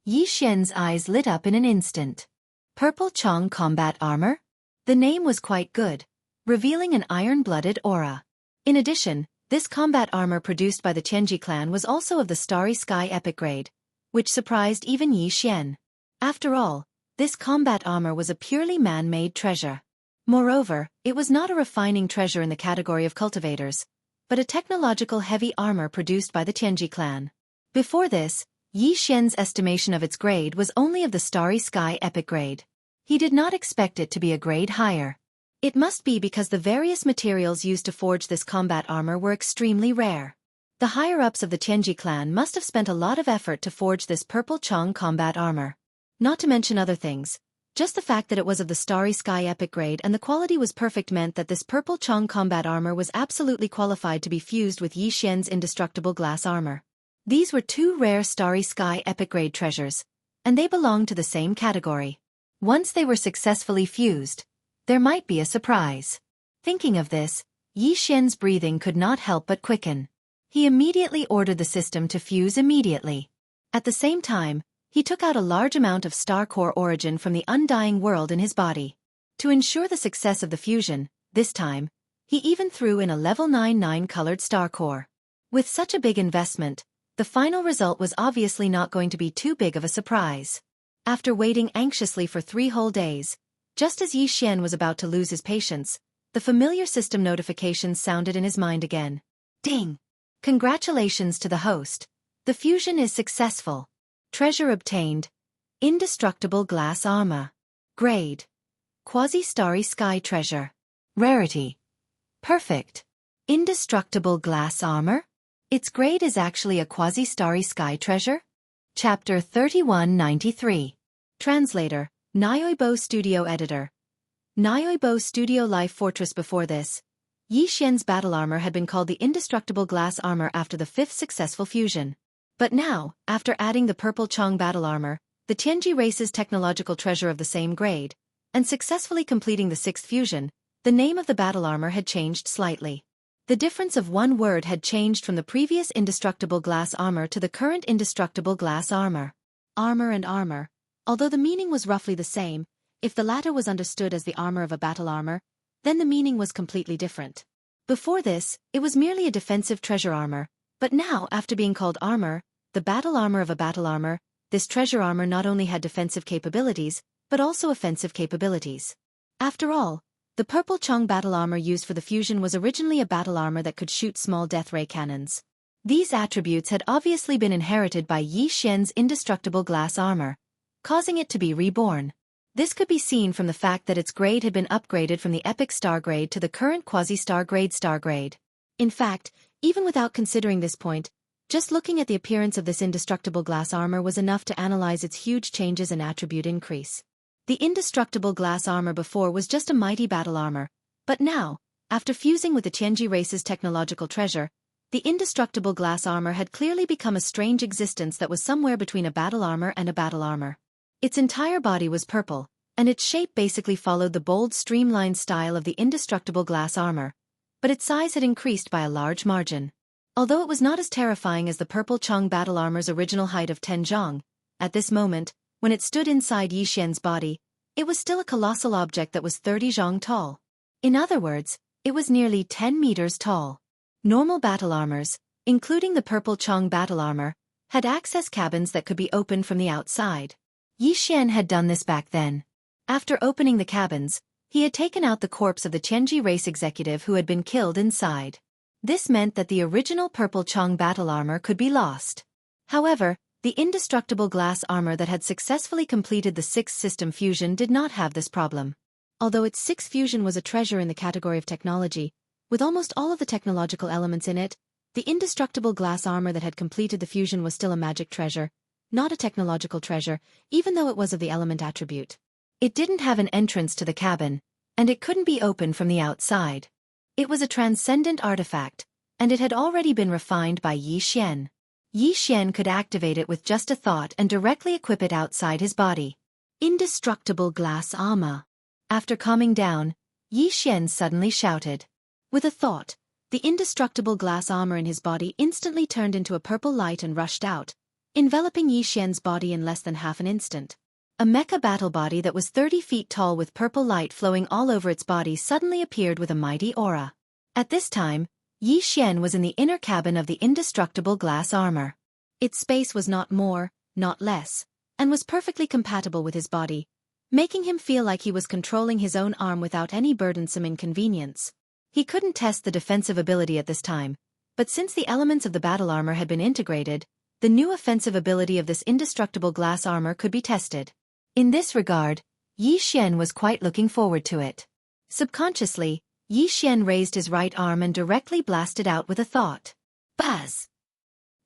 Yi Xian's eyes lit up in an instant. Purple Chong combat armor? The name was quite good, revealing an iron-blooded aura. In addition, this combat armor produced by the Tianji clan was also of the Starry Sky Epic Grade, which surprised even Yi Xian. After all, This combat armor was a purely man-made treasure. Moreover, it was not a refining treasure in the category of cultivators, but a technological heavy armor produced by the Tianji clan. Before this, Yi Xian's estimation of its grade was only of the Starry Sky epic grade. He did not expect it to be a grade higher. It must be because the various materials used to forge this combat armor were extremely rare. The higher-ups of the Tianji clan must have spent a lot of effort to forge this purple Chong combat armor. Not to mention other things. Just the fact that it was of the Starry Sky epic grade and the quality was perfect meant that this purple Chong combat armor was absolutely qualified to be fused with Yi Xian's indestructible glass armor. These were two rare Starry Sky epic grade treasures, and they belonged to the same category. Once they were successfully fused, there might be a surprise. Thinking of this, Yi Xian's breathing could not help but quicken. He immediately ordered the system to fuse immediately. At the same time, he took out a large amount of star core origin from the undying world in his body. To ensure the success of the fusion, this time, he even threw in a level 99 colored star core. With such a big investment, the final result was obviously not going to be too big of a surprise. After waiting anxiously for 3 whole days, just as Yi Xian was about to lose his patience, the familiar system notifications sounded in his mind again. Ding! Congratulations to the host. The fusion is successful. Treasure obtained. Indestructible glass armor. Grade. Quasi-Starry Sky treasure. Rarity. Perfect. Indestructible glass armor? Its grade is actually a Quasi-Starry Sky treasure? Chapter 3193. Translator, Nyoibo Studio Editor. Nyoibo Studio Life Fortress. Before this, Yi Xian's battle armor had been called the Indestructible Glass Armor after the 5th successful fusion. But now, after adding the purple Chong battle armor, the Tianji race's technological treasure of the same grade, and successfully completing the 6th fusion, the name of the battle armor had changed slightly. The difference of one word had changed from the previous Indestructible Glass Armor to the current Indestructible Glass Armor. Armor and armor, although the meaning was roughly the same, if the latter was understood as the armor of a battle armor, then the meaning was completely different. Before this, it was merely a defensive treasure armor, but now, after being called armor, the battle armor of a battle armor, this treasure armor not only had defensive capabilities, but also offensive capabilities. After all, the purple Chong battle armor used for the fusion was originally a battle armor that could shoot small death ray cannons. These attributes had obviously been inherited by Yi Xian's indestructible glass armor, causing it to be reborn. This could be seen from the fact that its grade had been upgraded from the epic star grade to the current quasi-star grade star grade. In fact, even without considering this point, just looking at the appearance of this indestructible glass armor was enough to analyze its huge changes and attribute increase. The indestructible glass armor before was just a mighty battle armor, but now, after fusing with the Tianji race's technological treasure, the indestructible glass armor had clearly become a strange existence that was somewhere between a battle armor and a battle armor. Its entire body was purple, and its shape basically followed the bold streamlined style of the indestructible glass armor, but its size had increased by a large margin. Although it was not as terrifying as the purple Chong battle armor's original height of 10 zhang, at this moment, when it stood inside Yi Xian's body, it was still a colossal object that was 30 zhang tall. In other words, it was nearly 10 meters tall. Normal battle armors, including the purple Chong battle armor, had access cabins that could be opened from the outside. Yi Xian had done this back then. After opening the cabins, he had taken out the corpse of the Tianji race executive who had been killed inside. This meant that the original purple Chong battle armor could be lost. However, the indestructible glass armor that had successfully completed the 6th system fusion did not have this problem. Although its 6th fusion was a treasure in the category of technology, with almost all of the technological elements in it, the indestructible glass armor that had completed the fusion was still a magic treasure, not a technological treasure, even though it was of the element attribute. It didn't have an entrance to the cabin, and it couldn't be opened from the outside. It was a transcendent artifact, and it had already been refined by Yi Xian. Yi Xian could activate it with just a thought and directly equip it outside his body. Indestructible glass armor. After calming down, Yi Xian suddenly shouted. With a thought, the indestructible glass armor in his body instantly turned into a purple light and rushed out, enveloping Yi Xian's body in less than half an instant. A mecha battle body that was 30 feet tall with purple light flowing all over its body suddenly appeared with a mighty aura. At this time, Yi Xian was in the inner cabin of the indestructible glass armor. Its space was not more, not less, and was perfectly compatible with his body, making him feel like he was controlling his own arm without any burdensome inconvenience. He couldn't test the defensive ability at this time, but since the elements of the battle armor had been integrated, the new offensive ability of this indestructible glass armor could be tested. In this regard, Yi Xian was quite looking forward to it. Subconsciously, Yi Xian raised his right arm and directly blasted out with a thought. Buzz!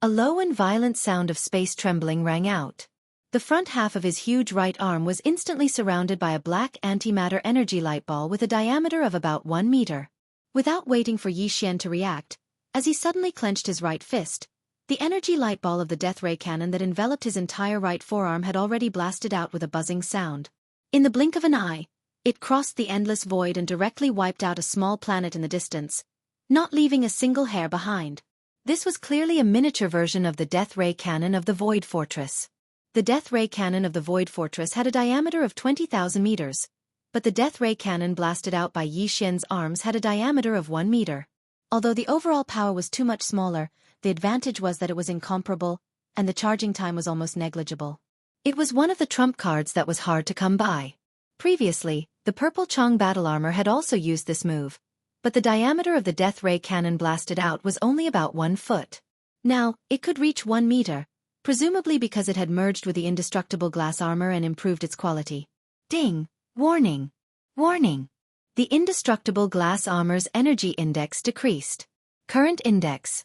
A low and violent sound of space trembling rang out. The front half of his huge right arm was instantly surrounded by a black antimatter energy light ball with a diameter of about 1 meter. Without waiting for Yi Xian to react, as he suddenly clenched his right fist, the energy light ball of the death ray cannon that enveloped his entire right forearm had already blasted out with a buzzing sound. In the blink of an eye, it crossed the endless void and directly wiped out a small planet in the distance, not leaving a single hair behind. This was clearly a miniature version of the death ray cannon of the Void Fortress. The death ray cannon of the Void Fortress had a diameter of 20,000 meters, but the death ray cannon blasted out by Yi Xian's arms had a diameter of 1 meter. Although the overall power was too much smaller, the advantage was that it was incomparable, and the charging time was almost negligible. It was one of the trump cards that was hard to come by. Previously, the Purple Chong battle armor had also used this move, but the diameter of the death ray cannon blasted out was only about 1 foot. Now, it could reach 1 meter, presumably because it had merged with the indestructible glass armor and improved its quality. Ding! Warning! Warning! The indestructible glass armor's energy index decreased. Current index: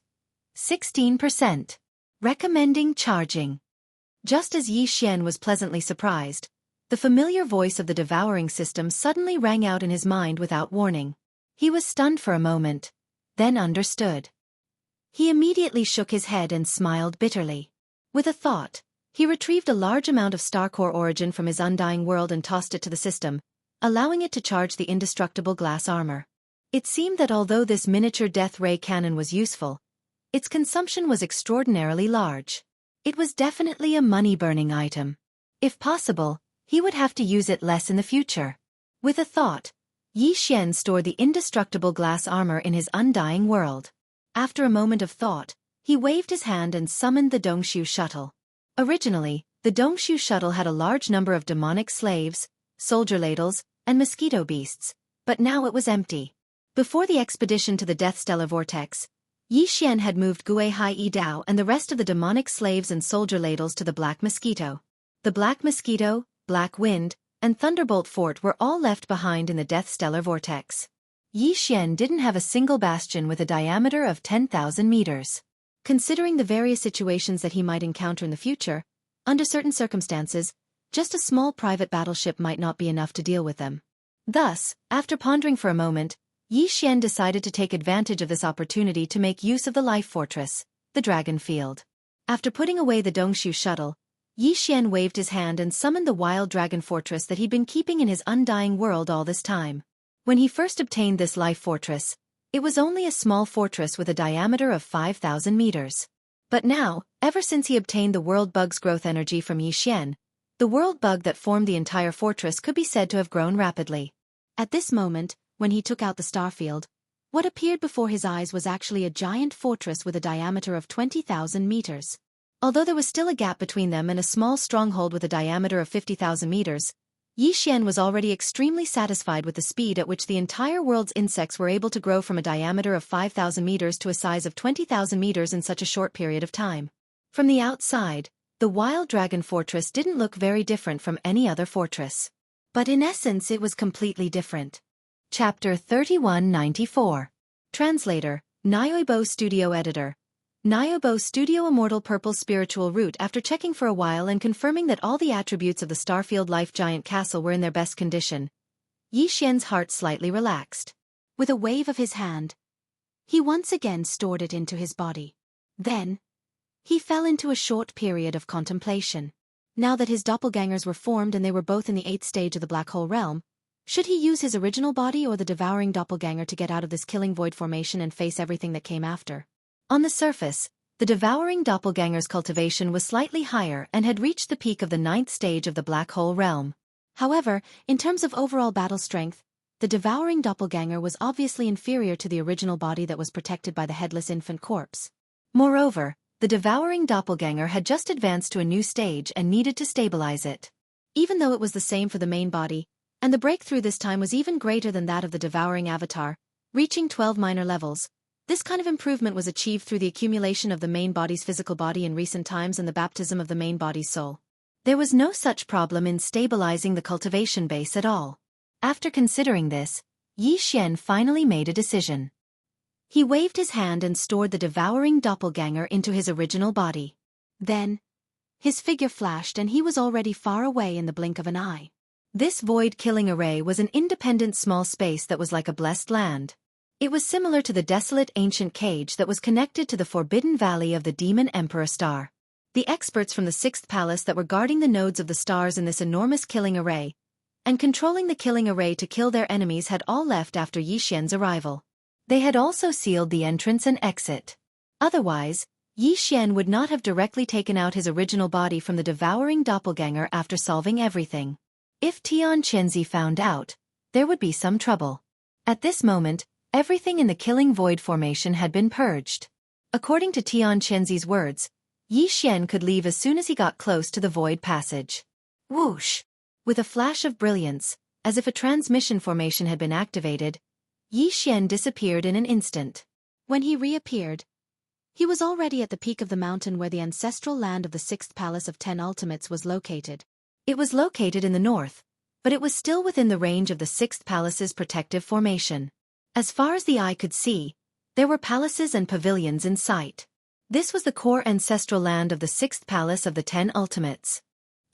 16%. Recommending charging. Just as Yi Xian was pleasantly surprised, the familiar voice of the devouring system suddenly rang out in his mind without warning. He was stunned for a moment, then understood. He immediately shook his head and smiled bitterly. With a thought, he retrieved a large amount of star core origin from his undying world and tossed it to the system, allowing it to charge the indestructible glass armor. It seemed that although this miniature death ray cannon was useful, its consumption was extraordinarily large. It was definitely a money-burning item. If possible, he would have to use it less in the future. With a thought, Yi Xian stored the indestructible glass armor in his undying world. After a moment of thought, he waved his hand and summoned the Dongshu shuttle. Originally, the Dongshu shuttle had a large number of demonic slaves, soldier ladles, and mosquito beasts, but now it was empty. Before the expedition to the Death Stellar Vortex, Yi Xian had moved Gue Hai Yi Dao and the rest of the demonic slaves and soldier ladles to the Black Mosquito. The Black Mosquito, Black Wind, and Thunderbolt Fort were all left behind in the Death Stellar Vortex. Yi Xian didn't have a single bastion with a diameter of 10,000 meters. Considering the various situations that he might encounter in the future, under certain circumstances, just a small private battleship might not be enough to deal with them. Thus, after pondering for a moment, Yi Xian decided to take advantage of this opportunity to make use of the Life Fortress, the Dragon Field. After putting away the Dongshu shuttle, Yi Xian waved his hand and summoned the Wild Dragon Fortress that he'd been keeping in his undying world all this time. When he first obtained this Life Fortress, it was only a small fortress with a diameter of 5,000 meters. But now, ever since he obtained the World Bug's growth energy from Yi Xian, the World Bug that formed the entire fortress could be said to have grown rapidly. At this moment, when he took out the starfield, what appeared before his eyes was actually a giant fortress with a diameter of 20,000 meters. Although there was still a gap between them and a small stronghold with a diameter of 50,000 meters, Yi Xian was already extremely satisfied with the speed at which the entire world's insects were able to grow from a diameter of 5,000 meters to a size of 20,000 meters in such a short period of time. From the outside, the Wild Dragon Fortress didn't look very different from any other fortress. But in essence it was completely different. Chapter 3194. Translator, Nyoibo Studio Editor. Nyoibo Studio Immortal Purple Spiritual Root. After checking for a while and confirming that all the attributes of the Starfield Life Giant Castle were in their best condition, Yi Xian's heart slightly relaxed. With a wave of his hand, he once again stored it into his body. Then, he fell into a short period of contemplation. Now that his doppelgangers were formed and they were both in the 8th stage of the Black Hole Realm, should he use his original body or the devouring doppelganger to get out of this killing void formation and face everything that came after? On the surface, the devouring doppelganger's cultivation was slightly higher and had reached the peak of the 9th stage of the Black Hole Realm. However, in terms of overall battle strength, the devouring doppelganger was obviously inferior to the original body that was protected by the headless infant corpse. Moreover, the devouring doppelganger had just advanced to a new stage and needed to stabilize it. even though it was the same for the main body, and the breakthrough this time was even greater than that of the devouring avatar, reaching 12 minor levels. This kind of improvement was achieved through the accumulation of the main body's physical body in recent times and the baptism of the main body's soul. There was no such problem in stabilizing the cultivation base at all. After considering this, Yi Xian finally made a decision. He waved his hand and stored the devouring doppelganger into his original body. Then, his figure flashed and he was already far away in the blink of an eye. This void-killing array was an independent small space that was like a blessed land. It was similar to the desolate ancient cage that was connected to the forbidden valley of the demon emperor star. The experts from the sixth palace that were guarding the nodes of the stars in this enormous killing array, and controlling the killing array to kill their enemies had all left after Yi Xian's arrival. They had also sealed the entrance and exit. Otherwise, Yi Xian would not have directly taken out his original body from the devouring doppelganger after solving everything. If Tian Chenzi found out, there would be some trouble. At this moment, everything in the killing void formation had been purged. According to Tian Chenzi's words, Yi Xian could leave as soon as he got close to the void passage. Whoosh! With a flash of brilliance, as if a transmission formation had been activated, Yi Xian disappeared in an instant. When he reappeared, he was already at the peak of the mountain where the ancestral land of the sixth palace of 10 ultimates was located. It was located in the north, but it was still within the range of the sixth palace's protective formation. As far as the eye could see, there were palaces and pavilions in sight. This was the core ancestral land of the sixth palace of the 10 ultimates.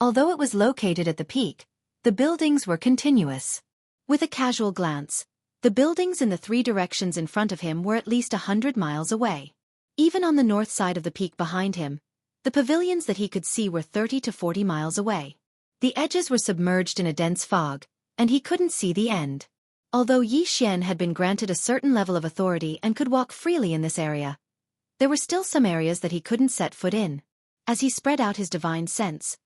Although it was located at the peak, the buildings were continuous. With a casual glance, the buildings in the 3 directions in front of him were at least 100 miles away. Even on the north side of the peak behind him, the pavilions that he could see were 30 to 40 miles away. The edges were submerged in a dense fog, and he couldn't see the end. Although Yi Xian had been granted a certain level of authority and could walk freely in this area, there were still some areas that he couldn't set foot in. As he spread out his divine sense,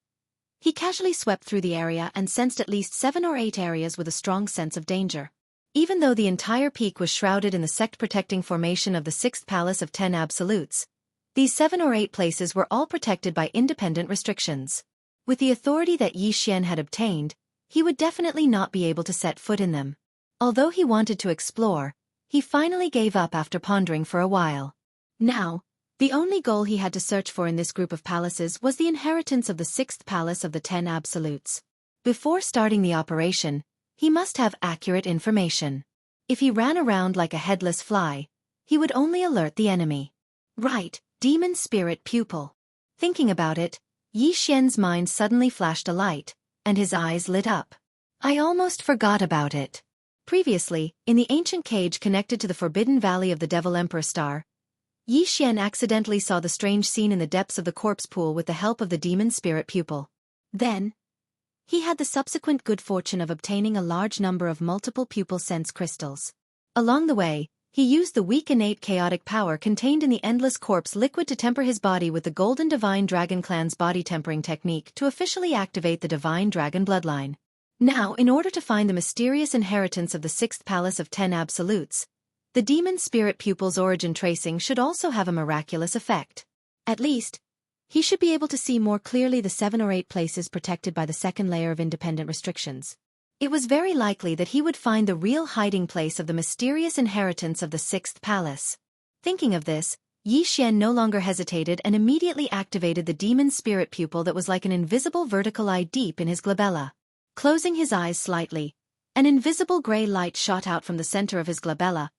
he casually swept through the area and sensed at least 7 or 8 areas with a strong sense of danger. Even though the entire peak was shrouded in the sect-protecting formation of the sixth palace of 10 absolutes, these 7 or 8 places were all protected by independent restrictions. With the authority that Yi Xian had obtained, he would definitely not be able to set foot in them. Although he wanted to explore, he finally gave up after pondering for a while. Now, the only goal he had to search for in this group of palaces was the inheritance of the sixth palace of the 10 absolutes. Before starting the operation, he must have accurate information. If he ran around like a headless fly, he would only alert the enemy. Right, demon spirit pupil. Thinking about it, Yi Xian's mind suddenly flashed a light, and his eyes lit up. I almost forgot about it. Previously, in the ancient cage connected to the forbidden valley of the Devil Emperor Star, Yi Xian accidentally saw the strange scene in the depths of the corpse pool with the help of the demon spirit pupil. Then, he had the subsequent good fortune of obtaining a large number of multiple pupil sense crystals. Along the way, he used the weak innate chaotic power contained in the endless corpse liquid to temper his body with the Golden Divine Dragon Clan's body tempering technique to officially activate the Divine Dragon bloodline. Now, in order to find the mysterious inheritance of the sixth palace of 10 absolutes, the demon spirit pupil's origin tracing should also have a miraculous effect. At least, he should be able to see more clearly the 7 or 8 places protected by the second layer of independent restrictions. It was very likely that he would find the real hiding place of the mysterious inheritance of the sixth palace. Thinking of this, Yi Xian no longer hesitated and immediately activated the demon spirit pupil that was like an invisible vertical eye deep in his glabella. Closing his eyes slightly, an invisible gray light shot out from the center of his glabella,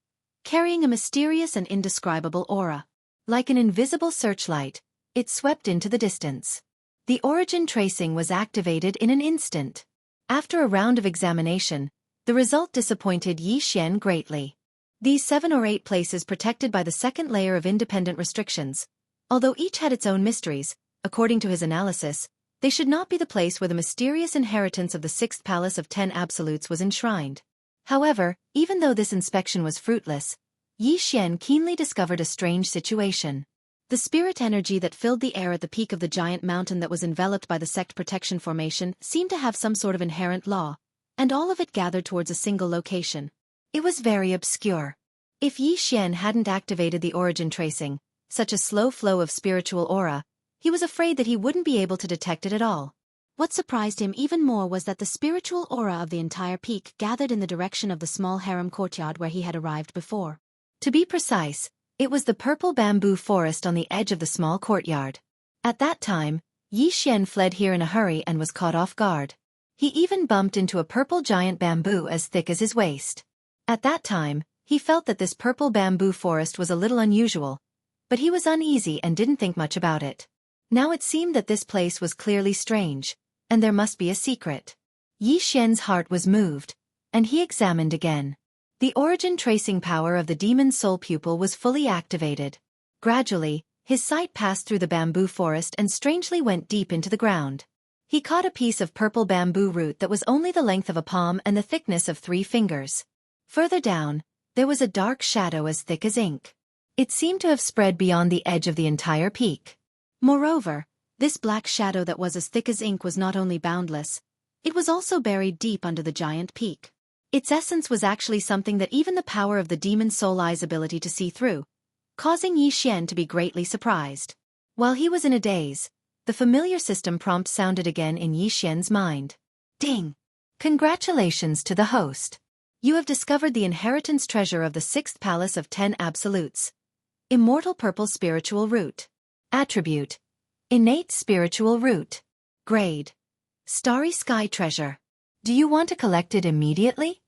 carrying a mysterious and indescribable aura. Like an invisible searchlight, it swept into the distance. The origin tracing was activated in an instant. After a round of examination, the result disappointed Yi Xian greatly. These 7 or 8 places protected by the second layer of independent restrictions, although each had its own mysteries, according to his analysis, they should not be the place where the mysterious inheritance of the sixth palace of 10 absolutes was enshrined. However, even though this inspection was fruitless, Yi Xian keenly discovered a strange situation. The spirit energy that filled the air at the peak of the giant mountain that was enveloped by the sect protection formation seemed to have some sort of inherent law, and all of it gathered towards a single location. It was very obscure. If Yi Xian hadn't activated the origin tracing, such a slow flow of spiritual aura, he was afraid that he wouldn't be able to detect it at all. What surprised him even more was that the spiritual aura of the entire peak gathered in the direction of the small harem courtyard where he had arrived before. To be precise, it was the purple bamboo forest on the edge of the small courtyard. At that time, Yi Xian fled here in a hurry and was caught off guard. He even bumped into a purple giant bamboo as thick as his waist. At that time, he felt that this purple bamboo forest was a little unusual, but he was uneasy and didn't think much about it. Now it seemed that this place was clearly strange, and there must be a secret. Yi Xian's heart was moved, and he examined again. The origin tracing power of the demon's soul pupil was fully activated. Gradually, his sight passed through the bamboo forest and strangely went deep into the ground. He caught a piece of purple bamboo root that was only the length of a palm and the thickness of 3 fingers. Further down, there was a dark shadow as thick as ink. It seemed to have spread beyond the edge of the entire peak. Moreover, this black shadow that was as thick as ink was not only boundless, it was also buried deep under the giant peak. Its essence was actually something that even the power of the demon's soul eye's ability to see through, causing Yi Xian to be greatly surprised. While he was in a daze, the familiar system prompt sounded again in Yi Xian's mind. Ding! Congratulations to the host. You have discovered the inheritance treasure of the 6th Palace of 10 Absolutes. Immortal Purple Spiritual Root. Attribute: Innate Spiritual Root. Grade: Starry Sky Treasure. Do you want to collect it immediately?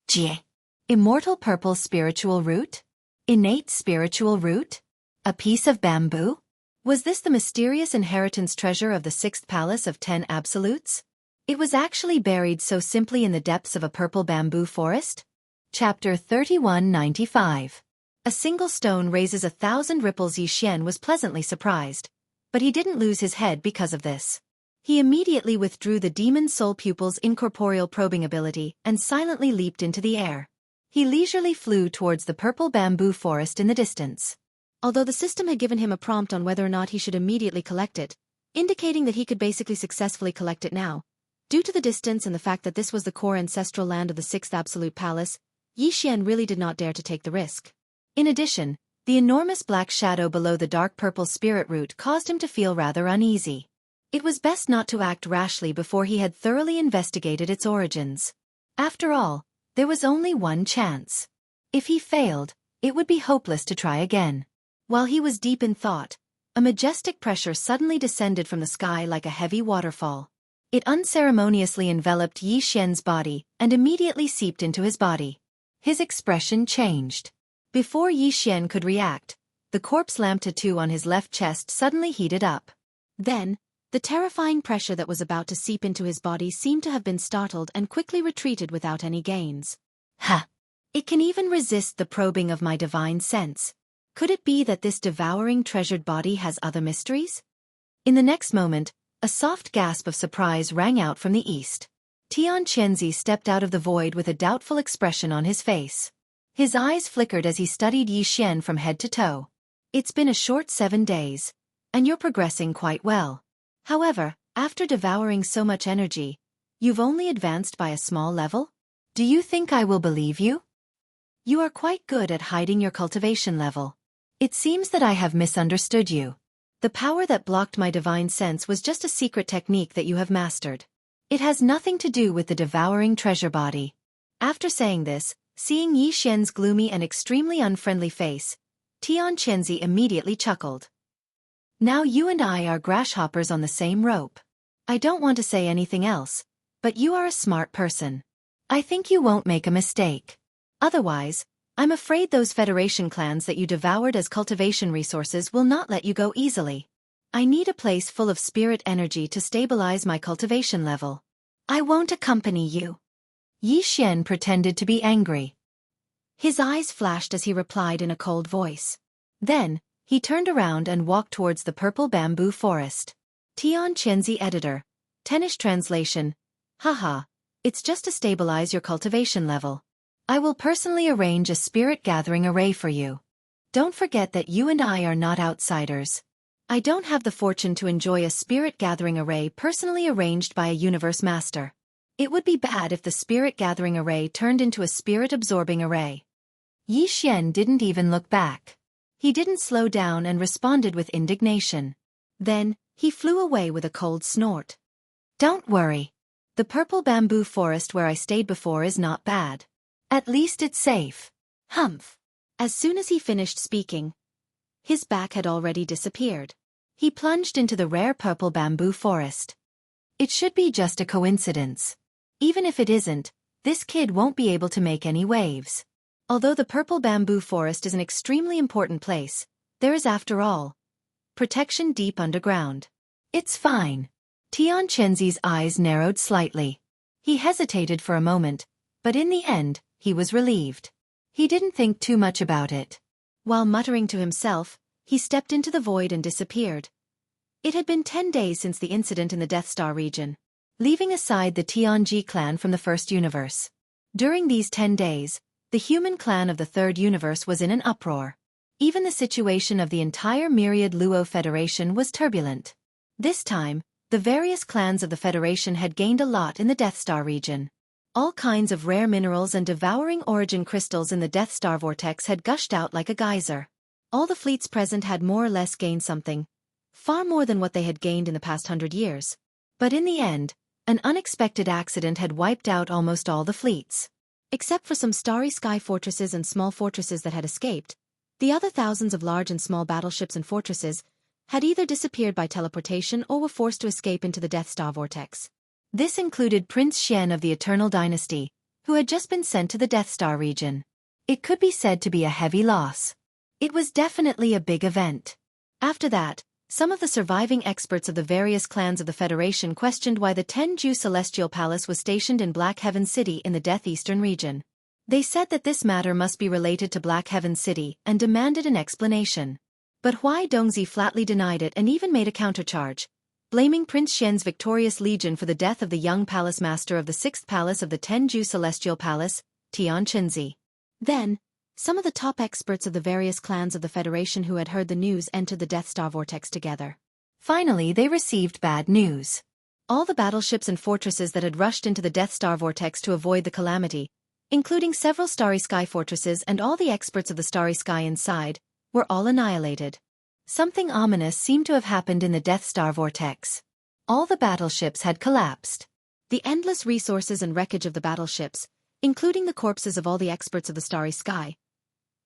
Jie. Immortal Purple Spiritual Root? Innate Spiritual Root? A piece of bamboo? Was this the mysterious inheritance treasure of the 6th Palace of 10 Absolutes? It was actually buried so simply in the depths of a purple bamboo forest? Chapter 3195. A single stone raises 1,000 ripples. Yi Xian was pleasantly surprised, but he didn't lose his head because of this. He immediately withdrew the demon's soul pupil's incorporeal probing ability and silently leaped into the air. He leisurely flew towards the purple bamboo forest in the distance. Although the system had given him a prompt on whether or not he should immediately collect it, indicating that he could basically successfully collect it now, due to the distance and the fact that this was the core ancestral land of the 6th Absolute Palace, Yi Xian really did not dare to take the risk. In addition, the enormous black shadow below the dark purple spirit root caused him to feel rather uneasy. It was best not to act rashly before he had thoroughly investigated its origins. After all, there was only one chance. If he failed, it would be hopeless to try again. While he was deep in thought, a majestic pressure suddenly descended from the sky like a heavy waterfall. It unceremoniously enveloped Yi Xian's body and immediately seeped into his body. His expression changed. Before Yi Xian could react, the corpse lamp tattoo on his left chest suddenly heated up. Then, the terrifying pressure that was about to seep into his body seemed to have been startled and quickly retreated without any gains. Ha! It can even resist the probing of my divine sense. Could it be that this devouring treasured body has other mysteries? In the next moment, a soft gasp of surprise rang out from the east. Tian Qianzi stepped out of the void with a doubtful expression on his face. His eyes flickered as he studied Yi Xian from head to toe. It's been a short 7 days, and you're progressing quite well. However, after devouring so much energy, you've only advanced by a small level? Do you think I will believe you? You are quite good at hiding your cultivation level. It seems that I have misunderstood you. The power that blocked my divine sense was just a secret technique that you have mastered. It has nothing to do with the devouring treasure body. After saying this, seeing Yi Xian's gloomy and extremely unfriendly face, Tian Qianzi immediately chuckled. Now you and I are grasshoppers on the same rope. I don't want to say anything else, but you are a smart person. I think you won't make a mistake. Otherwise, I'm afraid those Federation clans that you devoured as cultivation resources will not let you go easily. I need a place full of spirit energy to stabilize my cultivation level. I won't accompany you. Yi Xian pretended to be angry. His eyes flashed as he replied in a cold voice. Then, he turned around and walked towards the purple bamboo forest. Tian Qianzi editor. Tennish translation. Haha, it's just to stabilize your cultivation level. I will personally arrange a spirit gathering array for you. Don't forget that you and I are not outsiders. I don't have the fortune to enjoy a spirit gathering array personally arranged by a universe master. It would be bad if the spirit gathering array turned into a spirit absorbing array. Yi Xian didn't even look back. He didn't slow down and responded with indignation. Then, he flew away with a cold snort. Don't worry. The purple bamboo forest where I stayed before is not bad. At least it's safe. Humph. As soon as he finished speaking, his back had already disappeared. He plunged into the rare purple bamboo forest. It should be just a coincidence. Even if it isn't, this kid won't be able to make any waves. Although the purple bamboo forest is an extremely important place, there is, after all, protection deep underground. It's fine. Tian Chenzi's eyes narrowed slightly. He hesitated for a moment, but in the end, he was relieved. He didn't think too much about it. While muttering to himself, he stepped into the void and disappeared. It had been 10 days since the incident in the Death Star region. Leaving aside the Tianji clan from the first universe. During these 10 days, the human clan of the third universe was in an uproar. Even the situation of the entire myriad Luo Federation was turbulent. This time, the various clans of the Federation had gained a lot in the Death Star region. All kinds of rare minerals and devouring origin crystals in the Death Star vortex had gushed out like a geyser. All the fleets present had more or less gained something, far more than what they had gained in the past 100 years. But in the end, an unexpected accident had wiped out almost all the fleets. Except for some starry sky fortresses and small fortresses that had escaped, the other thousands of large and small battleships and fortresses had either disappeared by teleportation or were forced to escape into the Death Star vortex. This included Prince Xian of the Eternal Dynasty, who had just been sent to the Death Star region. It could be said to be a heavy loss. It was definitely a big event. After that, some of the surviving experts of the various clans of the Federation questioned why the Tenju Celestial Palace was stationed in Black Heaven City in the Death Eastern region. They said that this matter must be related to Black Heaven City and demanded an explanation. But Huai Dongzi flatly denied it and even made a countercharge, blaming Prince Xian's victorious legion for the death of the young palace master of the 6th palace of the Tenju Celestial Palace, Tian Chenzi. Then, some of the top experts of the various clans of the Federation who had heard the news entered the Death Star vortex together. Finally, they received bad news. All the battleships and fortresses that had rushed into the Death Star vortex to avoid the calamity, including several Starry Sky fortresses and all the experts of the Starry Sky inside, were all annihilated. Something ominous seemed to have happened in the Death Star vortex. All the battleships had collapsed. The endless resources and wreckage of the battleships, including the corpses of all the experts of the Starry Sky,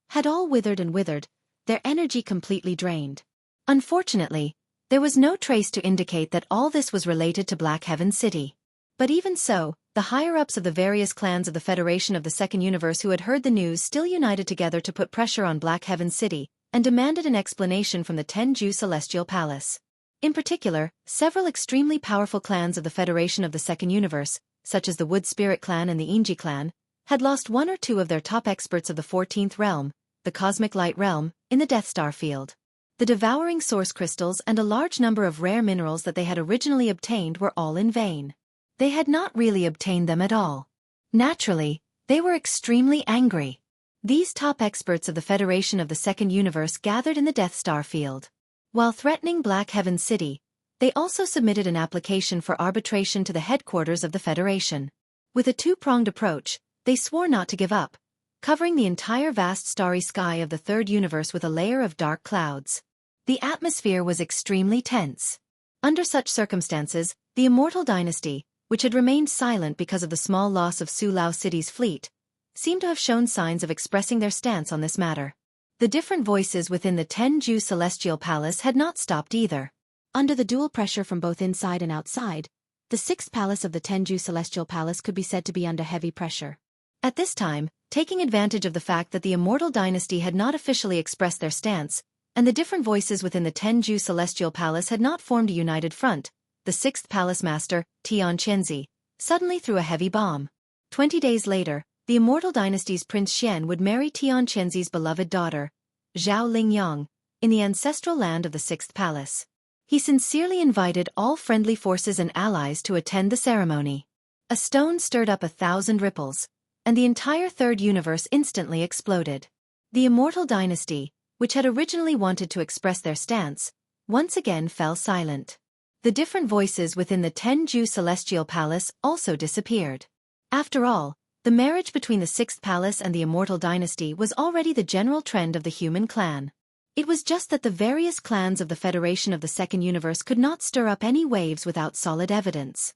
had all withered and withered, their energy completely drained. Unfortunately, there was no trace to indicate that all this was related to Black Heaven City. But even so, the higher-ups of the various clans of the Federation of the Second Universe who had heard the news still united together to put pressure on Black Heaven City, and demanded an explanation from the Tenju Celestial Palace. In particular, several extremely powerful clans of the Federation of the Second Universe, such as the Wood Spirit Clan and the Inji Clan, had lost one or two of their top experts of the 14th realm, the Cosmic Light Realm, in the Death Star field. The devouring source crystals and a large number of rare minerals that they had originally obtained were all in vain. They had not really obtained them at all. Naturally, they were extremely angry. These top experts of the Federation of the Second Universe gathered in the Death Star field. While threatening Black Heaven City, they also submitted an application for arbitration to the headquarters of the Federation. With a two-pronged approach, they swore not to give up, covering the entire vast starry sky of the third universe with a layer of dark clouds. The atmosphere was extremely tense. Under such circumstances, the Immortal Dynasty, which had remained silent because of the small loss of Su Lao City's fleet, seemed to have shown signs of expressing their stance on this matter. The different voices within the Tenju Celestial Palace had not stopped either. Under the dual pressure from both inside and outside, the 6th palace of the Tenju Celestial Palace could be said to be under heavy pressure. At this time, taking advantage of the fact that the Immortal Dynasty had not officially expressed their stance, and the different voices within the Tenju Celestial Palace had not formed a united front, the 6th Palace Master, Tian Chenzi, suddenly threw a heavy bomb. 20 days later, the Immortal Dynasty's Prince Xian would marry Tian Chenzi's beloved daughter, Zhao Lingyang, in the ancestral land of the 6th Palace. He sincerely invited all friendly forces and allies to attend the ceremony. A stone stirred up 1,000 ripples, and the entire third universe instantly exploded. The Immortal Dynasty, which had originally wanted to express their stance, once again fell silent. The different voices within the Tenju Celestial Palace also disappeared. After all, the marriage between the 6th Palace and the Immortal Dynasty was already the general trend of the human clan. It was just that the various clans of the Federation of the Second Universe could not stir up any waves without solid evidence.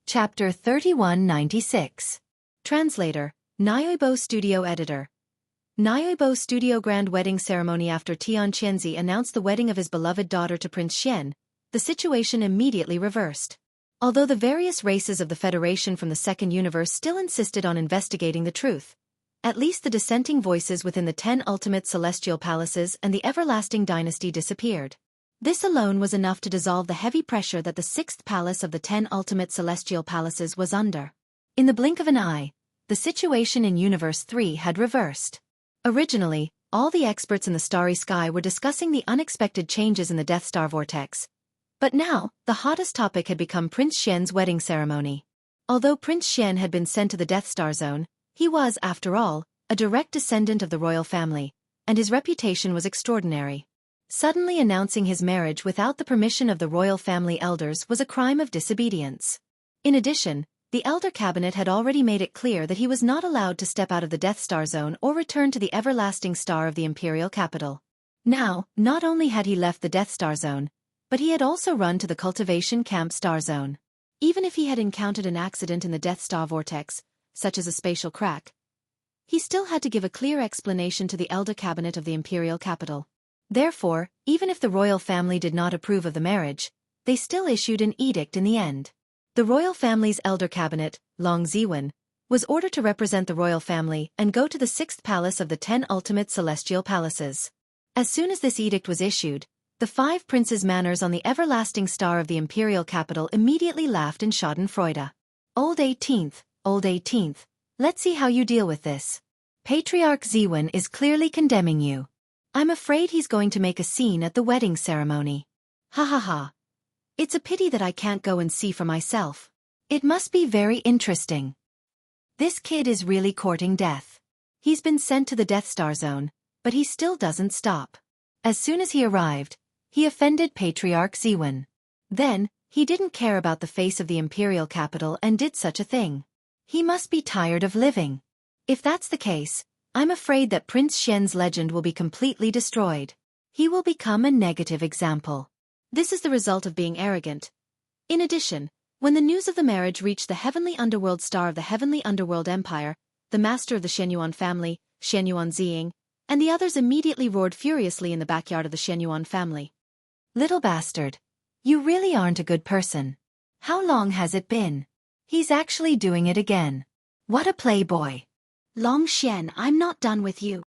Chapter 3196. Translator, Nyoibo Studio Editor. Nyoibo Studio Grand Wedding Ceremony. After Tianqianzi announced the wedding of his beloved daughter to Prince Xian, the situation immediately reversed. Although the various races of the Federation from the Second Universe still insisted on investigating the truth, at least the dissenting voices within the 10 ultimate celestial palaces and the everlasting dynasty disappeared. This alone was enough to dissolve the heavy pressure that the 6th palace of the 10 ultimate celestial palaces was under. In the blink of an eye, the situation in Universe 3 had reversed. Originally, all the experts in the starry sky were discussing the unexpected changes in the Death Star vortex. But now, the hottest topic had become Prince Xian's wedding ceremony. Although Prince Xian had been sent to the Death Star zone, he was, after all, a direct descendant of the royal family, and his reputation was extraordinary. Suddenly announcing his marriage without the permission of the royal family elders was a crime of disobedience. In addition, the Elder Cabinet had already made it clear that he was not allowed to step out of the Death Star zone or return to the everlasting star of the imperial capital. Now, not only had he left the Death Star zone, but he had also run to the cultivation camp star zone. Even if he had encountered an accident in the Death Star vortex, such as a spatial crack, he still had to give a clear explanation to the Elder Cabinet of the imperial capital. Therefore, even if the royal family did not approve of the marriage, they still issued an edict in the end. The royal family's elder cabinet, Long Ziwen, was ordered to represent the royal family and go to the 6th palace of the 10 ultimate celestial palaces. As soon as this edict was issued, the 5 princes' manners on the everlasting star of the imperial capital immediately laughed in schadenfreude. Old 18th, let's see how you deal with this. Patriarch Ziwen is clearly condemning you. I'm afraid he's going to make a scene at the wedding ceremony. Ha ha ha. It's a pity that I can't go and see for myself. It must be very interesting. This kid is really courting death. He's been sent to the Death Star zone, but he still doesn't stop. As soon as he arrived, he offended Patriarch Ziwen. Then, he didn't care about the face of the imperial capital and did such a thing. He must be tired of living. If that's the case, I'm afraid that Prince Xian's legend will be completely destroyed. He will become a negative example. This is the result of being arrogant. In addition, when the news of the marriage reached the heavenly underworld star of the heavenly underworld empire, the master of the Shenyuan family, Shenyuan Ziying, and the others immediately roared furiously in the backyard of the Shenyuan family. Little bastard. You really aren't a good person. How long has it been? He's actually doing it again. What a playboy. Long Xian, I'm not done with you.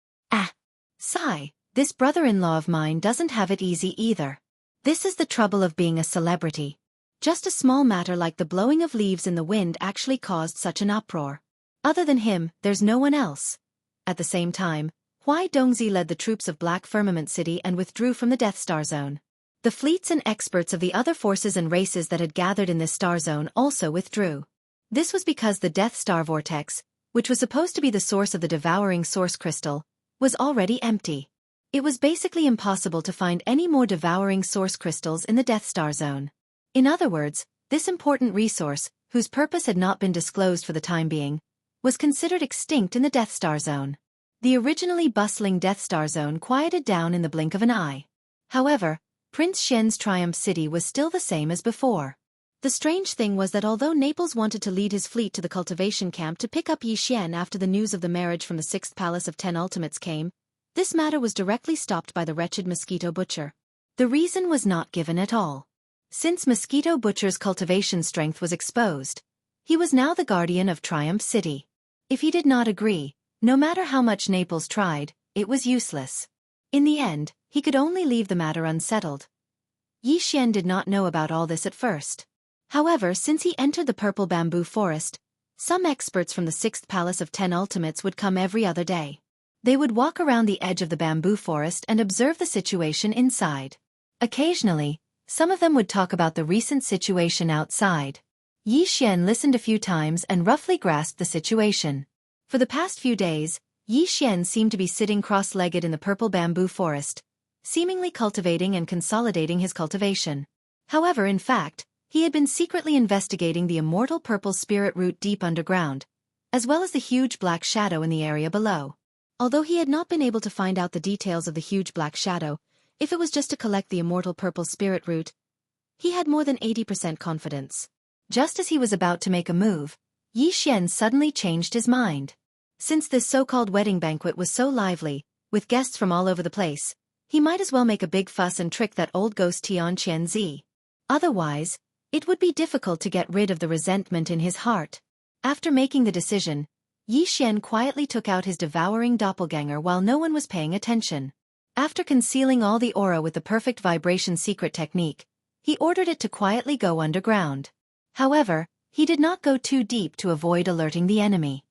Sigh, this brother-in-law of mine doesn't have it easy either. This is the trouble of being a celebrity. Just a small matter like the blowing of leaves in the wind actually caused such an uproar. Other than him, there's no one else. At the same time, Huai Dongzi led the troops of Black Firmament City and withdrew from the Death Star Zone. The fleets and experts of the other forces and races that had gathered in this star zone also withdrew. This was because the Death Star vortex, which was supposed to be the source of the devouring source crystal, was already empty. It was basically impossible to find any more devouring source crystals in the Death Star Zone. In other words, this important resource, whose purpose had not been disclosed for the time being, was considered extinct in the Death Star Zone. The originally bustling Death Star Zone quieted down in the blink of an eye. However, Prince Xian's Triumph City was still the same as before. The strange thing was that although Naples wanted to lead his fleet to the cultivation camp to pick up Yi Xian after the news of the marriage from the 6th Palace of 10 Ultimates came, this matter was directly stopped by the wretched Mosquito Butcher. The reason was not given at all. Since Mosquito Butcher's cultivation strength was exposed, he was now the guardian of Triumph City. If he did not agree, no matter how much Naples tried, it was useless. In the end, he could only leave the matter unsettled. Yi Xian did not know about all this at first. However, since he entered the purple bamboo forest, some experts from the 6th Palace of 10 Ultimates would come every other day. They would walk around the edge of the bamboo forest and observe the situation inside. Occasionally, some of them would talk about the recent situation outside. Yi Xian listened a few times and roughly grasped the situation. For the past few days, Yi Xian seemed to be sitting cross-legged in the purple bamboo forest, seemingly cultivating and consolidating his cultivation. However, in fact, he had been secretly investigating the immortal purple spirit root deep underground, as well as the huge black shadow in the area below. Although he had not been able to find out the details of the huge black shadow, if it was just to collect the immortal purple spirit root, he had more than 80% confidence. Just as he was about to make a move, Yi Xian suddenly changed his mind. Since this so-called wedding banquet was so lively, with guests from all over the place, he might as well make a big fuss and trick that old ghost Tian Qianzi. Otherwise, it would be difficult to get rid of the resentment in his heart. After making the decision, Yi Xian quietly took out his devouring doppelganger while no one was paying attention. After concealing all the aura with the perfect vibration secret technique, he ordered it to quietly go underground. However, he did not go too deep to avoid alerting the enemy.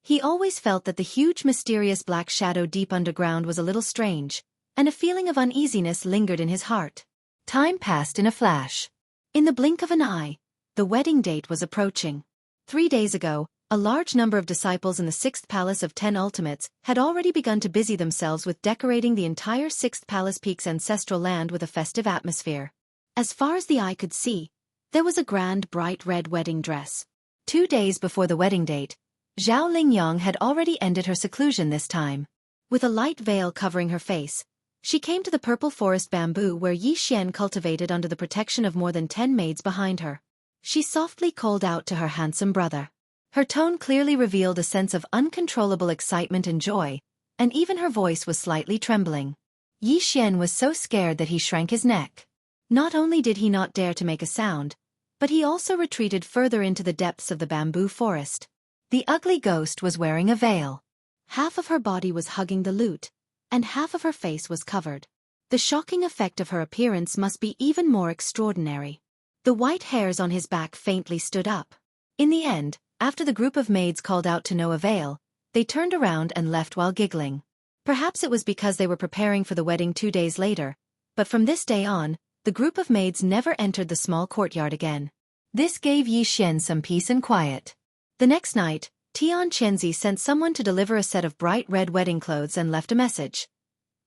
He always felt that the huge mysterious black shadow deep underground was a little strange, and a feeling of uneasiness lingered in his heart. Time passed in a flash. In the blink of an eye, the wedding date was approaching. 3 days ago, a large number of disciples in the 6th Palace of 10 Ultimates had already begun to busy themselves with decorating the entire 6th Palace Peak's ancestral land with a festive atmosphere. As far as the eye could see, there was a grand bright red wedding dress. 2 days before the wedding date, Zhao Lingyang had already ended her seclusion this time. With a light veil covering her face, she came to the purple forest bamboo where Yi Xian cultivated under the protection of more than 10 maids behind her. She softly called out to her handsome brother. Her tone clearly revealed a sense of uncontrollable excitement and joy, and even her voice was slightly trembling. Yi Xian was so scared that he shrank his neck. Not only did he not dare to make a sound, but he also retreated further into the depths of the bamboo forest. The ugly ghost was wearing a veil. Half of her body was hugging the lute, and half of her face was covered. The shocking effect of her appearance must be even more extraordinary. The white hairs on his back faintly stood up. In the end, after the group of maids called out to no avail, they turned around and left while giggling. Perhaps it was because they were preparing for the wedding 2 days later, but from this day on, the group of maids never entered the small courtyard again. This gave Yi Xian some peace and quiet. The next night, Tian Qianzi sent someone to deliver a set of bright red wedding clothes and left a message.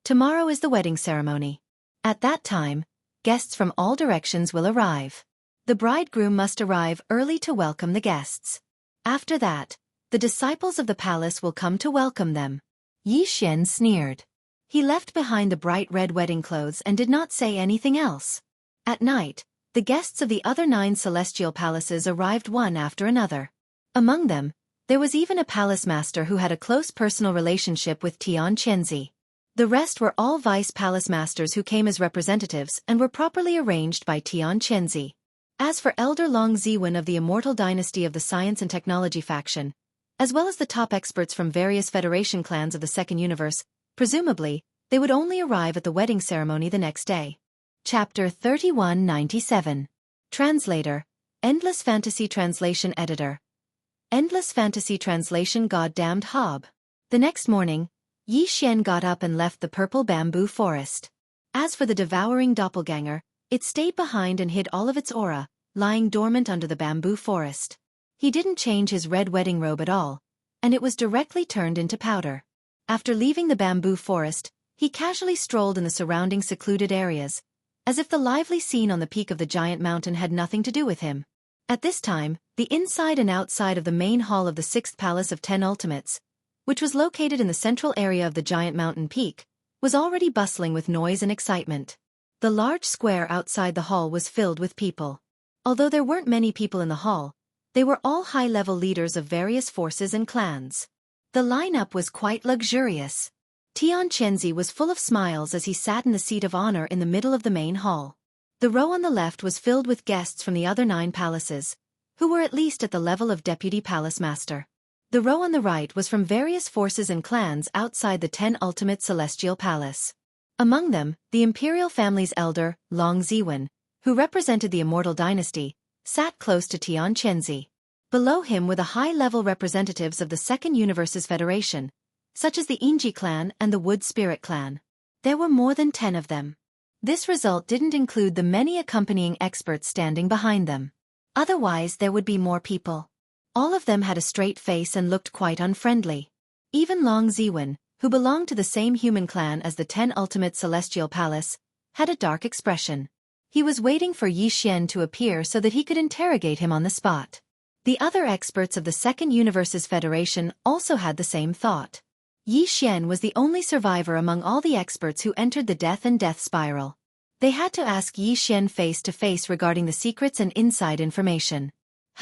Tomorrow is the wedding ceremony. At that time, guests from all directions will arrive. The bridegroom must arrive early to welcome the guests. After that, the disciples of the palace will come to welcome them. Yi Xian sneered. He left behind the bright red wedding clothes and did not say anything else. At night, the guests of the other 9 celestial palaces arrived one after another. Among them, there was even a palace master who had a close personal relationship with Tian Qianzi. The rest were all vice palace masters who came as representatives and were properly arranged by Tian Qianzi. As for Elder Long Ziwen of the Immortal Dynasty of the Science and Technology faction, as well as the top experts from various Federation clans of the Second Universe, presumably, they would only arrive at the wedding ceremony the next day. Chapter 3197. Translator, Endless Fantasy Translation Editor. Endless Fantasy Translation Goddamned Hob. The next morning, Yi Xian got up and left the purple bamboo forest. As for the devouring doppelganger, it stayed behind and hid all of its aura, lying dormant under the bamboo forest. He didn't change his red wedding robe at all, and it was directly turned into powder. After leaving the bamboo forest, he casually strolled in the surrounding secluded areas, as if the lively scene on the peak of the giant mountain had nothing to do with him. At this time, the inside and outside of the main hall of the 6th Palace of 10 Ultimates, which was located in the central area of the giant mountain peak, was already bustling with noise and excitement. The large square outside the hall was filled with people. Although there weren't many people in the hall, they were all high-level leaders of various forces and clans. The lineup was quite luxurious. Tian Qianzi was full of smiles as he sat in the seat of honor in the middle of the main hall. The row on the left was filled with guests from the other 9 palaces, who were at least at the level of Deputy Palace Master. The row on the right was from various forces and clans outside the 10 Ultimate Celestial Palace. Among them, the Imperial family's elder, Long Ziwen, who represented the Immortal Dynasty, sat close to Tian Qianzi. Below him were the high-level representatives of the Second Universe's Federation, such as the Inji clan and the Wood Spirit clan. There were more than 10 of them. This result didn't include the many accompanying experts standing behind them. Otherwise there would be more people. All of them had a straight face and looked quite unfriendly. Even Long Ziwen, who belonged to the same human clan as the 10 Ultimate Celestial Palace, had a dark expression. He was waiting for Yi Xian to appear so that he could interrogate him on the spot. The other experts of the Second Universe's Federation also had the same thought. Yi Xian was the only survivor among all the experts who entered the death and death spiral. They had to ask Yi Xian face to face regarding the secrets and inside information.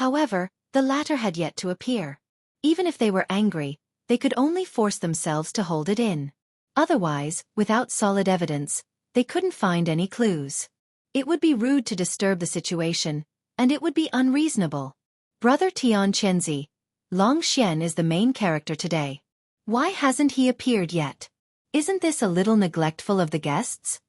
However, the latter had yet to appear. Even if they were angry, they could only force themselves to hold it in. Otherwise, without solid evidence, they couldn't find any clues. It would be rude to disturb the situation, and it would be unreasonable. Brother Tian Chenzi, Long Xian is the main character today. Why hasn't he appeared yet? Isn't this a little neglectful of the guests?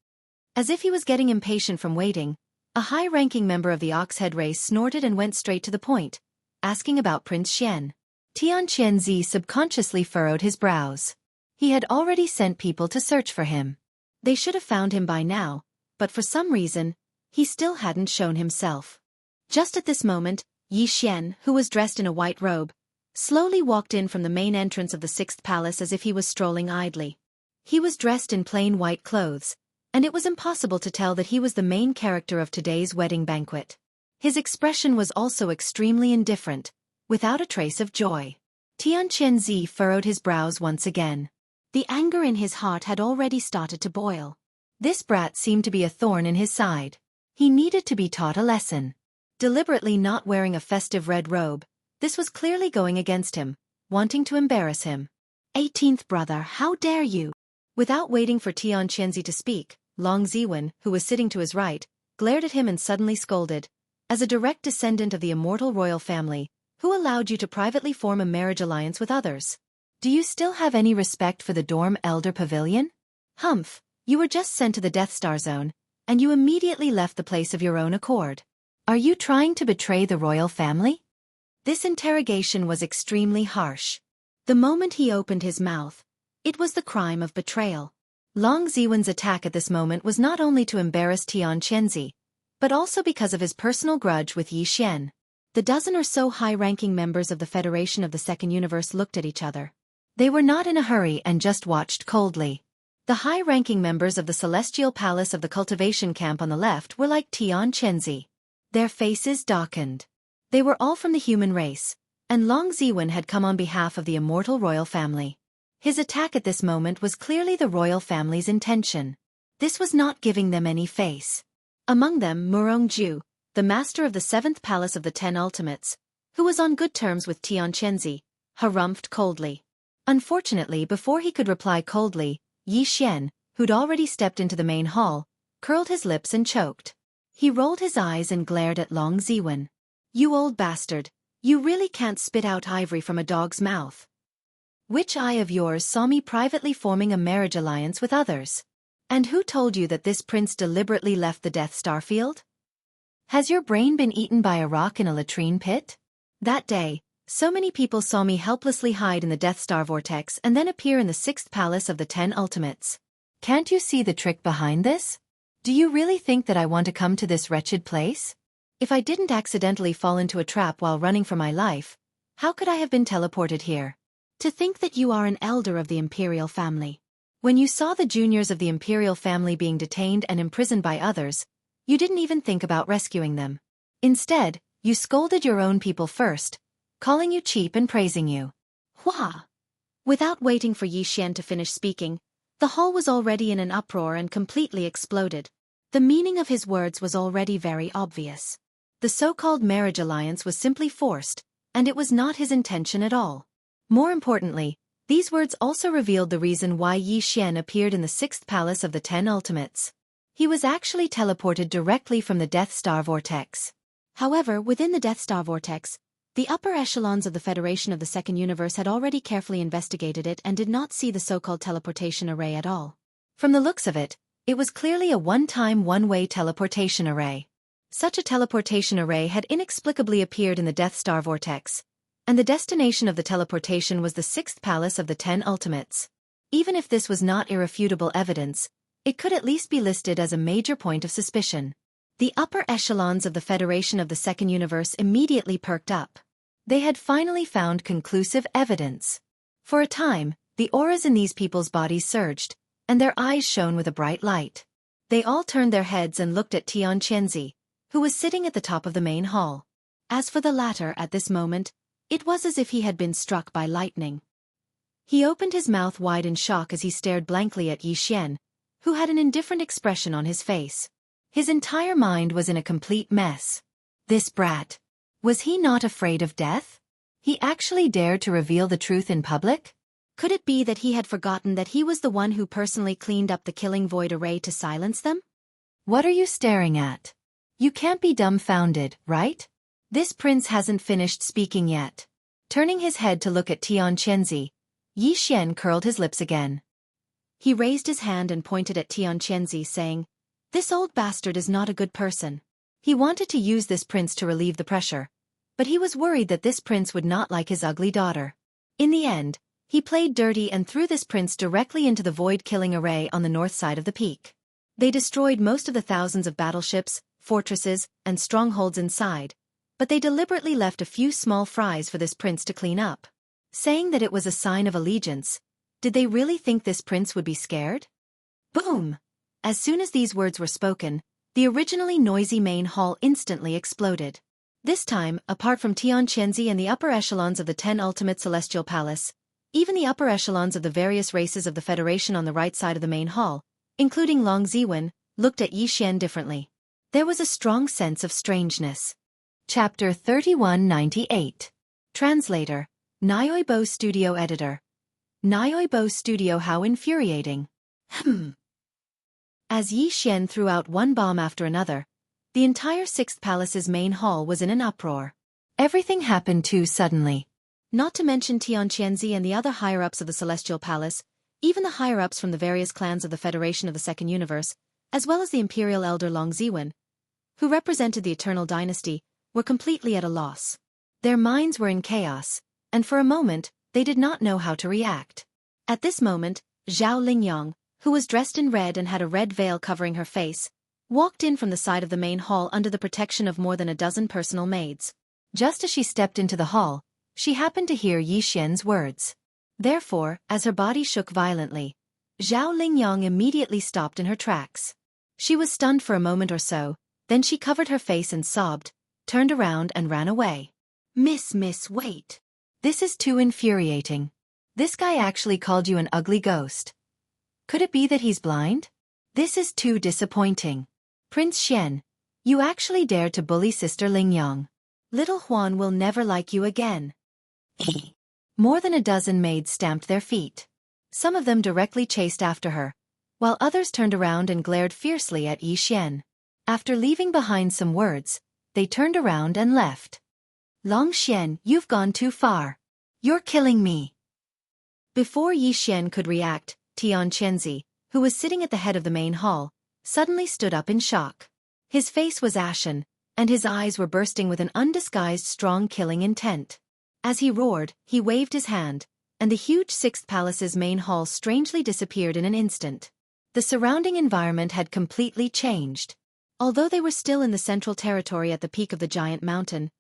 As if he was getting impatient from waiting, a high-ranking member of the Oxhead race snorted and went straight to the point, asking about Prince Xian. Tian Chenzi subconsciously furrowed his brows. He had already sent people to search for him. They should have found him by now, but for some reason, he still hadn't shown himself. Just at this moment, Yi Xian, who was dressed in a white robe, slowly walked in from the main entrance of the sixth palace as if he was strolling idly. He was dressed in plain white clothes, and it was impossible to tell that he was the main character of today's wedding banquet. His expression was also extremely indifferent, without a trace of joy. Tian Chenzi furrowed his brows once again. The anger in his heart had already started to boil. This brat seemed to be a thorn in his side. He needed to be taught a lesson. Deliberately not wearing a festive red robe, this was clearly going against him, wanting to embarrass him. 18th brother, how dare you? Without waiting for Tian Chenzi to speak, Long Ziwen, who was sitting to his right, glared at him and suddenly scolded. As a direct descendant of the immortal royal family, who allowed you to privately form a marriage alliance with others? Do you still have any respect for the Dorm Elder Pavilion? Humph, you were just sent to the Death Star Zone, and you immediately left the place of your own accord. Are you trying to betray the royal family? This interrogation was extremely harsh. The moment he opened his mouth, it was the crime of betrayal. Long Ziwen's attack at this moment was not only to embarrass Tian Chenzi, but also because of his personal grudge with Yi Xian. The dozen or so high-ranking members of the Federation of the Second Universe looked at each other. They were not in a hurry and just watched coldly. The high-ranking members of the Celestial Palace of the Cultivation Camp on the left were like Tian Chenzi. Their faces darkened. They were all from the human race, and Long Ziwen had come on behalf of the immortal royal family. His attack at this moment was clearly the royal family's intention. This was not giving them any face. Among them Murong Ju, the master of the 7th Palace of the 10 Ultimates, who was on good terms with Tian Chenzi, harumphed coldly. Unfortunately, before he could reply coldly, Yi Xian, who'd already stepped into the main hall, curled his lips and choked. He rolled his eyes and glared at Long Ziwen. You old bastard, you really can't spit out ivory from a dog's mouth. Which eye of yours saw me privately forming a marriage alliance with others? And who told you that this prince deliberately left the Death Star field? Has your brain been eaten by a rock in a latrine pit? That day, so many people saw me helplessly hide in the Death Star vortex and then appear in the 6th Palace of the 10 Ultimates. Can't you see the trick behind this? Do you really think that I want to come to this wretched place? If I didn't accidentally fall into a trap while running for my life, how could I have been teleported here? To think that you are an elder of the Imperial family. When you saw the juniors of the Imperial family being detained and imprisoned by others, you didn't even think about rescuing them. Instead, you scolded your own people first, calling you cheap and praising you. Hua! Without waiting for Yi Xian to finish speaking, the hall was already in an uproar and completely exploded. The meaning of his words was already very obvious. The so-called marriage alliance was simply forced, and it was not his intention at all. More importantly, these words also revealed the reason why Yi Xian appeared in the 6th Palace of the 10 Ultimates. He was actually teleported directly from the Death Star vortex. However, within the Death Star vortex, the upper echelons of the Federation of the Second Universe had already carefully investigated it and did not see the so-called teleportation array at all. From the looks of it, it was clearly a one-time one-way teleportation array. Such a teleportation array had inexplicably appeared in the Death Star vortex, and the destination of the teleportation was the 6th Palace of the 10 Ultimates. Even if this was not irrefutable evidence, it could at least be listed as a major point of suspicion. The upper echelons of the Federation of the Second Universe immediately perked up. They had finally found conclusive evidence. For a time, the auras in these people's bodies surged, and their eyes shone with a bright light. They all turned their heads and looked at Tian Chenzi, who was sitting at the top of the main hall. As for the latter at this moment, it was as if he had been struck by lightning. He opened his mouth wide in shock as he stared blankly at Yi Xian, who had an indifferent expression on his face. His entire mind was in a complete mess. This brat. Was he not afraid of death? He actually dared to reveal the truth in public? Could it be that he had forgotten that he was the one who personally cleaned up the killing void array to silence them? What are you staring at? You can't be dumbfounded, right? This prince hasn't finished speaking yet. Turning his head to look at Tian Qianzi, Yi Xian curled his lips again. He raised his hand and pointed at Tian Qianzi, saying, "This old bastard is not a good person." He wanted to use this prince to relieve the pressure, but he was worried that this prince would not like his ugly daughter. In the end, he played dirty and threw this prince directly into the void-killing array on the north side of the peak. They destroyed most of the thousands of battleships, fortresses, and strongholds inside, but they deliberately left a few small fries for this prince to clean up. Saying that it was a sign of allegiance, did they really think this prince would be scared? Boom! As soon as these words were spoken, the originally noisy main hall instantly exploded. This time, apart from Tian Qianzi and the upper echelons of the 10 Ultimate Celestial Palace, even the upper echelons of the various races of the Federation on the right side of the main hall, including Long Ziwen, looked at Yi Xian differently. There was a strong sense of strangeness. Chapter 3198. Translator. Nyoibo Studio Editor. Nyoibo Studio. How infuriating. As Yi Xian threw out one bomb after another, the entire 6th Palace's main hall was in an uproar. Everything happened too suddenly. Not to mention Tian Qianzi and the other higher-ups of the Celestial Palace, even the higher-ups from the various clans of the Federation of the Second Universe, as well as the Imperial Elder Long Ziwen, who represented the Eternal Dynasty, were completely at a loss. Their minds were in chaos, and for a moment, they did not know how to react. At this moment, Zhao Lingyang, who was dressed in red and had a red veil covering her face, walked in from the side of the main hall under the protection of more than a dozen personal maids. Just as she stepped into the hall, she happened to hear Yi Xian's words. Therefore, as her body shook violently, Zhao Lingyang immediately stopped in her tracks. She was stunned for a moment or so, then she covered her face and sobbed, turned around and ran away. Miss, wait. This is too infuriating. This guy actually called you an ugly ghost. Could it be that he's blind? This is too disappointing. Prince Xian, you actually dared to bully Sister Lingyang. Little Huan will never like you again. More than a dozen maids stamped their feet. Some of them directly chased after her, while others turned around and glared fiercely at Yi Xian. After leaving behind some words, they turned around and left. Long Xian, you've gone too far. You're killing me. Before Yi Xian could react, Tian Qianzi, who was sitting at the head of the main hall, suddenly stood up in shock. His face was ashen, and his eyes were bursting with an undisguised strong killing intent. As he roared, he waved his hand, and the huge 6th Palace's main hall strangely disappeared in an instant. The surrounding environment had completely changed. Although they were still in the central territory at the peak of the giant mountain,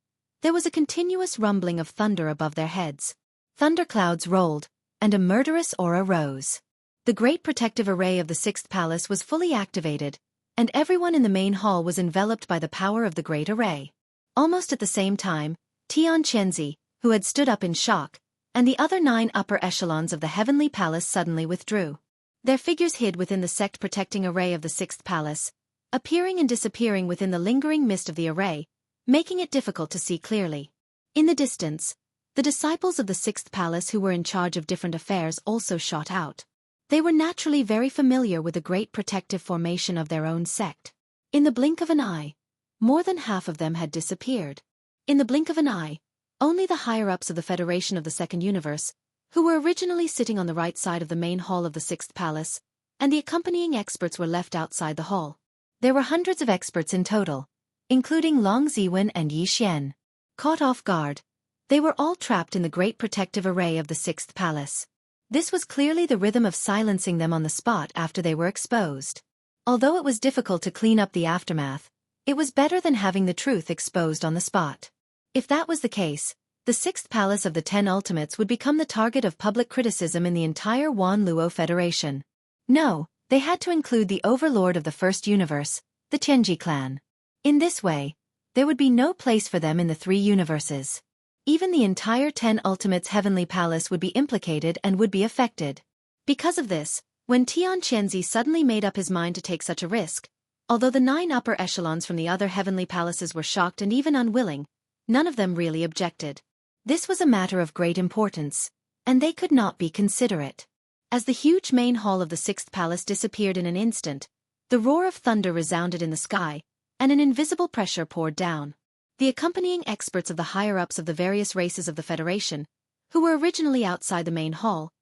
there was a continuous rumbling of thunder above their heads. Thunderclouds rolled, and a murderous aura rose. The great protective array of the 6th Palace was fully activated, and everyone in the main hall was enveloped by the power of the great array. Almost at the same time, Tian Qianzi, who had stood up in shock, and the other 9 upper echelons of the Heavenly Palace suddenly withdrew. Their figures hid within the sect-protecting array of the 6th Palace, appearing and disappearing within the lingering mist of the array, making it difficult to see clearly. In the distance, the disciples of the 6th Palace who were in charge of different affairs also shot out. They were naturally very familiar with the great protective formation of their own sect. In the blink of an eye, more than half of them had disappeared. In the blink of an eye, only the higher-ups of the Federation of the Second Universe, who were originally sitting on the right side of the main hall of the 6th Palace, and the accompanying experts were left outside the hall. There were hundreds of experts in total, including Long Ziwen and Yi Xian. Caught off guard, they were all trapped in the great protective array of the 6th Palace. This was clearly the rhythm of silencing them on the spot after they were exposed. Although it was difficult to clean up the aftermath, it was better than having the truth exposed on the spot. If that was the case, the 6th Palace of the 10 Ultimates would become the target of public criticism in the entire Wan Luo Federation. No, they had to include the overlord of the First Universe, the Tianji clan. In this way, there would be no place for them in the 3 universes. Even the entire 10 Ultimates Heavenly Palace would be implicated and would be affected. Because of this, when Tian Qianzi suddenly made up his mind to take such a risk, although the 9 upper echelons from the other Heavenly Palaces were shocked and even unwilling, None of them really objected. This was a matter of great importance, and they could not be considerate. As the huge main hall of the sixth palace disappeared in an instant, the roar of thunder resounded in the sky, and an invisible pressure poured down. The accompanying experts of the higher-ups of the various races of the Federation, who were originally outside the main hall,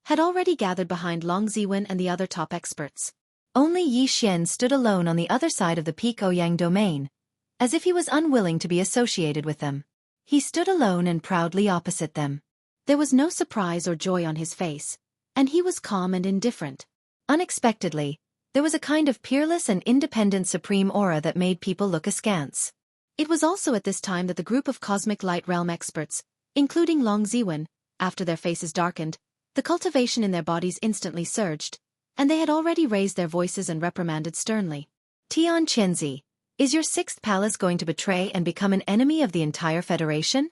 had already gathered behind Long Ziwen and the other top experts. Only Yi Xian stood alone on the other side of the Peak Ouyang domain, as if he was unwilling to be associated with them. He stood alone and proudly opposite them. There was no surprise or joy on his face, and he was calm and indifferent. Unexpectedly, there was a kind of peerless and independent supreme aura that made people look askance. It was also at this time that the group of Cosmic Light Realm experts, including Long Ziwen, after their faces darkened, the cultivation in their bodies instantly surged, and they had already raised their voices and reprimanded sternly. Tian Qianzi, is your sixth palace going to betray and become an enemy of the entire Federation?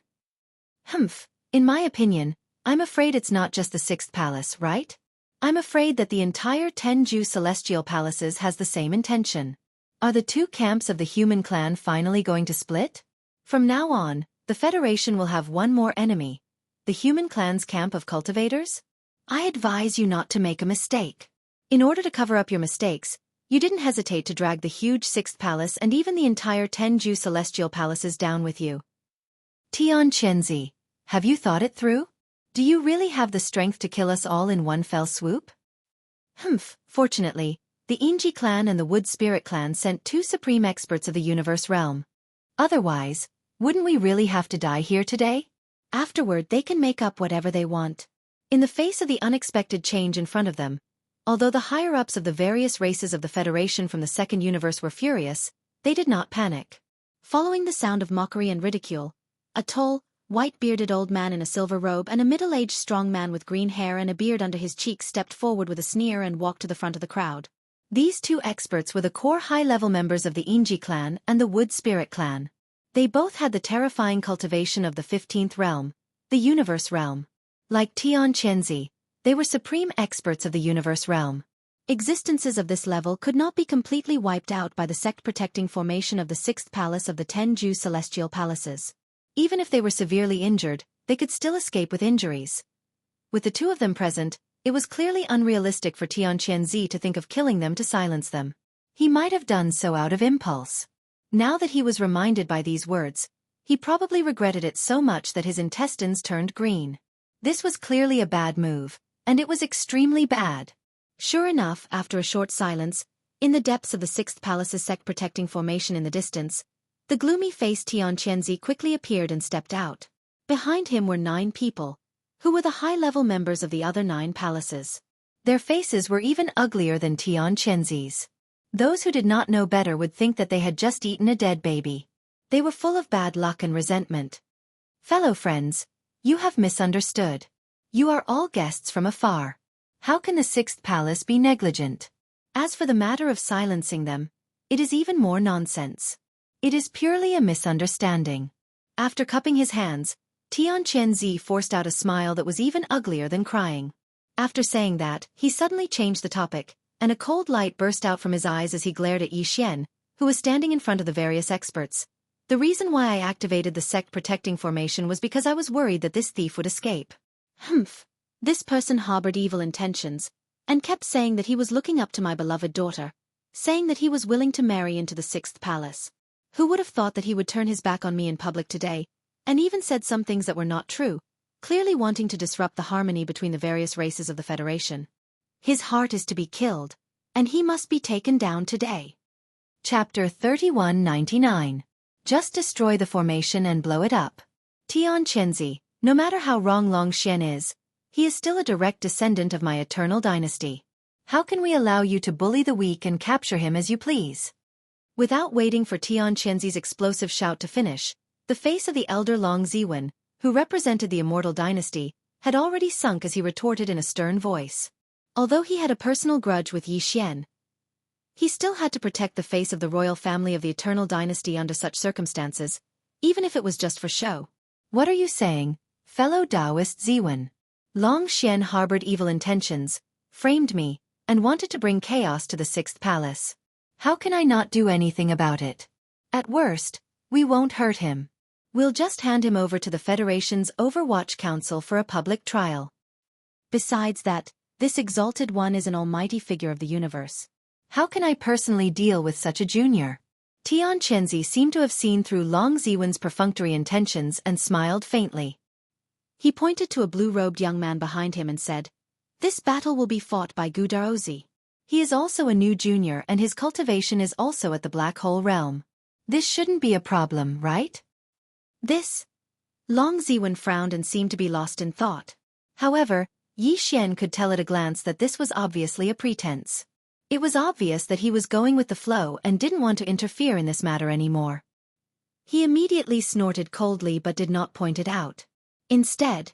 Humph, in my opinion, I'm afraid it's not just the sixth palace, right? I'm afraid that the entire Tenju Celestial Palaces has the same intention. Are the two camps of the human clan finally going to split? From now on, the Federation will have one more enemy, the human clan's camp of cultivators? I advise you not to make a mistake. In order to cover up your mistakes, you didn't hesitate to drag the huge sixth palace and even the entire Tenju Celestial Palaces down with you. Tian Qianzi, have you thought it through? Do you really have the strength to kill us all in one fell swoop? Humph, fortunately, the Inji clan and the Wood Spirit clan sent two supreme experts of the universe realm. Otherwise, wouldn't we really have to die here today? Afterward they can make up whatever they want. In the face of the unexpected change in front of them, although the higher-ups of the various races of the Federation from the second universe were furious, they did not panic. Following the sound of mockery and ridicule, a tall, white-bearded old man in a silver robe and a middle-aged strong man with green hair and a beard under his cheeks stepped forward with a sneer and walked to the front of the crowd. These two experts were the core high-level members of the Inji clan and the Wood Spirit clan. They both had the terrifying cultivation of the 15th realm, the universe realm. Like Tian Qianzi, they were supreme experts of the universe realm. Existences of this level could not be completely wiped out by the sect-protecting formation of the sixth palace of the Tenju Celestial Palaces. Even if they were severely injured, they could still escape with injuries. With the two of them present, it was clearly unrealistic for Tian Qianzi to think of killing them to silence them. He might have done so out of impulse. Now that he was reminded by these words, he probably regretted it so much that his intestines turned green. This was clearly a bad move, and it was extremely bad. Sure enough, after a short silence, in the depths of the sixth palace's sect-protecting formation in the distance, the gloomy-faced Tian Qianzi quickly appeared and stepped out. Behind him were 9 people, who were the high-level members of the other 9 palaces. Their faces were even uglier than Tian Qianzi's. Those who did not know better would think that they had just eaten a dead baby. They were full of bad luck and resentment. Fellow friends, you have misunderstood. You are all guests from afar. How can the sixth palace be negligent? As for the matter of silencing them, it is even more nonsense. It is purely a misunderstanding. After cupping his hands, Tian Qianzi forced out a smile that was even uglier than crying. After saying that, he suddenly changed the topic, and a cold light burst out from his eyes as he glared at Yi Xian, who was standing in front of the various experts. The reason why I activated the sect-protecting formation was because I was worried that this thief would escape. Humph. This person harbored evil intentions, and kept saying that he was looking up to my beloved daughter, saying that he was willing to marry into the sixth palace. Who would have thought that he would turn his back on me in public today, and even said some things that were not true, clearly wanting to disrupt the harmony between the various races of the Federation. His heart is to be killed, and he must be taken down today. Chapter 3199. Just destroy the formation and blow it up. Tian Qianzi, no matter how wrong Long Xian is, he is still a direct descendant of my eternal dynasty. How can we allow you to bully the weak and capture him as you please? Without waiting for Tian Qianzi's explosive shout to finish, the face of the elder Long Ziwen, who represented the immortal dynasty, had already sunk as he retorted in a stern voice. Although he had a personal grudge with Yi Xian, he still had to protect the face of the royal family of the eternal dynasty under such circumstances, even if it was just for show. What are you saying, fellow Taoist Ziwen? Long Xian harbored evil intentions, framed me, and wanted to bring chaos to the sixth palace. How can I not do anything about it? At worst, we won't hurt him. We'll just hand him over to the Federation's Overwatch Council for a public trial. Besides that, this Exalted One is an almighty figure of the universe. How can I personally deal with such a junior? Tian Chenzi seemed to have seen through Long Ziwen's perfunctory intentions and smiled faintly. He pointed to a blue-robed young man behind him and said, "This battle will be fought by Gu Daozi. He is also a new junior and his cultivation is also at the Black Hole Realm. This shouldn't be a problem, right?" This? Long Ziwen frowned and seemed to be lost in thought. However, Yi Xian could tell at a glance that this was obviously a pretense. It was obvious that he was going with the flow and didn't want to interfere in this matter anymore. He immediately snorted coldly but did not point it out. Instead,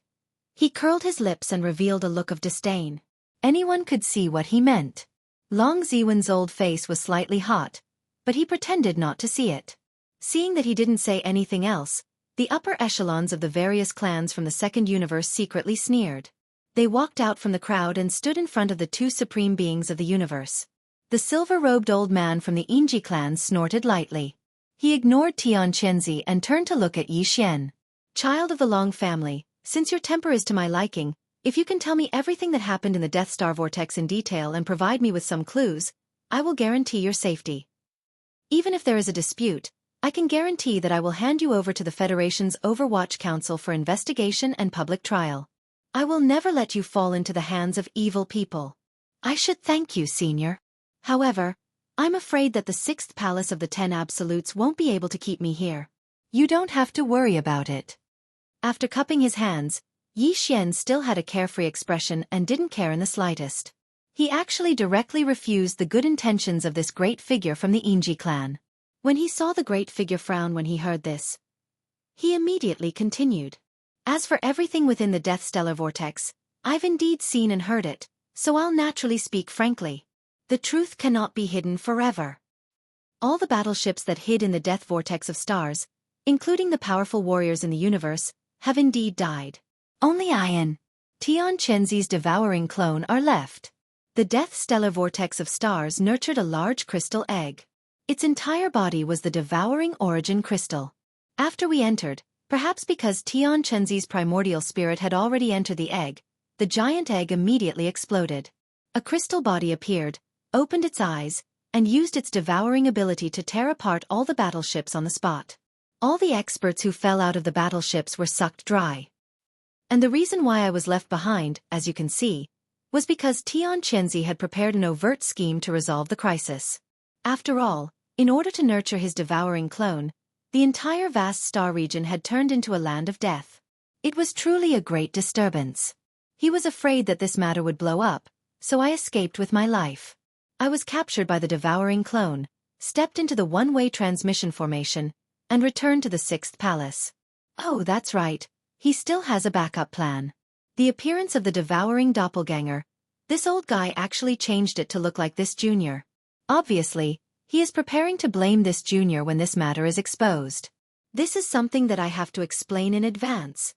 he curled his lips and revealed a look of disdain. Anyone could see what he meant. Long Ziwen's old face was slightly hot, but he pretended not to see it. Seeing that he didn't say anything else, the upper echelons of the various clans from the Second Universe secretly sneered. They walked out from the crowd and stood in front of the two supreme beings of the universe. The silver-robed old man from the Inji clan snorted lightly. He ignored Tian Chenzi and turned to look at Yi Xian. "Child of the Long family, since your temper is to my liking, if you can tell me everything that happened in the Death Star Vortex in detail and provide me with some clues, I will guarantee your safety. Even if there is a dispute, I can guarantee that I will hand you over to the Federation's Overwatch Council for investigation and public trial. I will never let you fall into the hands of evil people." "I should thank you, Senior. However, I'm afraid that the 6th Palace of the 10 Absolutes won't be able to keep me here." "You don't have to worry about it." After cupping his hands, Yi Xian still had a carefree expression and didn't care in the slightest. He actually directly refused the good intentions of this great figure from the Inji clan. When he saw the great figure frown when he heard this, he immediately continued. "As for everything within the Death Stellar Vortex, I've indeed seen and heard it, so I'll naturally speak frankly. The truth cannot be hidden forever. All the battleships that hid in the Death Vortex of stars, including the powerful warriors in the universe, have indeed died. Only I and Tian Chenzi's devouring clone are left." The Death Stellar Vortex of stars nurtured a large crystal egg. Its entire body was the devouring origin crystal. After we entered, perhaps because Tian Chenzi's primordial spirit had already entered the egg, the giant egg immediately exploded. A crystal body appeared, opened its eyes, and used its devouring ability to tear apart all the battleships on the spot. All the experts who fell out of the battleships were sucked dry. And the reason why I was left behind, as you can see, was because Tian Chenzi had prepared an overt scheme to resolve the crisis. After all, in order to nurture his devouring clone, the entire vast star region had turned into a land of death. It was truly a great disturbance. He was afraid that this matter would blow up, so I escaped with my life. I was captured by the devouring clone, stepped into the one-way transmission formation, and returned to the 6th Palace. Oh, that's right, he still has a backup plan. The appearance of the devouring doppelganger, this old guy actually changed it to look like this junior. Obviously, he is preparing to blame this junior when this matter is exposed. This is something that I have to explain in advance.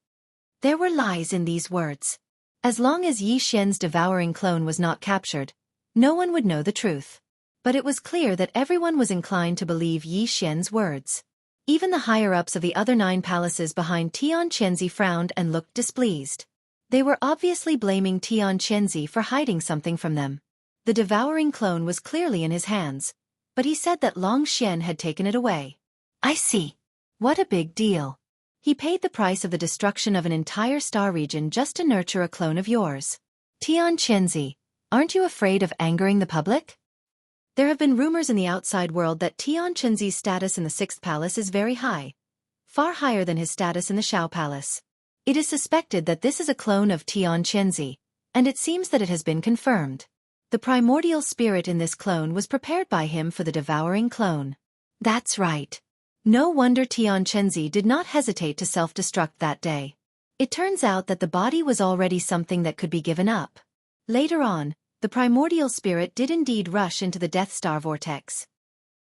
There were lies in these words. As long as Yi Xian's devouring clone was not captured, no one would know the truth. But it was clear that everyone was inclined to believe Yi Xian's words. Even the higher-ups of the other 9 palaces behind Tian Chenzi frowned and looked displeased. They were obviously blaming Tian Chenzi for hiding something from them. The devouring clone was clearly in his hands, but he said that Long Xian had taken it away. "I see. What a big deal." He paid the price of the destruction of an entire star region just to nurture a clone of yours. Tian Chenzi, aren't you afraid of angering the public? There have been rumors in the outside world that Tian Chenzi's status in the 6th Palace is very high, far higher than his status in the Shao Palace. It is suspected that this is a clone of Tian Chenzi, and it seems that it has been confirmed. The primordial spirit in this clone was prepared by him for the devouring clone. That's right. No wonder Tian Chenzi did not hesitate to self-destruct that day. It turns out that the body was already something that could be given up. Later on, the primordial spirit did indeed rush into the Death Star Vortex.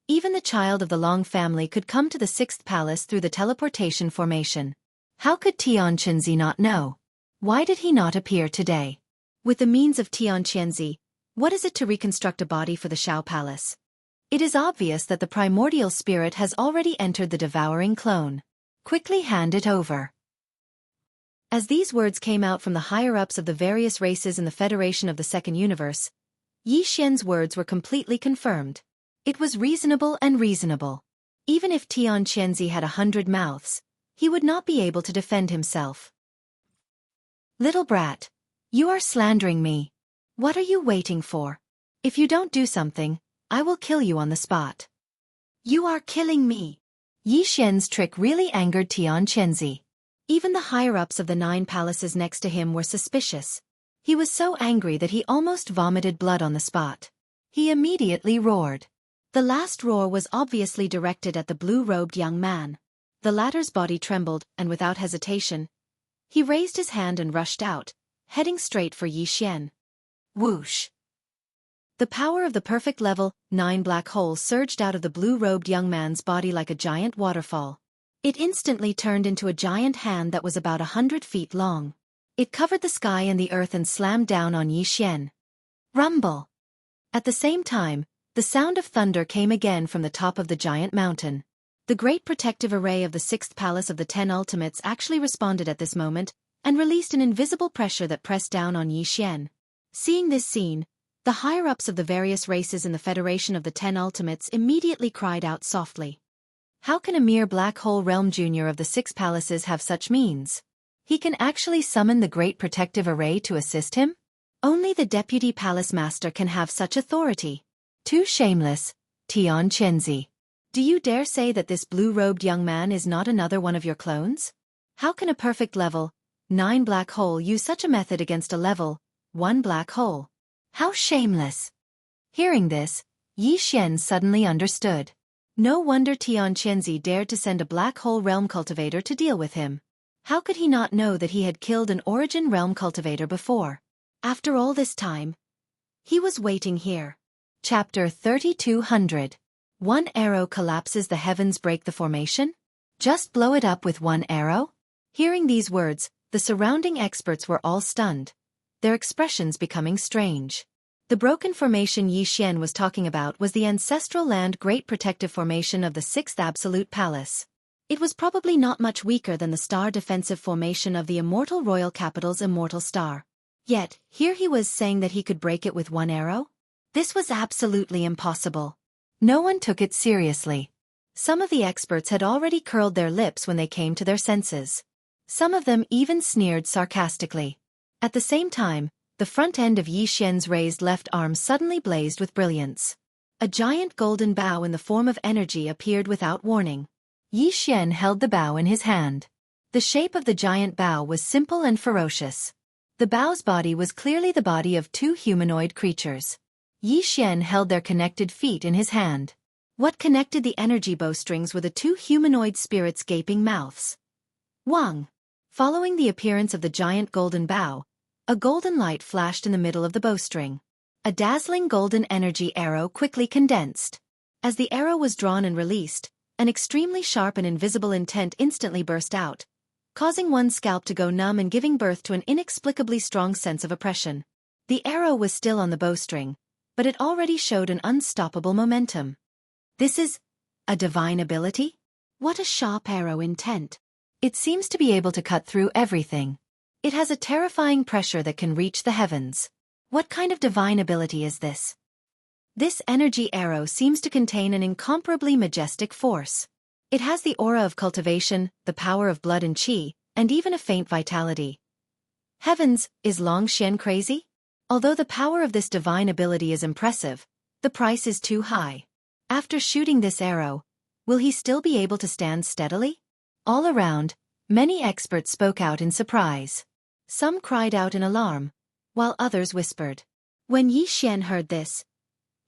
Even the child of the Long family could come to the 6th Palace through the teleportation formation. How could Tian Chenzi not know? Why did he not appear today? With the means of Tian Chenzi, what is it to reconstruct a body for the Shao Palace? It is obvious that the primordial spirit has already entered the devouring clone. Quickly hand it over. As these words came out from the higher-ups of the various races in the Federation of the Second Universe, Yi Xian's words were completely confirmed. It was reasonable and reasonable. Even if Tian Qianzi had 100 mouths, he would not be able to defend himself. Little brat, you are slandering me. What are you waiting for? If you don't do something, I will kill you on the spot. You are killing me. Yi Xian's trick really angered Tian Qianzi. Even the higher-ups of the 9 palaces next to him were suspicious. He was so angry that he almost vomited blood on the spot. He immediately roared. The last roar was obviously directed at the blue-robed young man. The latter's body trembled, and without hesitation, he raised his hand and rushed out, heading straight for Yi Xian. Whoosh! The power of the perfect level 9 black hole surged out of the blue-robed young man's body like a giant waterfall. It instantly turned into a giant hand that was about 100 feet long. It covered the sky and the earth and slammed down on Yi Xian. Rumble! At the same time, the sound of thunder came again from the top of the giant mountain. The great protective array of the 6th palace of the 10 ultimates actually responded at this moment, and released an invisible pressure that pressed down on Yi Xian. Seeing this scene, the higher-ups of the various races in the Federation of the 10 ultimates immediately cried out softly. How can a mere black hole realm junior of the 6 palaces have such means? He can actually summon the great protective array to assist him? Only the deputy palace master can have such authority. Too shameless, Tian Qianzi. Do you dare say that this blue-robed young man is not another one of your clones? How can a perfect level 9 black hole use such a method against a level 1 black hole? How shameless! Hearing this, Yi Xian suddenly understood. No wonder Tian Qianzi dared to send a black hole realm cultivator to deal with him. How could he not know that he had killed an origin realm cultivator before? After all this time, he was waiting here. Chapter 3200. One arrow collapses the heavens, break the formation? Just blow it up with one arrow? Hearing these words, the surrounding experts were all stunned, their expressions becoming strange. The broken formation Yi Xian was talking about was the ancestral land Great Protective Formation of the 6th Absolute Palace. It was probably not much weaker than the star defensive formation of the immortal royal capital's immortal star. Yet, here he was saying that he could break it with one arrow? This was absolutely impossible. No one took it seriously. Some of the experts had already curled their lips when they came to their senses. Some of them even sneered sarcastically. At the same time, the front end of Yi Xian's raised left arm suddenly blazed with brilliance. A giant golden bow in the form of energy appeared without warning. Yi Xian held the bow in his hand. The shape of the giant bow was simple and ferocious. The bow's body was clearly the body of 2 humanoid creatures. Yi Xian held their connected feet in his hand. What connected the energy bowstrings were the 2 humanoid spirits' gaping mouths. Wang! Following the appearance of the giant golden bow, a golden light flashed in the middle of the bowstring. A dazzling golden energy arrow quickly condensed. As the arrow was drawn and released, an extremely sharp and invisible intent instantly burst out, causing one's scalp to go numb and giving birth to an inexplicably strong sense of oppression. The arrow was still on the bowstring, but it already showed an unstoppable momentum. This is a divine ability? What a sharp arrow intent. It seems to be able to cut through everything. It has a terrifying pressure that can reach the heavens. What kind of divine ability is this? This energy arrow seems to contain an incomparably majestic force. It has the aura of cultivation, the power of blood and qi, and even a faint vitality. Heavens, is Long Xian crazy? Although the power of this divine ability is impressive, the price is too high. After shooting this arrow, will he still be able to stand steadily? All around, many experts spoke out in surprise. Some cried out in alarm, while others whispered. When Yi Xian heard this,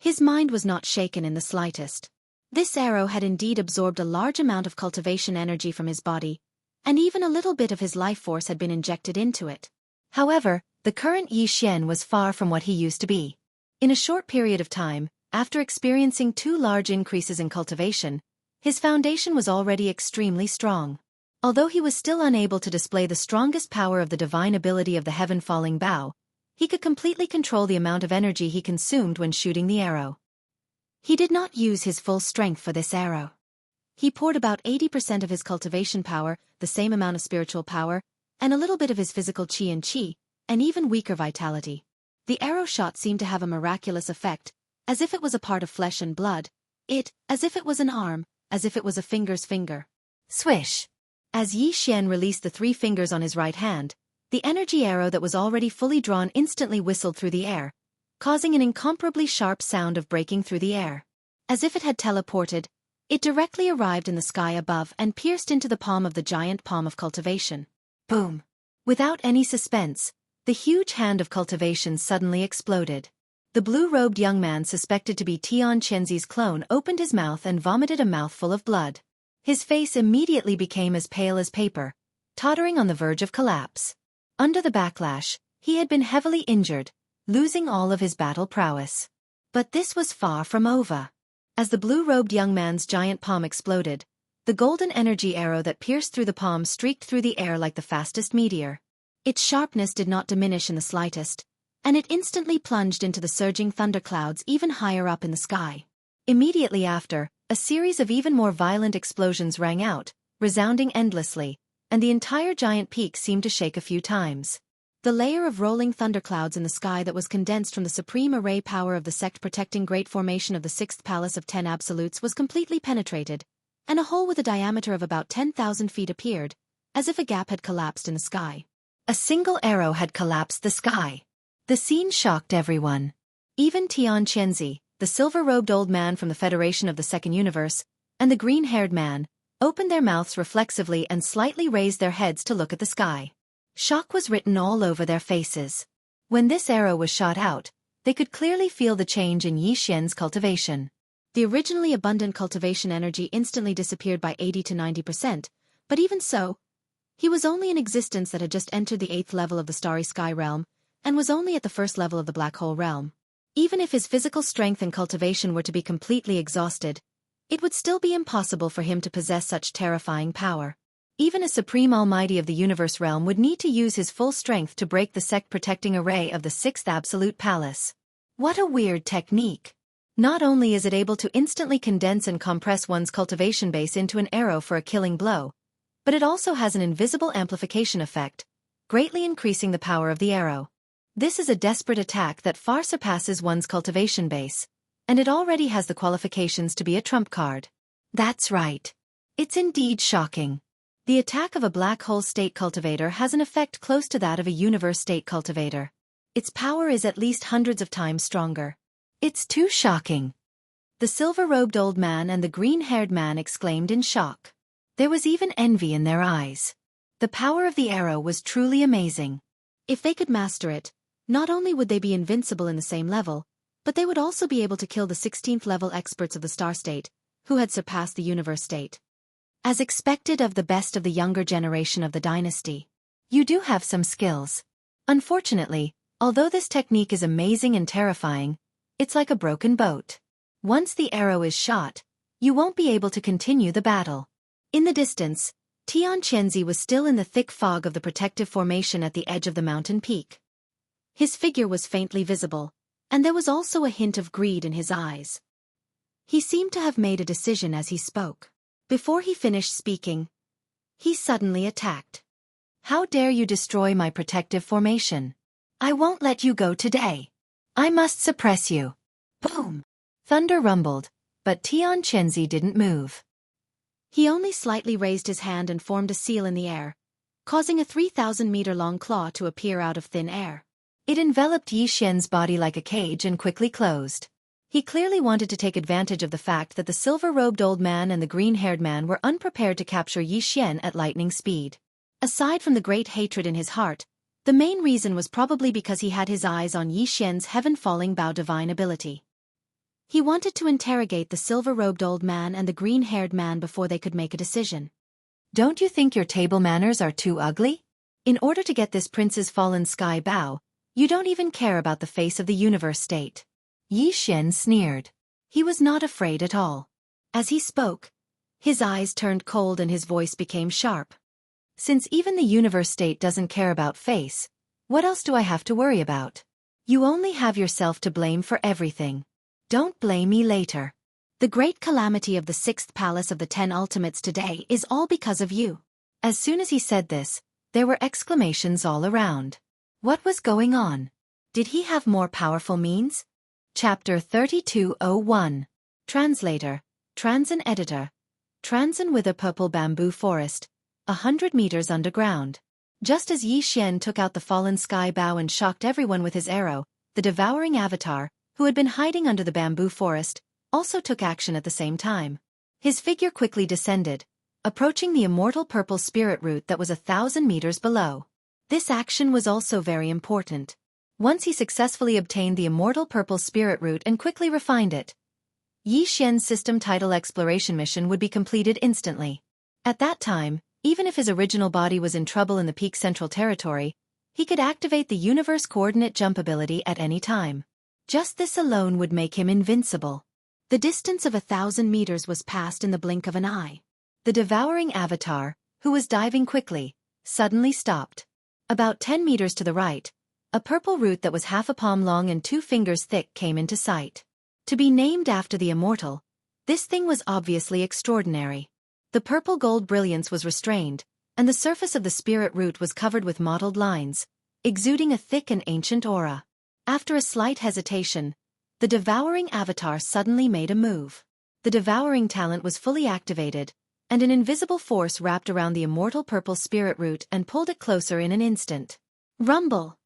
his mind was not shaken in the slightest. This arrow had indeed absorbed a large amount of cultivation energy from his body, and even a little bit of his life force had been injected into it. However, the current Yi Xian was far from what he used to be. In a short period of time, after experiencing 2 large increases in cultivation, his foundation was already extremely strong. Although he was still unable to display the strongest power of the divine ability of the heaven-falling bow, he could completely control the amount of energy he consumed when shooting the arrow. He did not use his full strength for this arrow. He poured about 80% of his cultivation power, the same amount of spiritual power, and a little bit of his physical chi, and even weaker vitality. The arrow shot seemed to have a miraculous effect, as if it was a part of flesh and blood, as if it was an arm, as if it was a finger's finger. Swish! As Yi Xian released the 3 fingers on his right hand, the energy arrow that was already fully drawn instantly whistled through the air, causing an incomparably sharp sound of breaking through the air. As if it had teleported, it directly arrived in the sky above and pierced into the palm of the giant palm of cultivation. Boom! Without any suspense, the huge hand of cultivation suddenly exploded. The blue-robed young man suspected to be Tian Chenzi's clone opened his mouth and vomited a mouthful of blood. His face immediately became as pale as paper, tottering on the verge of collapse. Under the backlash, he had been heavily injured, losing all of his battle prowess. But this was far from over. As the blue-robed young man's giant palm exploded, the golden energy arrow that pierced through the palm streaked through the air like the fastest meteor. Its sharpness did not diminish in the slightest, and it instantly plunged into the surging thunderclouds even higher up in the sky. Immediately after, a series of even more violent explosions rang out, resounding endlessly, and the entire giant peak seemed to shake a few times. The layer of rolling thunderclouds in the sky that was condensed from the supreme array power of the sect protecting great formation of the 6th Palace of 10 Absolutes was completely penetrated, and a hole with a diameter of about 10,000 feet appeared, as if a gap had collapsed in the sky. A single arrow had collapsed the sky. The scene shocked everyone. Even Tian Chenzi, the silver-robed old man from the Federation of the Second Universe, and the green-haired man, opened their mouths reflexively and slightly raised their heads to look at the sky. Shock was written all over their faces. When this arrow was shot out, they could clearly feel the change in Yi Xian's cultivation. The originally abundant cultivation energy instantly disappeared by 80 to 90%, but even so, he was only in existence that had just entered the 8th level of the Starry Sky realm, and was only at the 1st level of the Black Hole realm. Even if his physical strength and cultivation were to be completely exhausted, it would still be impossible for him to possess such terrifying power. Even a supreme almighty of the universe realm would need to use his full strength to break the sect-protecting array of the 6th Absolute Palace. What a weird technique! Not only is it able to instantly condense and compress one's cultivation base into an arrow for a killing blow, but it also has an invisible amplification effect, greatly increasing the power of the arrow. This is a desperate attack that far surpasses one's cultivation base, and it already has the qualifications to be a trump card. That's right. It's indeed shocking. The attack of a black hole state cultivator has an effect close to that of a universe state cultivator. Its power is at least hundreds of times stronger. It's too shocking. The silver-robed old man and the green-haired man exclaimed in shock. There was even envy in their eyes. The power of the arrow was truly amazing. If they could master it, not only would they be invincible in the same level, but they would also be able to kill the 16th level experts of the Star State, who had surpassed the Universe State. As expected of the best of the younger generation of the dynasty. You do have some skills. Unfortunately, although this technique is amazing and terrifying, it's like a broken boat. Once the arrow is shot, you won't be able to continue the battle. In the distance, Tian Chenzi was still in the thick fog of the protective formation at the edge of the mountain peak. His figure was faintly visible, and there was also a hint of greed in his eyes. He seemed to have made a decision as he spoke. Before he finished speaking, he suddenly attacked. How dare you destroy my protective formation? I won't let you go today. I must suppress you. Boom! Thunder rumbled, but Tian Chenzi didn't move. He only slightly raised his hand and formed a seal in the air, causing a 3,000-meter-long claw to appear out of thin air. It enveloped Yi Xian's body like a cage and quickly closed. He clearly wanted to take advantage of the fact that the silver-robed old man and the green-haired man were unprepared to capture Yi Xian at lightning speed. Aside from the great hatred in his heart, the main reason was probably because he had his eyes on Yi Xian's heaven-falling bow divine ability. He wanted to interrogate the silver-robed old man and the green-haired man before they could make a decision. Don't you think your table manners are too ugly? In order to get this prince's fallen sky bow, you don't even care about the face of the universe state. Yi Xian sneered. He was not afraid at all. As he spoke, his eyes turned cold and his voice became sharp. Since even the universe state doesn't care about face, what else do I have to worry about? You only have yourself to blame for everything. Don't blame me later. The great calamity of the 6th palace of the 10 ultimates today is all because of you. As soon as he said this, there were exclamations all around. What was going on? Did he have more powerful means? Chapter 3201. Translator, Transin Editor. Transin with a purple bamboo forest, 100 meters underground. Just as Yi Xian took out the fallen sky bow and shocked everyone with his arrow, the devouring avatar, who had been hiding under the bamboo forest, also took action at the same time. His figure quickly descended, approaching the immortal purple spirit root that was 1,000 meters below. This action was also very important. Once he successfully obtained the immortal purple spirit root and quickly refined it, Yi Xian's system title exploration mission would be completed instantly. At that time, even if his original body was in trouble in the Peak Central Territory, he could activate the universe coordinate jump ability at any time. Just this alone would make him invincible. The distance of 1,000 meters was passed in the blink of an eye. The devouring avatar, who was diving quickly, suddenly stopped. About 10 meters to the right, a purple root that was half a palm long and 2 fingers thick came into sight. To be named after the immortal, this thing was obviously extraordinary. The purple gold brilliance was restrained, and the surface of the spirit root was covered with mottled lines, exuding a thick and ancient aura. After a slight hesitation, the devouring avatar suddenly made a move. The devouring talent was fully activated, and an invisible force wrapped around the immortal purple spirit root and pulled it closer in an instant. Rumble!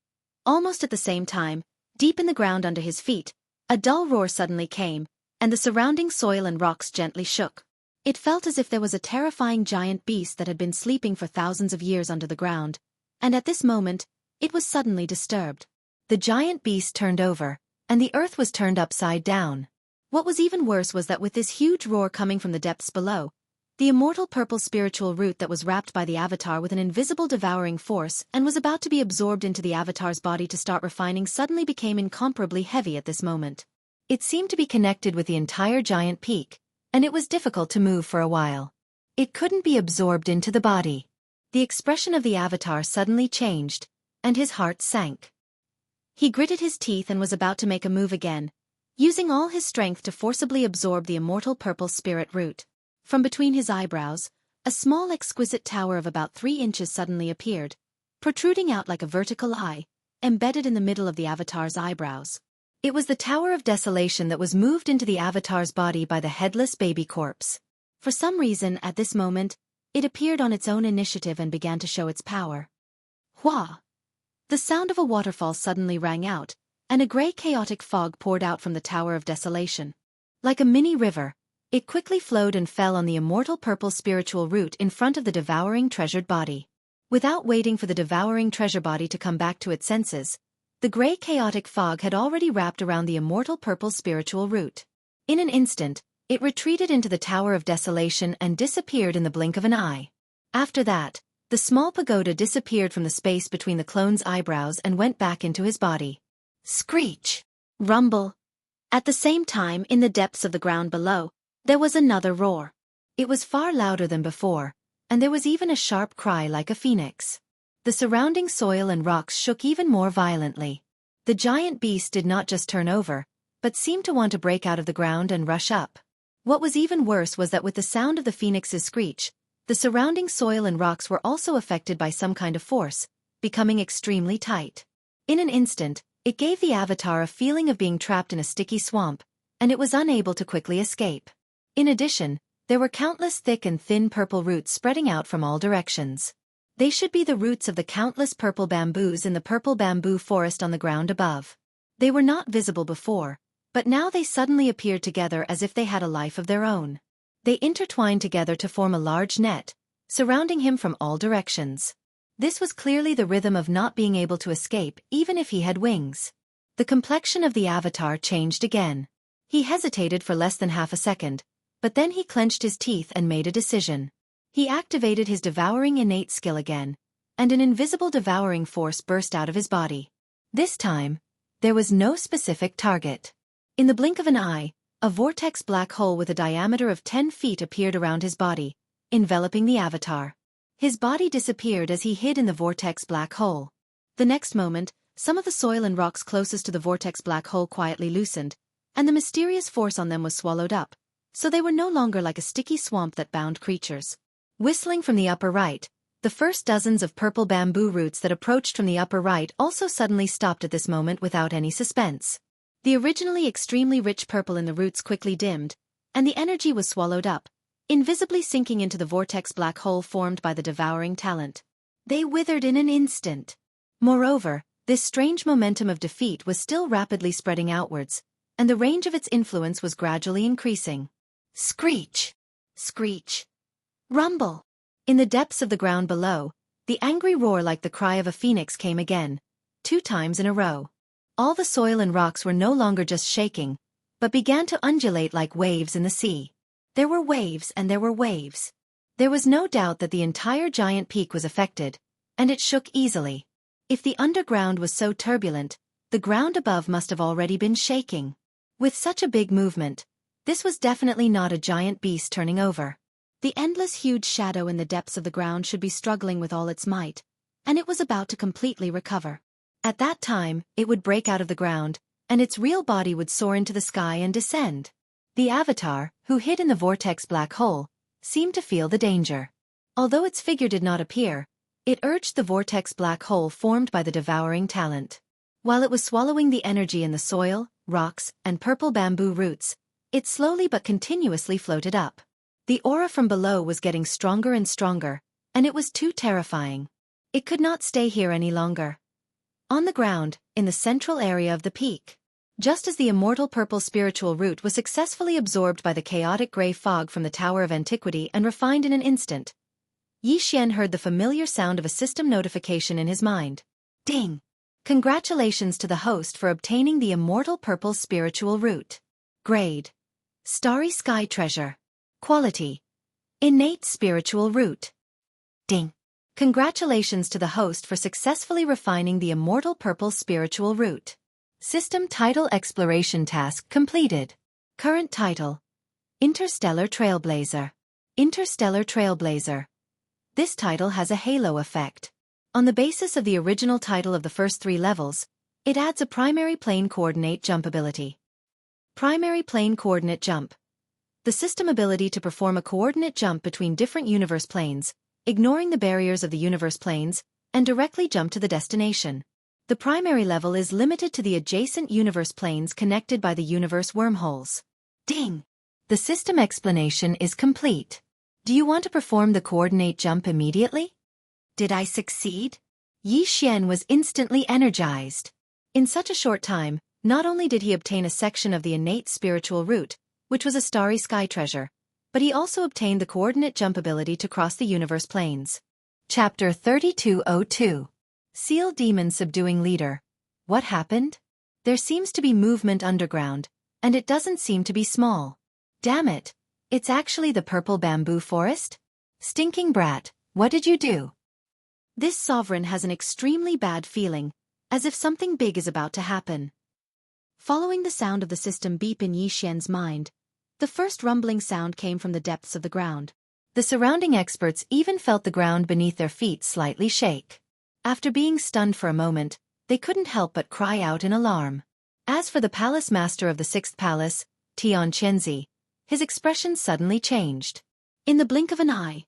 Almost at the same time, deep in the ground under his feet, a dull roar suddenly came, and the surrounding soil and rocks gently shook. It felt as if there was a terrifying giant beast that had been sleeping for thousands of years under the ground, and at this moment, it was suddenly disturbed. The giant beast turned over, and the earth was turned upside down. What was even worse was that with this huge roar coming from the depths below, the immortal purple spiritual root that was wrapped by the avatar with an invisible devouring force and was about to be absorbed into the avatar's body to start refining suddenly became incomparably heavy at this moment. It seemed to be connected with the entire giant peak, and it was difficult to move for a while. It couldn't be absorbed into the body. The expression of the avatar suddenly changed, and his heart sank. He gritted his teeth and was about to make a move again, using all his strength to forcibly absorb the immortal purple spirit root. From between his eyebrows, a small exquisite tower of about 3 inches suddenly appeared, protruding out like a vertical eye, embedded in the middle of the avatar's eyebrows. It was the Tower of Desolation that was moved into the avatar's body by the headless baby corpse. For some reason, at this moment, it appeared on its own initiative and began to show its power. Hua! The sound of a waterfall suddenly rang out, and a grey chaotic fog poured out from the Tower of Desolation. Like a mini river, it quickly flowed and fell on the immortal purple spiritual root in front of the devouring treasured body. Without waiting for the devouring treasure body to come back to its senses, the grey chaotic fog had already wrapped around the immortal purple spiritual root. In an instant, it retreated into the Tower of Desolation and disappeared in the blink of an eye. After that, the small pagoda disappeared from the space between the clone's eyebrows and went back into his body. Screech! Rumble! At the same time, in the depths of the ground below, there was another roar. It was far louder than before, and there was even a sharp cry like a phoenix. The surrounding soil and rocks shook even more violently. The giant beast did not just turn over, but seemed to want to break out of the ground and rush up. What was even worse was that with the sound of the phoenix's screech, the surrounding soil and rocks were also affected by some kind of force, becoming extremely tight. In an instant, it gave the avatar a feeling of being trapped in a sticky swamp, and it was unable to quickly escape. In addition, there were countless thick and thin purple roots spreading out from all directions. They should be the roots of the countless purple bamboos in the purple bamboo forest on the ground above. They were not visible before, but now they suddenly appeared together as if they had a life of their own. They intertwined together to form a large net, surrounding him from all directions. This was clearly the rhythm of not being able to escape even if he had wings. The complexion of the avatar changed again. He hesitated for less than half a second, but then he clenched his teeth and made a decision. He activated his devouring innate skill again, and an invisible devouring force burst out of his body. This time, there was no specific target. In the blink of an eye, a vortex black hole with a diameter of 10 feet appeared around his body, enveloping the avatar. His body disappeared as he hid in the vortex black hole. The next moment, some of the soil and rocks closest to the vortex black hole quietly loosened, and the mysterious force on them was swallowed up, so they were no longer like a sticky swamp that bound creatures. Whistling from the upper right, the first dozens of purple bamboo roots that approached from the upper right also suddenly stopped at this moment without any suspense. The originally extremely rich purple in the roots quickly dimmed, and the energy was swallowed up, invisibly sinking into the vortex black hole formed by the devouring talent. They withered in an instant. Moreover, this strange momentum of defeat was still rapidly spreading outwards, and the range of its influence was gradually increasing. Screech! Screech! Rumble! In the depths of the ground below, the angry roar like the cry of a phoenix came again, 2 times in a row. All the soil and rocks were no longer just shaking, but began to undulate like waves in the sea. There were waves and there were waves. There was no doubt that the entire giant peak was affected, and it shook easily. If the underground was so turbulent, the ground above must have already been shaking. With such a big movement, this was definitely not a giant beast turning over. The endless huge shadow in the depths of the ground should be struggling with all its might, and it was about to completely recover. At that time, it would break out of the ground, and its real body would soar into the sky and descend. The avatar, who hid in the vortex black hole, seemed to feel the danger. Although its figure did not appear, it urged the vortex black hole formed by the devouring talent. While it was swallowing the energy in the soil, rocks, and purple bamboo roots, it slowly but continuously floated up. The aura from below was getting stronger and stronger, and it was too terrifying. It could not stay here any longer. On the ground, in the central area of the peak, just as the immortal purple spiritual root was successfully absorbed by the chaotic gray fog from the Tower of Antiquity and refined in an instant, Yi Xian heard the familiar sound of a system notification in his mind. Ding! Congratulations to the host for obtaining the immortal purple spiritual root. Grade: Starry Sky Treasure. Quality: Innate Spiritual Root. Ding! Congratulations to the host for successfully refining the immortal purple spiritual root. System Title Exploration Task completed. Current title: Interstellar Trailblazer. Interstellar Trailblazer. This title has a halo effect. On the basis of the original title of the first 3 levels, it adds a primary plane coordinate jump ability. Primary plane coordinate jump. The system ability to perform a coordinate jump between different universe planes, ignoring the barriers of the universe planes, and directly jump to the destination. The primary level is limited to the adjacent universe planes connected by the universe wormholes. Ding! The system explanation is complete. Do you want to perform the coordinate jump immediately? Did I succeed? Yi Xian was instantly energized. In such a short time, not only did he obtain a section of the innate spiritual root, which was a starry sky treasure, but he also obtained the coordinate jump ability to cross the universe planes. Chapter 3202. Seal Demon Subduing Leader. What happened? There seems to be movement underground, and it doesn't seem to be small. Damn it! It's actually the purple bamboo forest? Stinking brat, what did you do? This sovereign has an extremely bad feeling, as if something big is about to happen. Following the sound of the system beep in Yi Xian's mind, the first rumbling sound came from the depths of the ground. The surrounding experts even felt the ground beneath their feet slightly shake. After being stunned for a moment, they couldn't help but cry out in alarm. As for the palace master of the 6th palace, Tian Qianzi, his expression suddenly changed. In the blink of an eye,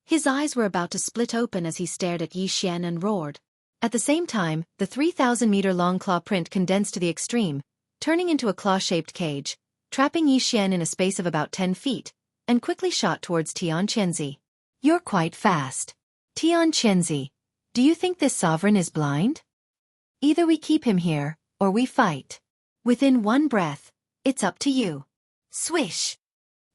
his eyes were about to split open as he stared at Yi Xian and roared. At the same time, the 3,000-meter-long claw print condensed to the extreme, turning into a claw-shaped cage, trapping Yi Xian in a space of about 10 feet, and quickly shot towards Tian Qianzi. You're quite fast. Tian Qianzi, do you think this sovereign is blind? Either we keep him here, or we fight. Within one breath, it's up to you. Swish!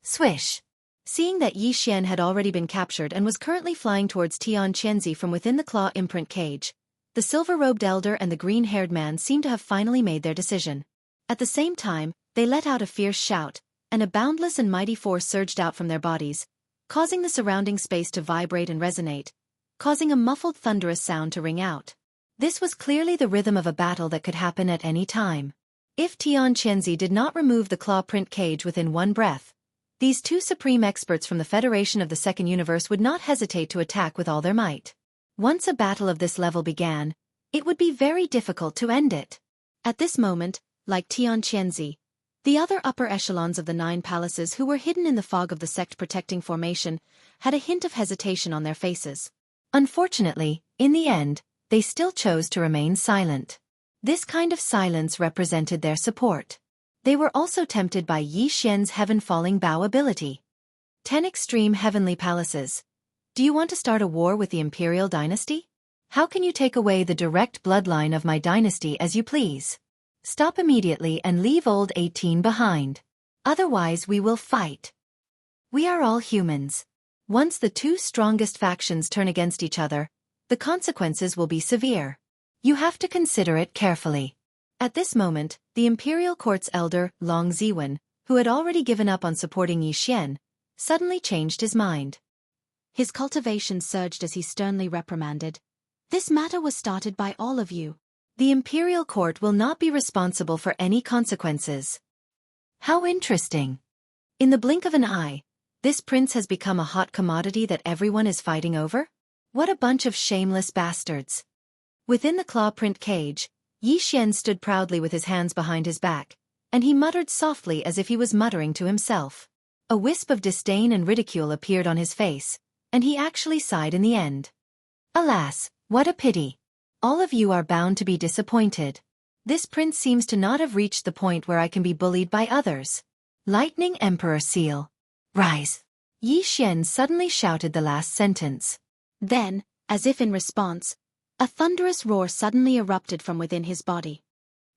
Swish! Seeing that Yi Xian had already been captured and was currently flying towards Tian Qianzi from within the claw imprint cage, the silver-robed elder and the green-haired man seemed to have finally made their decision. At the same time, they let out a fierce shout, and a boundless and mighty force surged out from their bodies, causing the surrounding space to vibrate and resonate, causing a muffled thunderous sound to ring out. This was clearly the rhythm of a battle that could happen at any time. If Tian Qianzi did not remove the claw print cage within one breath, these 2 supreme experts from the Federation of the Second Universe would not hesitate to attack with all their might. Once a battle of this level began, it would be very difficult to end it. At this moment, like Tian Qianzi, The other upper echelons of the 9 palaces who were hidden in the fog of the sect-protecting formation had a hint of hesitation on their faces. Unfortunately, in the end, they still chose to remain silent. This kind of silence represented their support. They were also tempted by Yi Xian's heaven-falling bow ability. 10 extreme heavenly palaces. Do you want to start a war with the imperial dynasty? How can you take away the direct bloodline of my dynasty as you please? Stop immediately and leave old 18 behind. Otherwise we will fight. We are all humans. Once the 2 strongest factions turn against each other, the consequences will be severe. You have to consider it carefully. At this moment, the imperial court's elder, Long Ziwen, who had already given up on supporting Yi Xian, suddenly changed his mind. His cultivation surged as he sternly reprimanded. This matter was started by all of you. The imperial court will not be responsible for any consequences. How interesting. In the blink of an eye, this prince has become a hot commodity that everyone is fighting over? What a bunch of shameless bastards. Within the claw print cage, Yi Xian stood proudly with his hands behind his back, and he muttered softly as if he was muttering to himself. A wisp of disdain and ridicule appeared on his face, and he actually sighed in the end. Alas, what a pity. All of you are bound to be disappointed. This prince seems to not have reached the point where I can be bullied by others. Lightning Emperor Seal. Rise. Yi Xian suddenly shouted the last sentence. Then, as if in response, a thunderous roar suddenly erupted from within his body.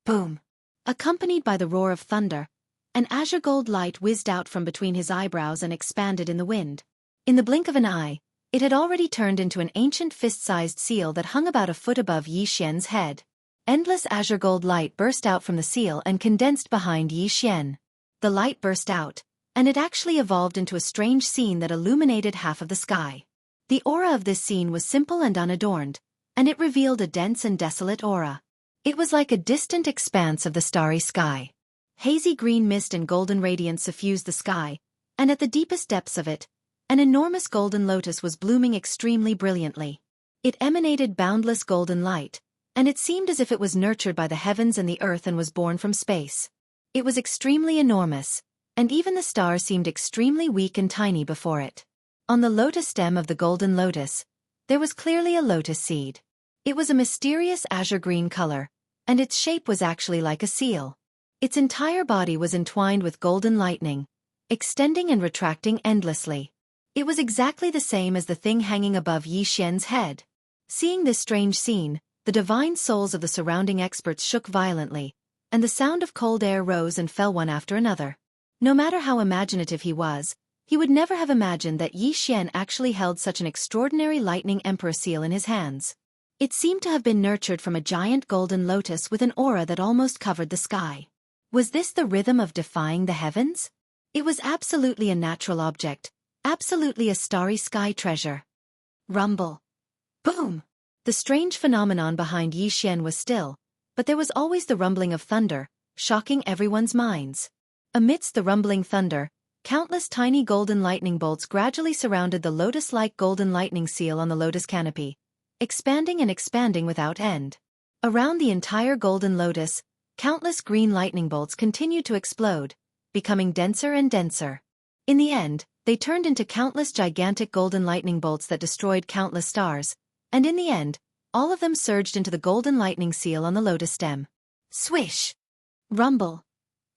Boom. Accompanied by the roar of thunder, an azure gold light whizzed out from between his eyebrows and expanded in the wind. In the blink of an eye, it had already turned into an ancient fist-sized seal that hung about a foot above Yi Xian's head. Endless azure gold light burst out from the seal and condensed behind Yi Xian. The light burst out, and it actually evolved into a strange scene that illuminated half of the sky. The aura of this scene was simple and unadorned, and it revealed a dense and desolate aura. It was like a distant expanse of the starry sky. Hazy green mist and golden radiance suffused the sky, and at the deepest depths of it, an enormous golden lotus was blooming extremely brilliantly. It emanated boundless golden light, and it seemed as if it was nurtured by the heavens and the earth and was born from space. It was extremely enormous, and even the stars seemed extremely weak and tiny before it. On the lotus stem of the golden lotus, there was clearly a lotus seed. It was a mysterious azure green color, and its shape was actually like a seal. Its entire body was entwined with golden lightning, extending and retracting endlessly. It was exactly the same as the thing hanging above Yi Xian's head. Seeing this strange scene, the divine souls of the surrounding experts shook violently, and the sound of cold air rose and fell one after another. No matter how imaginative he was, he would never have imagined that Yi Xian actually held such an extraordinary lightning emperor seal in his hands. It seemed to have been nurtured from a giant golden lotus with an aura that almost covered the sky. Was this the rhythm of defying the heavens? It was absolutely a natural object, absolutely a starry sky treasure. Rumble. Boom! The strange phenomenon behind Yi Xian was still, but there was always the rumbling of thunder, shocking everyone's minds. Amidst the rumbling thunder, countless tiny golden lightning bolts gradually surrounded the lotus-like golden lightning seal on the lotus canopy, expanding and expanding without end. Around the entire golden lotus, countless green lightning bolts continued to explode, becoming denser and denser. In the end, they turned into countless gigantic golden lightning bolts that destroyed countless stars, and in the end, all of them surged into the golden lightning seal on the lotus stem. Swish! Rumble!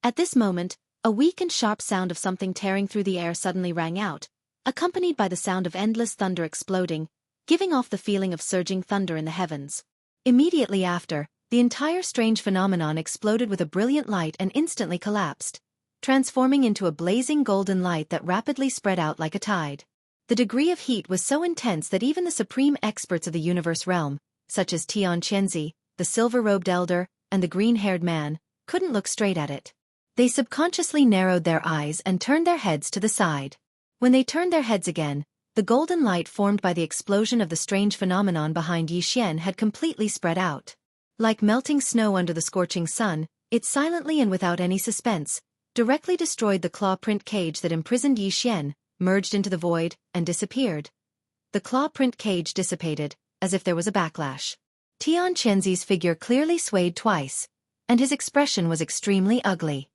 At this moment, a weak and sharp sound of something tearing through the air suddenly rang out, accompanied by the sound of endless thunder exploding, giving off the feeling of surging thunder in the heavens. Immediately after, the entire strange phenomenon exploded with a brilliant light and instantly collapsed, transforming into a blazing golden light that rapidly spread out like a tide. The degree of heat was so intense that even the supreme experts of the universe realm, such as Tian Qianzi, the silver-robed elder, and the green-haired man, couldn't look straight at it. They subconsciously narrowed their eyes and turned their heads to the side. When they turned their heads again, the golden light formed by the explosion of the strange phenomenon behind Yi Xian had completely spread out. Like melting snow under the scorching sun, it silently and without any suspense, directly destroyed the claw print cage that imprisoned Yi Xian, merged into the void, and disappeared. The claw print cage dissipated, as if there was a backlash. Tian Qianzi's figure clearly swayed twice, and his expression was extremely ugly.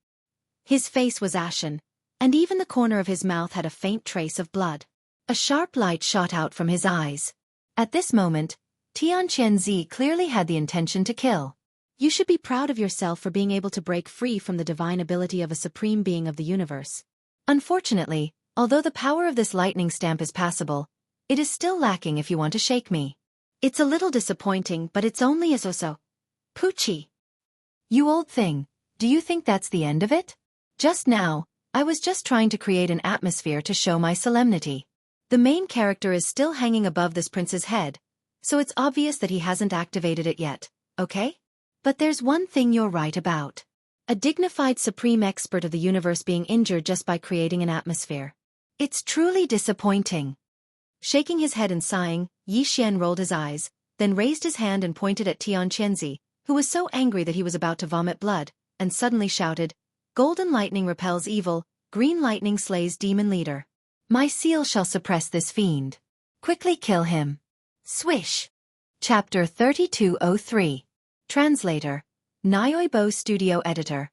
His face was ashen, and even the corner of his mouth had a faint trace of blood. A sharp light shot out from his eyes. At this moment, Tianqianzi clearly had the intention to kill. You should be proud of yourself for being able to break free from the divine ability of a supreme being of the universe. Unfortunately, although the power of this lightning stamp is passable, it is still lacking if you want to shake me. It's a little disappointing, but it's only a so-so. Poochie. You old thing, do you think that's the end of it? Just now, I was just trying to create an atmosphere to show my solemnity. The main character is still hanging above this prince's head, so it's obvious that he hasn't activated it yet, okay? But there's one thing you're right about. A dignified supreme expert of the universe being injured just by creating an atmosphere. It's truly disappointing. Shaking his head and sighing, Yi Xian rolled his eyes, then raised his hand and pointed at Tianqianzi, who was so angry that he was about to vomit blood, and suddenly shouted, "Golden lightning repels evil, green lightning slays demon leader. My seal shall suppress this fiend. Quickly kill him." Swish. Chapter 3203. Translator. Nyoibo Studio Editor.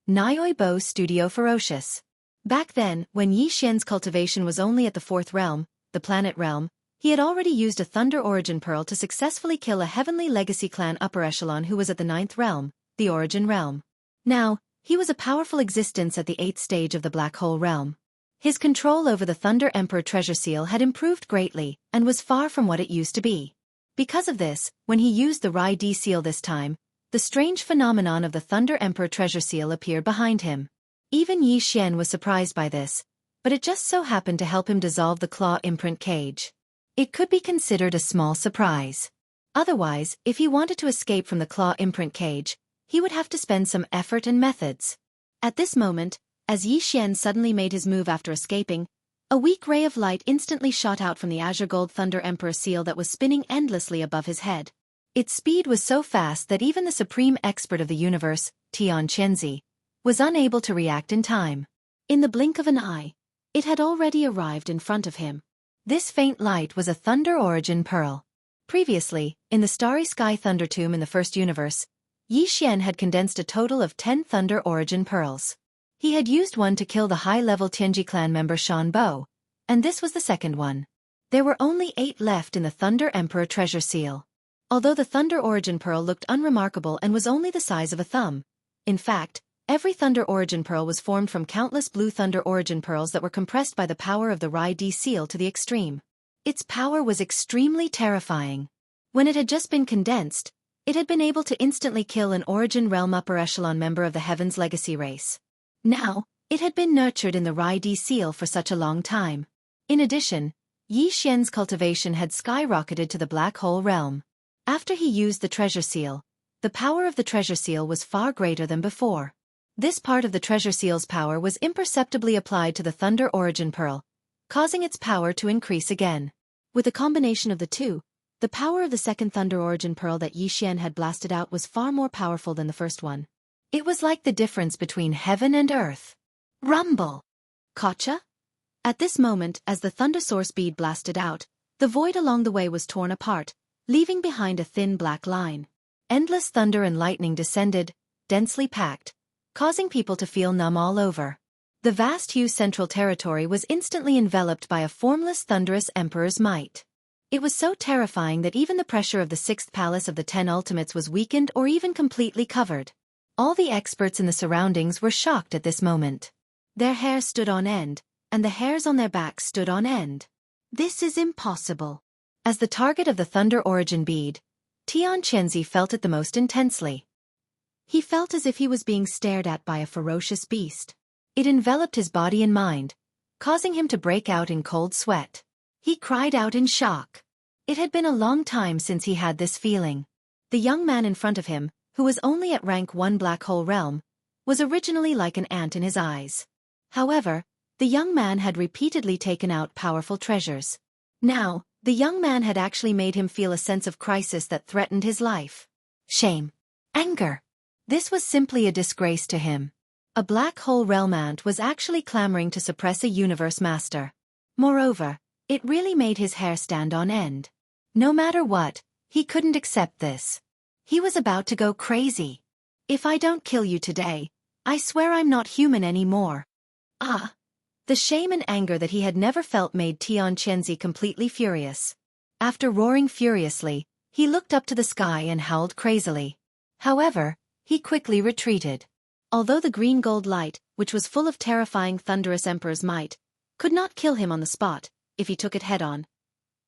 Nyoibo Studio Ferocious. Back then, when Yi Xian's cultivation was only at the 4th realm, the planet realm, he had already used a Thunder Origin Pearl to successfully kill a Heavenly Legacy clan upper echelon who was at the 9th realm, the Origin realm. Now, he was a powerful existence at the 8th stage of the Black Hole realm. His control over the Thunder Emperor treasure seal had improved greatly and was far from what it used to be. Because of this, when he used the Rai D seal this time, the strange phenomenon of the Thunder Emperor treasure seal appeared behind him. Even Yi Xian was surprised by this, but it just so happened to help him dissolve the claw imprint cage. It could be considered a small surprise. Otherwise, if he wanted to escape from the claw imprint cage, he would have to spend some effort and methods. At this moment, as Yi Xian suddenly made his move after escaping, a weak ray of light instantly shot out from the azure gold Thunder Emperor seal that was spinning endlessly above his head. Its speed was so fast that even the supreme expert of the universe, Tianqianzi, was unable to react in time. In the blink of an eye, it had already arrived in front of him. This faint light was a Thunder Origin Pearl. Previously, in the Starry Sky Thunder Tomb in the first universe, Yi Xian had condensed a total of 10 Thunder Origin Pearls. He had used one to kill the high-level Tianji clan member Shan Bo, and this was the second one. There were only 8 left in the Thunder Emperor treasure seal. Although the Thunder Origin Pearl looked unremarkable and was only the size of a thumb, in fact, every Thunder Origin Pearl was formed from countless blue Thunder Origin Pearls that were compressed by the power of the Rai D seal to the extreme. Its power was extremely terrifying. When it had just been condensed, it had been able to instantly kill an Origin Realm upper echelon member of the Heaven's Legacy race. Now, it had been nurtured in the Rai D seal for such a long time. In addition, Yi Xian's cultivation had skyrocketed to the Black Hole realm. After he used the treasure seal, the power of the treasure seal was far greater than before. This part of the treasure seal's power was imperceptibly applied to the Thunder Origin Pearl, causing its power to increase again. With a combination of the two, the power of the second Thunder Origin Pearl that Yi Xian had blasted out was far more powerful than the first one. It was like the difference between heaven and earth. Rumble! Gotcha? At this moment, as the Thunder Source bead blasted out, the void along the way was torn apart, leaving behind a thin black line. Endless thunder and lightning descended, densely packed, causing people to feel numb all over. The vast Hu Central Territory was instantly enveloped by a formless thunderous emperor's might. It was so terrifying that even the pressure of the 6th palace of the 10 ultimates was weakened or even completely covered. All the experts in the surroundings were shocked at this moment. Their hair stood on end, and the hairs on their backs stood on end. This is impossible. As the target of the Thunder Origin bead, Tianqianzi felt it the most intensely. He felt as if he was being stared at by a ferocious beast. It enveloped his body and mind, causing him to break out in cold sweat. He cried out in shock. It had been a long time since he had this feeling. The young man in front of him, who was only at rank 1 Black Hole realm, was originally like an ant in his eyes. However, the young man had repeatedly taken out powerful treasures. Now, the young man had actually made him feel a sense of crisis that threatened his life. Shame. Anger. This was simply a disgrace to him. A Black Hole realm ant was actually clamoring to suppress a universe master. Moreover, it really made his hair stand on end. No matter what, he couldn't accept this. He was about to go crazy. If I don't kill you today, I swear I'm not human anymore. Ah! The shame and anger that he had never felt made Tian Chenzi completely furious. After roaring furiously, he looked up to the sky and howled crazily. However, he quickly retreated. Although the green gold light, which was full of terrifying thunderous emperor's might, could not kill him on the spot, if he took it head-on,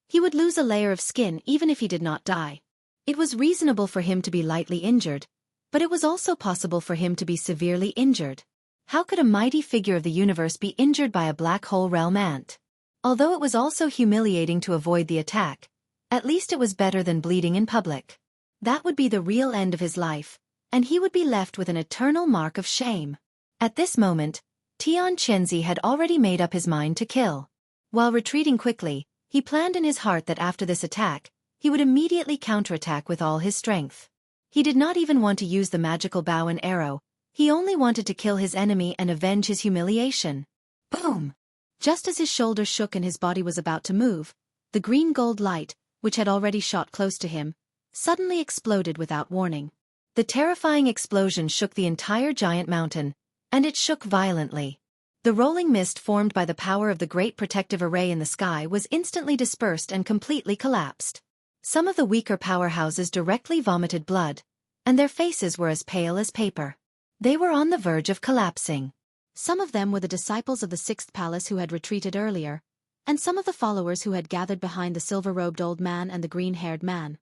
he would lose a layer of skin even if he did not die. It was reasonable for him to be lightly injured, but it was also possible for him to be severely injured. How could a mighty figure of the universe be injured by a black hole realm ant? Although it was also humiliating to avoid the attack, at least it was better than bleeding in public. That would be the real end of his life, and he would be left with an eternal mark of shame. At this moment, Tian Chenzi had already made up his mind to kill. While retreating quickly, he planned in his heart that after this attack, he would immediately counterattack with all his strength. He did not even want to use the magical bow and arrow, he only wanted to kill his enemy and avenge his humiliation. Boom! Just as his shoulders shook and his body was about to move, the green gold light, which had already shot close to him, suddenly exploded without warning. The terrifying explosion shook the entire giant mountain, and it shook violently. The rolling mist formed by the power of the great protective array in the sky was instantly dispersed and completely collapsed. Some of the weaker powerhouses directly vomited blood, and their faces were as pale as paper. They were on the verge of collapsing. Some of them were the disciples of the sixth palace who had retreated earlier, and some of the followers who had gathered behind the silver-robed old man and the green-haired man.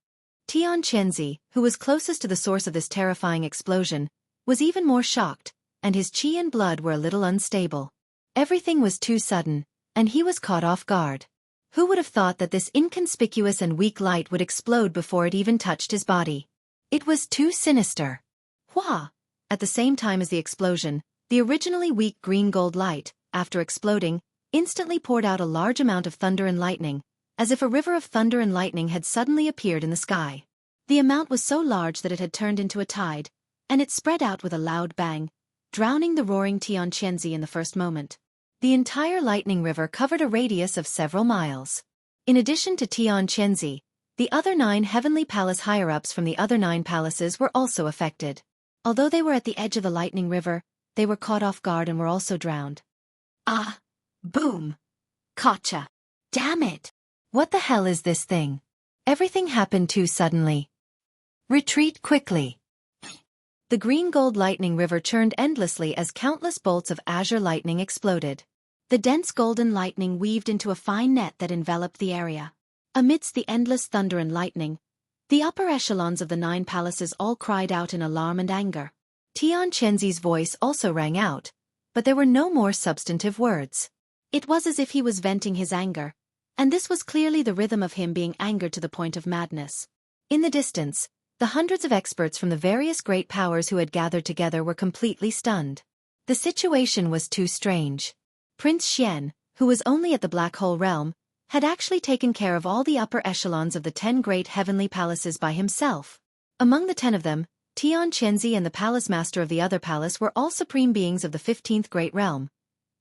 Tian Chenzi, who was closest to the source of this terrifying explosion, was even more shocked, and his chi and blood were a little unstable. Everything was too sudden, and he was caught off guard. Who would have thought that this inconspicuous and weak light would explode before it even touched his body? It was too sinister. Wah! At the same time as the explosion, the originally weak green gold light, after exploding, instantly poured out a large amount of thunder and lightning, as if a river of thunder and lightning had suddenly appeared in the sky. The amount was so large that it had turned into a tide, and it spread out with a loud bang, drowning the roaring Tian Chenzi in the first moment. The entire lightning river covered a radius of several miles. In addition to Tian Chenzi, the other 9 heavenly palace higher-ups from the other 9 palaces were also affected. Although they were at the edge of the lightning river, they were caught off guard and were also drowned. Ah! Boom! Gotcha! Damn it! What the hell is this thing? Everything happened too suddenly. Retreat quickly. The green gold lightning river churned endlessly as countless bolts of azure lightning exploded. The dense golden lightning weaved into a fine net that enveloped the area. Amidst the endless thunder and lightning, the upper echelons of the 9 palaces all cried out in alarm and anger. Tian Chenzi's voice also rang out, but there were no more substantive words. It was as if he was venting his anger, and this was clearly the rhythm of him being angered to the point of madness. In the distance, the hundreds of experts from the various great powers who had gathered together were completely stunned. The situation was too strange. Prince Xian, who was only at the Black Hole Realm, had actually taken care of all the upper echelons of the 10 great heavenly palaces by himself. Among the 10 of them, Tian Chenzi and the palace master of the other palace were all supreme beings of the 15th great realm,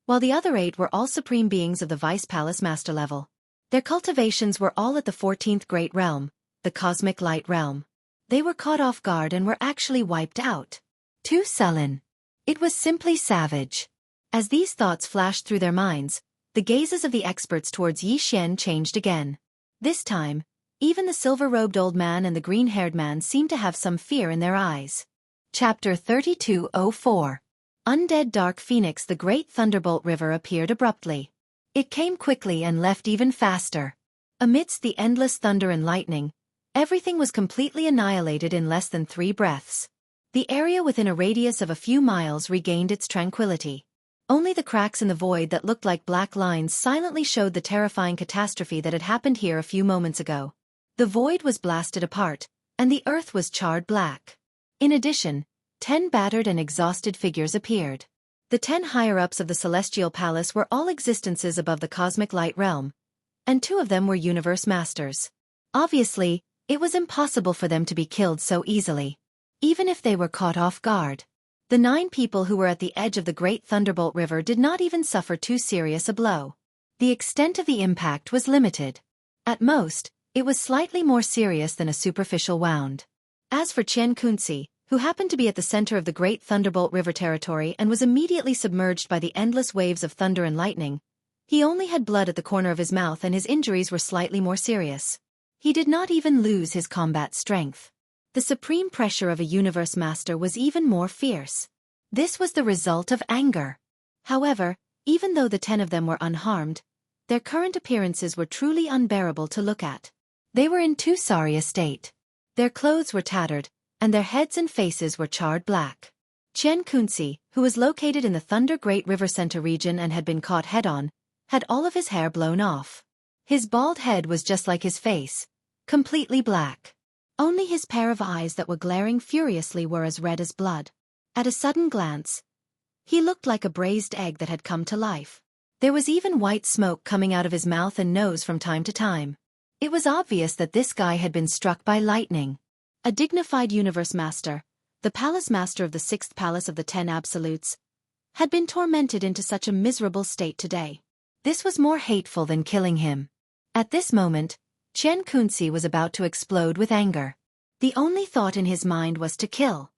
while the other 8 were all supreme beings of the vice palace master level. Their cultivations were all at the 14th great realm, the cosmic light realm. They were caught off guard and were actually wiped out. Too sullen. It was simply savage. As these thoughts flashed through their minds, the gazes of the experts towards Yi Xian changed again. This time, even the silver-robed old man and the green-haired man seemed to have some fear in their eyes. Chapter 3204. Undead Dark Phoenix. The great thunderbolt river appeared abruptly. It came quickly and left even faster. Amidst the endless thunder and lightning, everything was completely annihilated in less than 3 breaths. The area within a radius of a few miles regained its tranquility. Only the cracks in the void that looked like black lines silently showed the terrifying catastrophe that had happened here a few moments ago. The void was blasted apart, and the earth was charred black. In addition, 10 battered and exhausted figures appeared. The 10 higher-ups of the Celestial Palace were all existences above the cosmic light realm, and 2 of them were universe masters. Obviously, it was impossible for them to be killed so easily, even if they were caught off guard. The 9 people who were at the edge of the Great Thunderbolt River did not even suffer too serious a blow. The extent of the impact was limited. At most, it was slightly more serious than a superficial wound. As for Chen Kunzi, who happened to be at the center of the Great Thunderbolt River territory and was immediately submerged by the endless waves of thunder and lightning. He only had blood at the corner of his mouth and his injuries were slightly more serious. He did not even lose his combat strength. The supreme pressure of a universe master was even more fierce. This was the result of anger. However, even though the 10 of them were unharmed, their current appearances were truly unbearable to look at. They were in too sorry a state. Their clothes were tattered, and their heads and faces were charred black. Chen Kunzi, who was located in the Thunder Great River Center region and had been caught head-on, had all of his hair blown off. His bald head was just like his face, completely black. Only his pair of eyes that were glaring furiously were as red as blood. At a sudden glance, he looked like a braised egg that had come to life. There was even white smoke coming out of his mouth and nose from time to time. It was obvious that this guy had been struck by lightning. A dignified universe master, the palace master of the 6th palace of the 10 absolutes, had been tormented into such a miserable state today. This was more hateful than killing him. At this moment, Chen Kunzi was about to explode with anger. The only thought in his mind was to kill.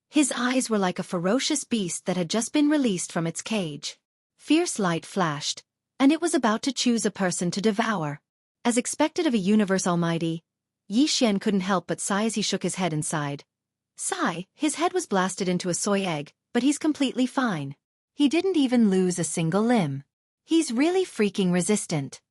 His eyes were like a ferocious beast that had just been released from its cage. Fierce light flashed, and it was about to choose a person to devour. As expected of a universe almighty, Yi Xian couldn't help but sigh as he shook his head and sighed. Sigh, his head was blasted into a soy egg, but he's completely fine. He didn't even lose a single limb. He's really freaking resistant.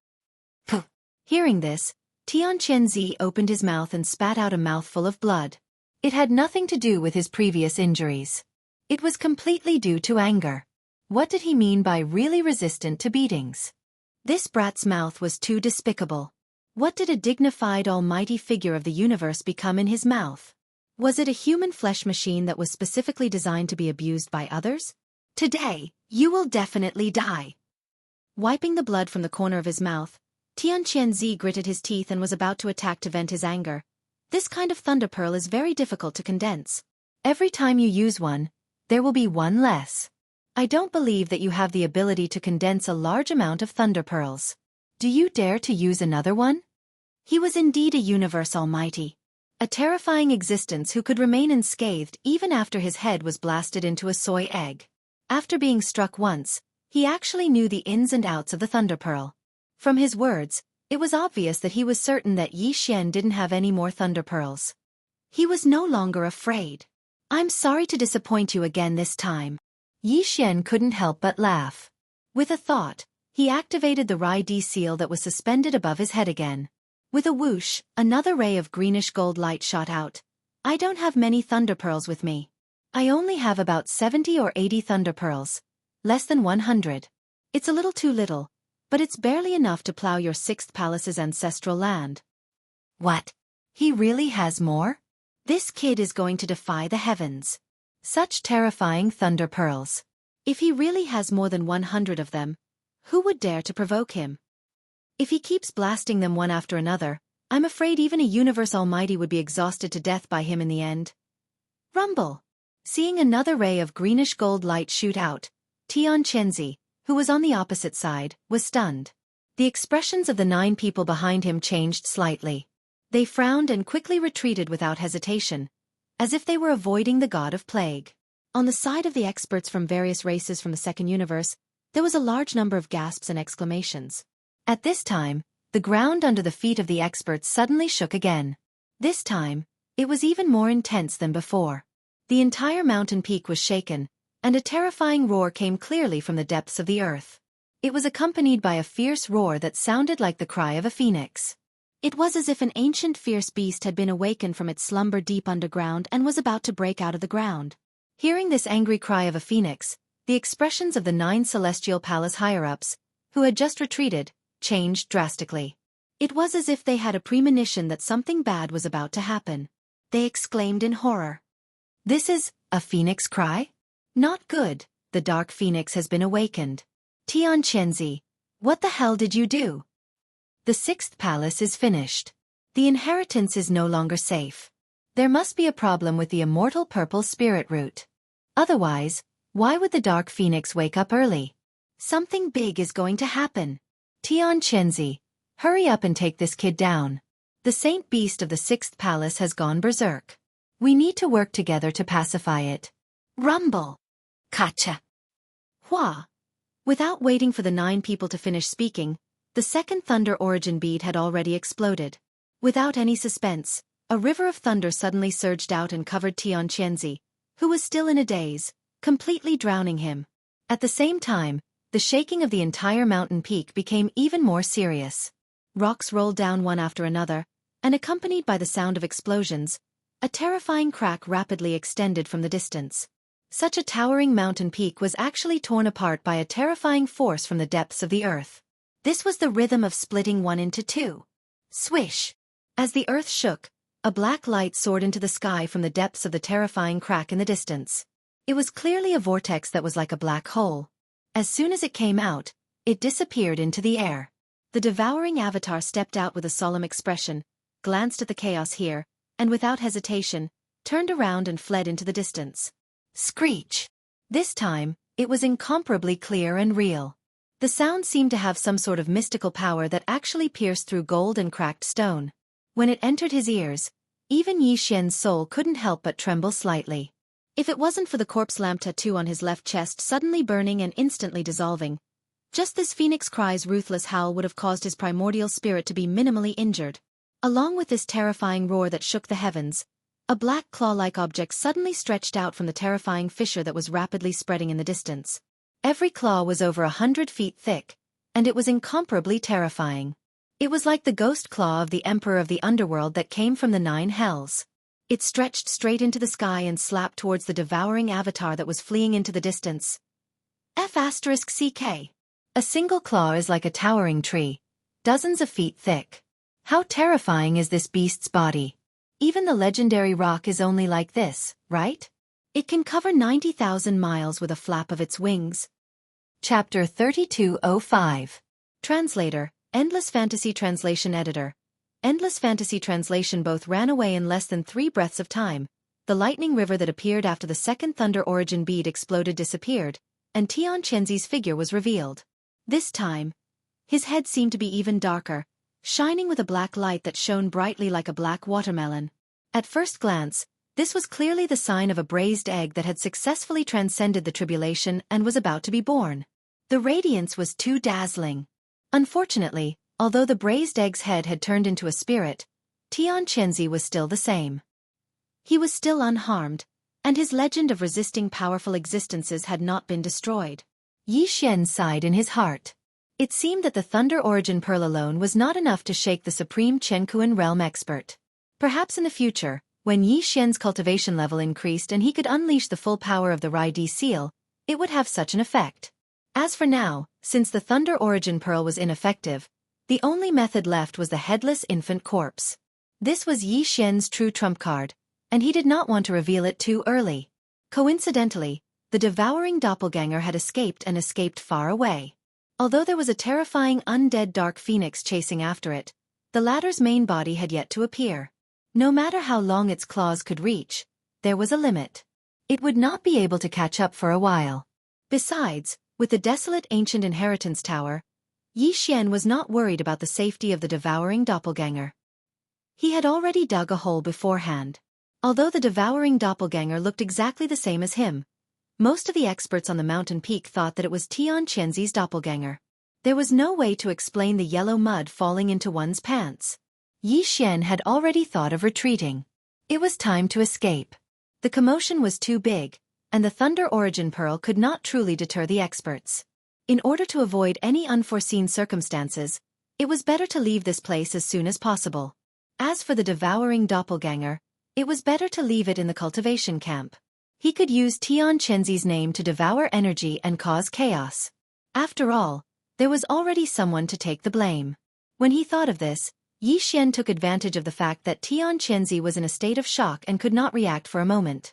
Puh. Hearing this, Tian Qianzi opened his mouth and spat out a mouthful of blood. It had nothing to do with his previous injuries. It was completely due to anger. What did he mean by really resistant to beatings? This brat's mouth was too despicable. What did a dignified almighty figure of the universe become in his mouth? Was it a human flesh machine that was specifically designed to be abused by others? Today, you will definitely die. Wiping the blood from the corner of his mouth, Tian Qianzi gritted his teeth and was about to attack to vent his anger. This kind of thunder pearl is very difficult to condense. Every time you use one, there will be one less. I don't believe that you have the ability to condense a large amount of thunder pearls. Do you dare to use another one? He was indeed a universe almighty. A terrifying existence who could remain unscathed even after his head was blasted into a soy egg. After being struck once, he actually knew the ins and outs of the thunder pearl. From his words, it was obvious that he was certain that Yi Xian didn't have any more thunder pearls. He was no longer afraid. I'm sorry to disappoint you again this time. Yi Xian couldn't help but laugh. With a thought, he activated the Rai D seal that was suspended above his head again. With a whoosh, another ray of greenish gold light shot out. I don't have many thunder pearls with me. I only have about 70 or 80 thunder pearls. Less than 100. It's a little too little, but it's barely enough to plow your 6th palace's ancestral land. What? He really has more? This kid is going to defy the heavens. Such terrifying thunder pearls. If he really has more than 100 of them, who would dare to provoke him? If he keeps blasting them one after another, I'm afraid even a universe almighty would be exhausted to death by him in the end. Rumble. Seeing another ray of greenish gold light shoot out, Tian Qianzi, who was on the opposite side, was stunned. The expressions of the 9 people behind him changed slightly. They frowned and quickly retreated without hesitation, as if they were avoiding the god of plague. On the side of the experts from various races from the second universe, there was a large number of gasps and exclamations. At this time, the ground under the feet of the experts suddenly shook again. This time, it was even more intense than before. The entire mountain peak was shaken, and a terrifying roar came clearly from the depths of the earth. It was accompanied by a fierce roar that sounded like the cry of a phoenix. It was as if an ancient fierce beast had been awakened from its slumber deep underground and was about to break out of the ground. Hearing this angry cry of a phoenix, the expressions of the 9 celestial palace higher-ups, who had just retreated, changed drastically. It was as if they had a premonition that something bad was about to happen. They exclaimed in horror. This is a phoenix cry? Not good, the dark phoenix has been awakened. Tian Qianzi, what the hell did you do? The 6th palace is finished. The inheritance is no longer safe. There must be a problem with the immortal purple spirit root. Otherwise, why would the dark phoenix wake up early? Something big is going to happen. Tian Qianzi, hurry up and take this kid down. The saint beast of the 6th palace has gone berserk. We need to work together to pacify it. Rumble. Kacha. Hua. Without waiting for the 9 people to finish speaking, the second thunder origin bead had already exploded. Without any suspense, a river of thunder suddenly surged out and covered Tianqianzi, who was still in a daze, completely drowning him. At the same time, the shaking of the entire mountain peak became even more serious. Rocks rolled down one after another, and accompanied by the sound of explosions, a terrifying crack rapidly extended from the distance. Such a towering mountain peak was actually torn apart by a terrifying force from the depths of the earth. This was the rhythm of splitting one into two. Swish! As the earth shook, a black light soared into the sky from the depths of the terrifying crack in the distance. It was clearly a vortex that was like a black hole. As soon as it came out, it disappeared into the air. The devouring avatar stepped out with a solemn expression, glanced at the chaos here, and without hesitation, turned around and fled into the distance. Screech! This time, it was incomparably clear and real. The sound seemed to have some sort of mystical power that actually pierced through gold and cracked stone. When it entered his ears, even Yi Xian's soul couldn't help but tremble slightly. If it wasn't for the corpse lamp tattoo on his left chest suddenly burning and instantly dissolving, just this phoenix cry's ruthless howl would have caused his primordial spirit to be minimally injured. Along with this terrifying roar that shook the heavens, a black claw-like object suddenly stretched out from the terrifying fissure that was rapidly spreading in the distance. Every claw was over 100 feet thick, and it was incomparably terrifying. It was like the ghost claw of the Emperor of the Underworld that came from the 9 hells. It stretched straight into the sky and slapped towards the devouring avatar that was fleeing into the distance. F***CK. A single claw is like a towering tree, dozens of feet thick. How terrifying is this beast's body? Even the legendary rock is only like this, right? It can cover 90,000 miles with a flap of its wings. Chapter 3205. Translator, Endless Fantasy Translation Editor. Endless Fantasy Translation both ran away in less than 3 breaths of time. The lightning river that appeared after the second thunder origin bead exploded disappeared, and Tianqianzi's figure was revealed. This time, his head seemed to be even darker, shining with a black light that shone brightly like a black watermelon. At first glance, this was clearly the sign of a braised egg that had successfully transcended the tribulation and was about to be born. The radiance was too dazzling. Unfortunately, although the braised egg's head had turned into a spirit, Tianqianzi was still the same. He was still unharmed, and his legend of resisting powerful existences had not been destroyed. Yi Xian sighed in his heart. It seemed that the Thunder Origin Pearl alone was not enough to shake the supreme Chenkuan realm expert. Perhaps in the future, when Yi Xian's cultivation level increased and he could unleash the full power of the Rai-Di seal, it would have such an effect. As for now, since the Thunder Origin Pearl was ineffective, the only method left was the headless infant corpse. This was Yi Xian's true trump card, and he did not want to reveal it too early. Coincidentally, the devouring doppelganger had escaped and escaped far away. Although there was a terrifying undead dark phoenix chasing after it, the latter's main body had yet to appear. No matter how long its claws could reach, there was a limit. It would not be able to catch up for a while. Besides, with the desolate ancient inheritance tower, Yi Xian was not worried about the safety of the devouring doppelganger. He had already dug a hole beforehand. Although the devouring doppelganger looked exactly the same as him, most of the experts on the mountain peak thought that it was Tianqianzi's doppelganger. There was no way to explain the yellow mud falling into one's pants. Yi Xian had already thought of retreating. It was time to escape. The commotion was too big, and the Thunder Origin Pearl could not truly deter the experts. In order to avoid any unforeseen circumstances, it was better to leave this place as soon as possible. As for the devouring doppelganger, it was better to leave it in the cultivation camp. He could use Tianqianzi's name to devour energy and cause chaos. After all, there was already someone to take the blame. When he thought of this, Yi Xian took advantage of the fact that Tianqianzi was in a state of shock and could not react for a moment.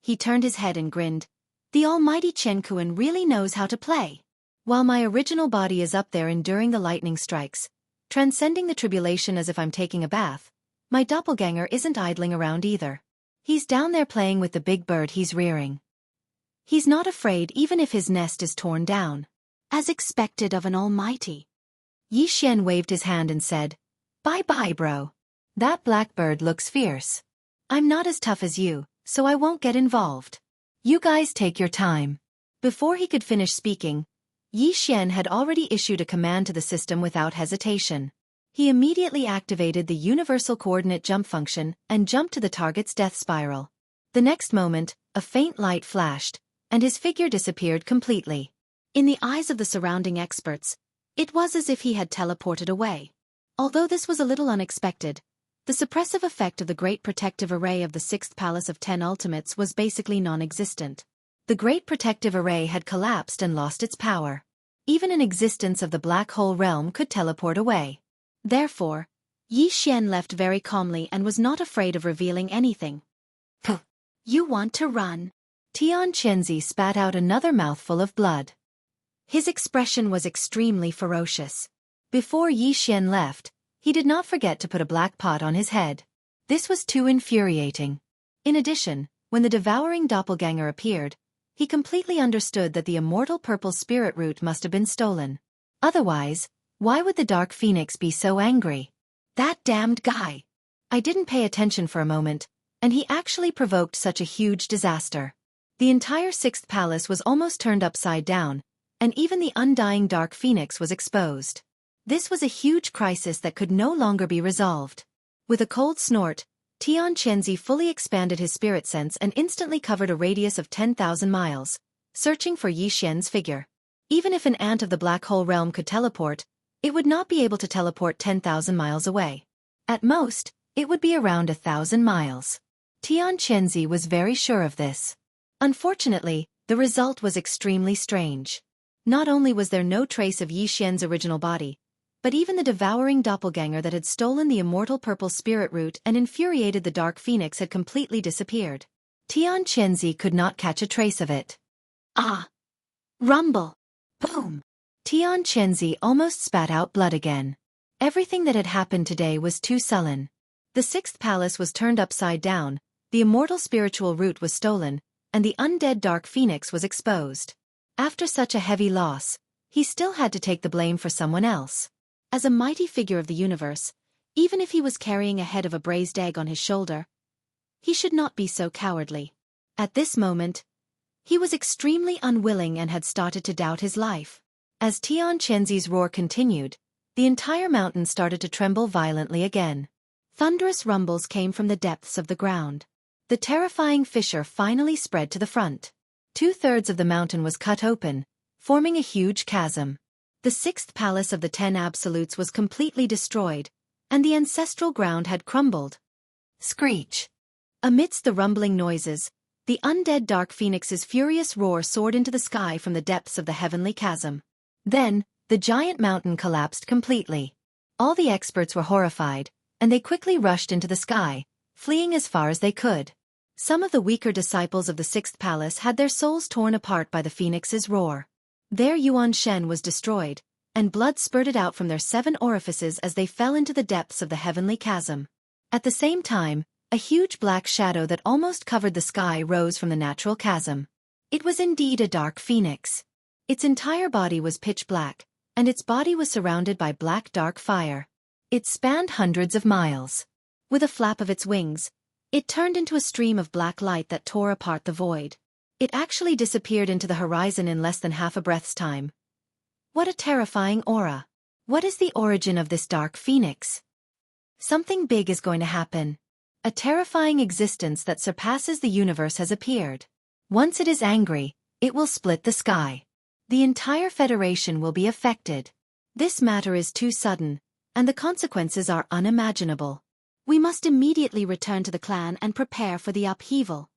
He turned his head and grinned. The almighty Chen Kuan really knows how to play. While my original body is up there enduring the lightning strikes, transcending the tribulation as if I'm taking a bath, my doppelganger isn't idling around either. He's down there playing with the big bird he's rearing. He's not afraid even if his nest is torn down. As expected of an almighty. Yi Xian waved his hand and said, "Bye-bye, bro. That blackbird looks fierce." I'm not as tough as you, so I won't get involved. You guys take your time. Before he could finish speaking, Yi Xian had already issued a command to the system without hesitation. He immediately activated the universal coordinate jump function and jumped to the target's death spiral. The next moment, a faint light flashed, and his figure disappeared completely. In the eyes of the surrounding experts, it was as if he had teleported away. Although this was a little unexpected, the suppressive effect of the Great Protective Array of the Sixth Palace of 10 Ultimates was basically non-existent. The Great Protective Array had collapsed and lost its power. Even an existence of the Black Hole realm could teleport away. Therefore, Yi Xian left very calmly and was not afraid of revealing anything. You want to run? Tian Chenzi spat out another mouthful of blood. His expression was extremely ferocious. Before Yi Xian left, he did not forget to put a black pot on his head. This was too infuriating. In addition, when the devouring doppelganger appeared, he completely understood that the immortal purple spirit root must have been stolen. Otherwise, why would the Dark Phoenix be so angry? That damned guy! I didn't pay attention for a moment, and he actually provoked such a huge disaster. The entire Sixth Palace was almost turned upside down, and even the undying Dark Phoenix was exposed. This was a huge crisis that could no longer be resolved. With a cold snort, Tian Chenzi fully expanded his spirit sense and instantly covered a radius of 10,000 miles, searching for Yi Xian's figure. Even if an ant of the Black Hole realm could teleport, it would not be able to teleport 10,000 miles away. At most, it would be around 1,000 miles. Tian Chenzi was very sure of this. Unfortunately, the result was extremely strange. Not only was there no trace of Yi Xian's original body, but even the devouring doppelganger that had stolen the immortal purple spirit root and infuriated the Dark Phoenix had completely disappeared. Tian Chenzi could not catch a trace of it. Ah! Rumble! Boom! Tian Chenzi almost spat out blood again. Everything that had happened today was too sullen. The Sixth Palace was turned upside down, the immortal spiritual root was stolen, and the undead Dark Phoenix was exposed. After such a heavy loss, he still had to take the blame for someone else. As a mighty figure of the universe, even if he was carrying a head of a braised egg on his shoulder, he should not be so cowardly. At this moment, he was extremely unwilling and had started to doubt his life. As Tian Chenzi's roar continued, the entire mountain started to tremble violently again. Thunderous rumbles came from the depths of the ground. The terrifying fissure finally spread to the front. 2/3 of the mountain was cut open, forming a huge chasm. The Sixth Palace of the 10 Absolutes was completely destroyed, and the ancestral ground had crumbled. Screech! Amidst the rumbling noises, the undead Dark Phoenix's furious roar soared into the sky from the depths of the heavenly chasm. Then, the giant mountain collapsed completely. All the experts were horrified, and they quickly rushed into the sky, fleeing as far as they could. Some of the weaker disciples of the Sixth Palace had their souls torn apart by the Phoenix's roar. Their Yuan Shen was destroyed, and blood spurted out from their 7 orifices as they fell into the depths of the heavenly chasm. At the same time, a huge black shadow that almost covered the sky rose from the natural chasm. It was indeed a Dark Phoenix. Its entire body was pitch black, and its body was surrounded by black dark fire. It spanned hundreds of miles. With a flap of its wings, it turned into a stream of black light that tore apart the void. It actually disappeared into the horizon in less than half a breath's time. What a terrifying aura! What is the origin of this Dark Phoenix? Something big is going to happen. A terrifying existence that surpasses the universe has appeared. Once it is angry, it will split the sky. The entire Federation will be affected. This matter is too sudden, and the consequences are unimaginable. We must immediately return to the clan and prepare for the upheaval.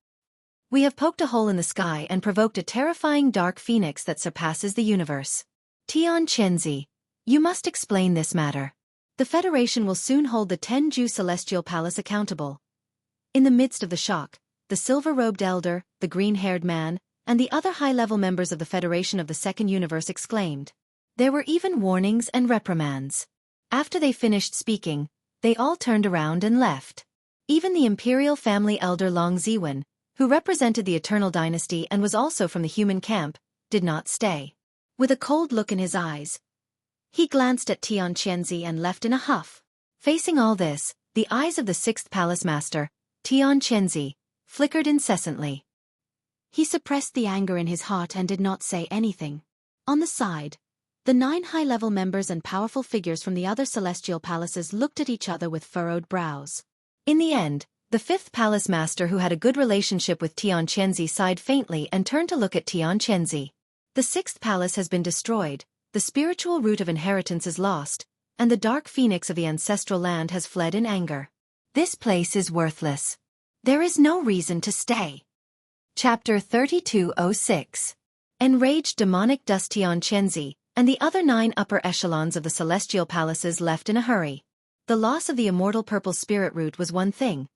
We have poked a hole in the sky and provoked a terrifying Dark Phoenix that surpasses the universe. Tian Chenzi, you must explain this matter. The Federation will soon hold the 10 Celestial Palace accountable. In the midst of the shock, the silver-robed elder, the green-haired man, and the other high-level members of the Federation of the Second Universe exclaimed. There were even warnings and reprimands. After they finished speaking, they all turned around and left. Even the imperial family elder Long Ziwen, who represented the Eternal Dynasty and was also from the human camp, did not stay. With a cold look in his eyes, he glanced at Tian Chenzi and left in a huff. Facing all this, the eyes of the Sixth Palace Master, Tian Chenzi, flickered incessantly. He suppressed the anger in his heart and did not say anything. On the side, the 9 high-level members and powerful figures from the other celestial palaces looked at each other with furrowed brows. In the end, the 5th palace master who had a good relationship with Tian Chenzi sighed faintly and turned to look at Tian Chenzi. The 6th palace has been destroyed, the spiritual root of inheritance is lost, and the dark phoenix of the ancestral land has fled in anger. This place is worthless. There is no reason to stay. Chapter 3206. Enraged demonic dust. Tian Chenzi and the other 9 upper echelons of the celestial palaces left in a hurry. The loss of the immortal purple spirit root was one thing,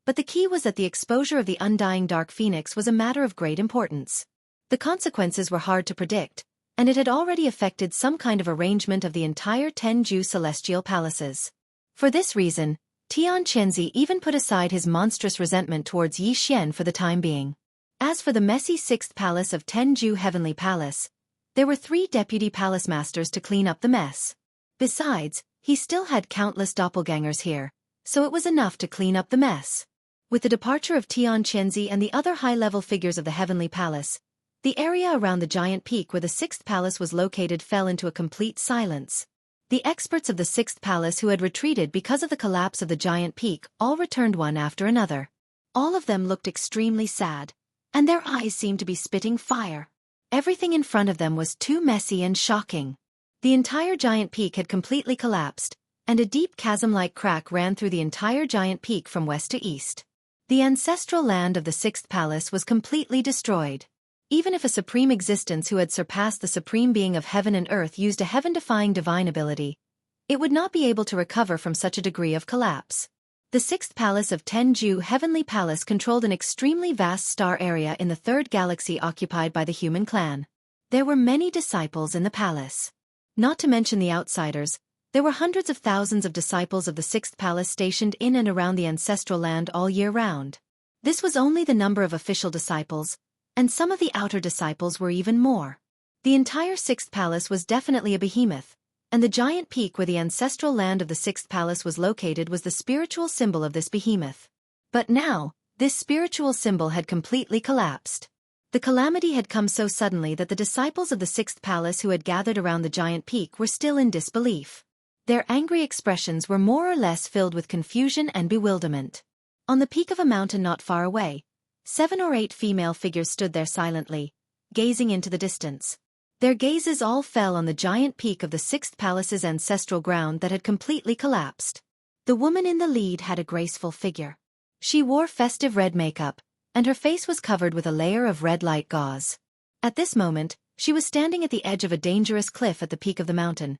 but the key was that the exposure of the undying dark phoenix was a matter of great importance. The consequences were hard to predict, and it had already affected some kind of arrangement of the entire 10 Ju celestial palaces. For this reason, Tian Chenzi even put aside his monstrous resentment towards Yi Xian for the time being. As for the messy 6th palace of 10 Ju Heavenly Palace, there were 3 deputy palace masters to clean up the mess. Besides, he still had countless doppelgangers here, so it was enough to clean up the mess. With the departure of Tian Chenzi and the other high-level figures of the Heavenly Palace, the area around the giant peak where the 6th palace was located fell into a complete silence. The experts of the 6th palace who had retreated because of the collapse of the giant peak all returned one after another. All of them looked extremely sad, and their eyes seemed to be spitting fire. Everything in front of them was too messy and shocking. The entire giant peak had completely collapsed, and a deep chasm-like crack ran through the entire giant peak from west to east. The ancestral land of the 6th palace was completely destroyed. Even if a supreme existence who had surpassed the supreme being of heaven and earth used a heaven-defying divine ability, it would not be able to recover from such a degree of collapse. The 6th palace of 10 Ju Heavenly Palace controlled an extremely vast star area in the 3rd galaxy occupied by the human clan. There were many disciples in the palace. Not to mention the outsiders, there were hundreds of thousands of disciples of the 6th palace stationed in and around the ancestral land all year round. This was only the number of official disciples, and some of the outer disciples were even more. The entire 6th palace was definitely a behemoth, and the giant peak where the ancestral land of the 6th palace was located was the spiritual symbol of this behemoth. But now, this spiritual symbol had completely collapsed. The calamity had come so suddenly that the disciples of the 6th palace who had gathered around the giant peak were still in disbelief. Their angry expressions were more or less filled with confusion and bewilderment. On the peak of a mountain not far away, 7 or 8 female figures stood there silently, gazing into the distance. Their gazes all fell on the giant peak of the 6th palace's ancestral ground that had completely collapsed. The woman in the lead had a graceful figure. She wore festive red makeup, and her face was covered with a layer of red light gauze. At this moment, she was standing at the edge of a dangerous cliff at the peak of the mountain,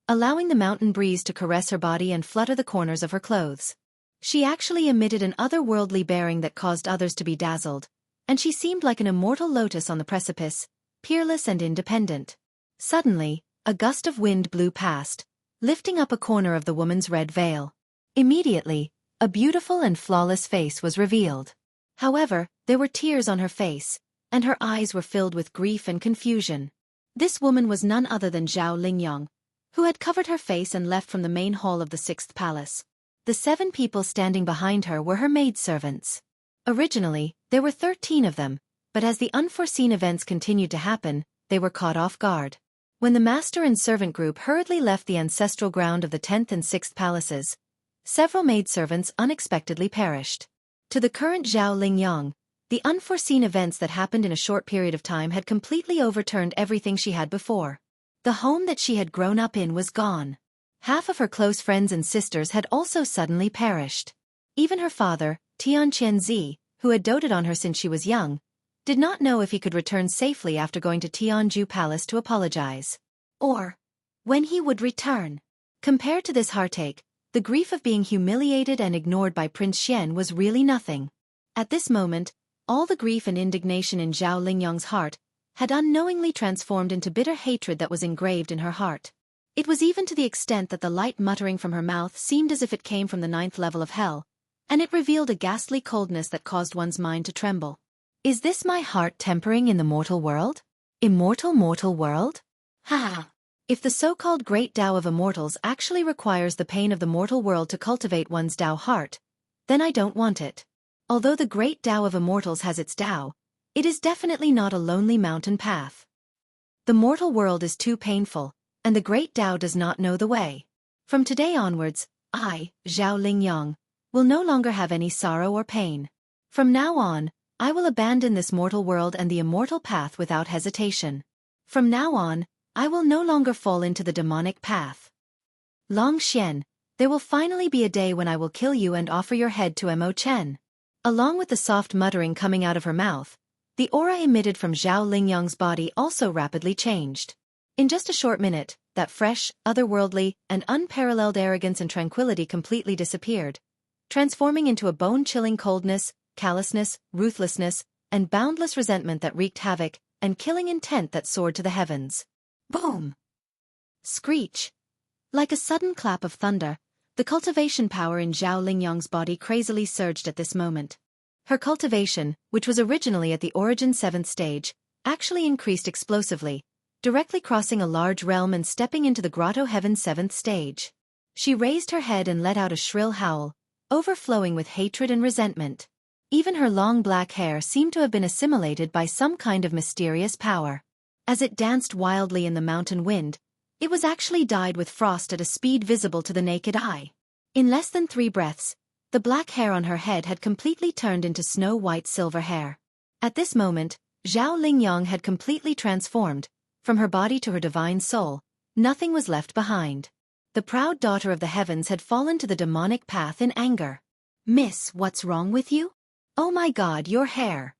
allowing the mountain breeze to caress her body and flutter the corners of her clothes. She actually emitted an otherworldly bearing that caused others to be dazzled, and she seemed like an immortal lotus on the precipice, peerless and independent. Suddenly, a gust of wind blew past, lifting up a corner of the woman's red veil. Immediately, a beautiful and flawless face was revealed. However, there were tears on her face, and her eyes were filled with grief and confusion. This woman was none other than Zhao Lingyong, who had covered her face and left from the main hall of the 6th palace. The 7 people standing behind her were her maidservants. Originally, there were 13 of them, but as the unforeseen events continued to happen, they were caught off guard. When the master and servant group hurriedly left the ancestral ground of the 10th and 6th palaces, several maidservants unexpectedly perished. To the current Zhao Lingyong, the unforeseen events that happened in a short period of time had completely overturned everything she had before. The home that she had grown up in was gone. Half of her close friends and sisters had also suddenly perished. Even her father, Tian Chenzi, who had doted on her since she was young, did not know if he could return safely after going to Tianju Palace to apologize. Or when he would return. Compared to this heartache, the grief of being humiliated and ignored by Prince Xian was really nothing. At this moment, all the grief and indignation in Zhao Lingyong's heart had unknowingly transformed into bitter hatred that was engraved in her heart. It was even to the extent that the light muttering from her mouth seemed as if it came from the 9th level of hell, and it revealed a ghastly coldness that caused one's mind to tremble. Is this my heart tempering in the mortal world? Immortal mortal world? Ha! If the so-called great Tao of immortals actually requires the pain of the mortal world to cultivate one's Tao heart, then I don't want it. Although the great Tao of immortals has its Tao, it is definitely not a lonely mountain path. The mortal world is too painful, and the great Tao does not know the way. From today onwards, I, Zhao Lingyang, will no longer have any sorrow or pain. From now on, I will abandon this mortal world and the immortal path without hesitation. From now on, I will no longer fall into the demonic path. Long Xian, there will finally be a day when I will kill you and offer your head to Mo Chen. Along with the soft muttering coming out of her mouth, the aura emitted from Zhao Lingyang's body also rapidly changed. In just a short minute, that fresh, otherworldly, and unparalleled arrogance and tranquility completely disappeared, transforming into a bone-chilling coldness, callousness, ruthlessness, and boundless resentment that wreaked havoc, and killing intent that soared to the heavens. Boom! Screech! Like a sudden clap of thunder, the cultivation power in Zhao Lingyang's body crazily surged at this moment. Her cultivation, which was originally at the origin 7th stage, actually increased explosively, directly crossing a large realm and stepping into the Grotto Heaven 7th stage. She raised her head and let out a shrill howl, overflowing with hatred and resentment. Even her long black hair seemed to have been assimilated by some kind of mysterious power. As it danced wildly in the mountain wind, it was actually dyed with frost at a speed visible to the naked eye. In less than 3 breaths, the black hair on her head had completely turned into snow-white silver hair. At this moment, Zhao Lingyang had completely transformed. From her body to her divine soul, nothing was left behind. The proud daughter of the heavens had fallen to the demonic path in anger. Miss, what's wrong with you? Oh my god, your hair.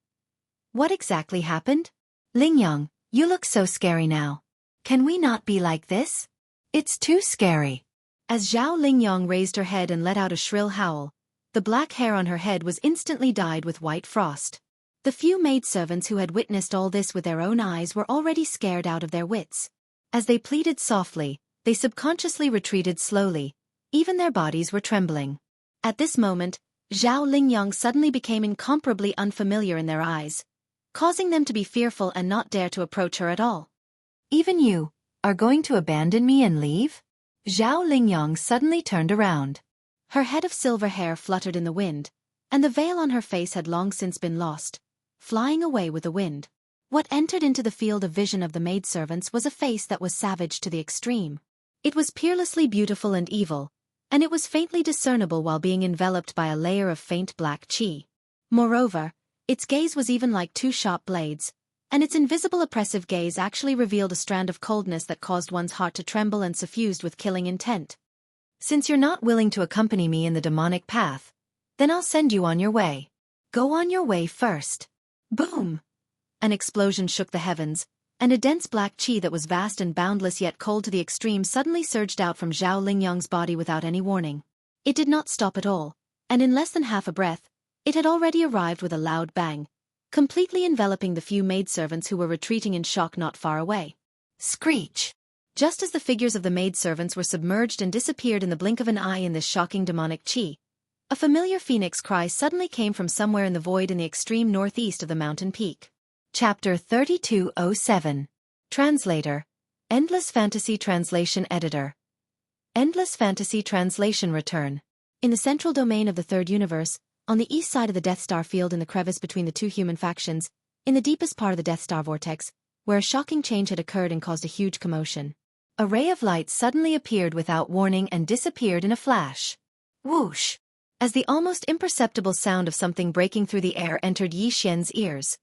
What exactly happened? Lingyang, you look so scary now. Can we not be like this? It's too scary. As Zhao Lingyang raised her head and let out a shrill howl, the black hair on her head was instantly dyed with white frost. The few maidservants who had witnessed all this with their own eyes were already scared out of their wits. As they pleaded softly, they subconsciously retreated slowly. Even their bodies were trembling. At this moment, Zhao Lingyang suddenly became incomparably unfamiliar in their eyes, causing them to be fearful and not dare to approach her at all. Even you are going to abandon me and leave? Zhao Lingyang suddenly turned around. Her head of silver hair fluttered in the wind, and the veil on her face had long since been lost, flying away with the wind. What entered into the field of vision of the maidservants was a face that was savage to the extreme. It was peerlessly beautiful and evil, and it was faintly discernible while being enveloped by a layer of faint black qi. Moreover, its gaze was even like 2 sharp blades, and its invisible oppressive gaze actually revealed a strand of coldness that caused one's heart to tremble and suffused with killing intent. Since you're not willing to accompany me in the demonic path, then I'll send you on your way. Go on your way first. Boom! An explosion shook the heavens, and a dense black qi that was vast and boundless yet cold to the extreme suddenly surged out from Zhao Lingyang's body without any warning. It did not stop at all, and in less than half a breath, it had already arrived with a loud bang, completely enveloping the few maidservants who were retreating in shock not far away. Screech! Just as the figures of the maidservants were submerged and disappeared in the blink of an eye in this shocking demonic qi, a familiar phoenix cry suddenly came from somewhere in the void in the extreme northeast of the mountain peak. Chapter 3207. Translator. Endless Fantasy Translation Editor. Endless Fantasy Translation Return. In the central domain of the third universe, on the east side of the Death Star field in the crevice between the 2 human factions, in the deepest part of the Death Star vortex, where a shocking change had occurred and caused a huge commotion. A ray of light suddenly appeared without warning and disappeared in a flash. Whoosh! As the almost imperceptible sound of something breaking through the air entered Yi Xian's ears,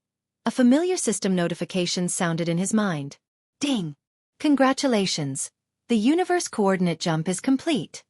a familiar system notification sounded in his mind. Ding! Congratulations! The universe coordinate jump is complete.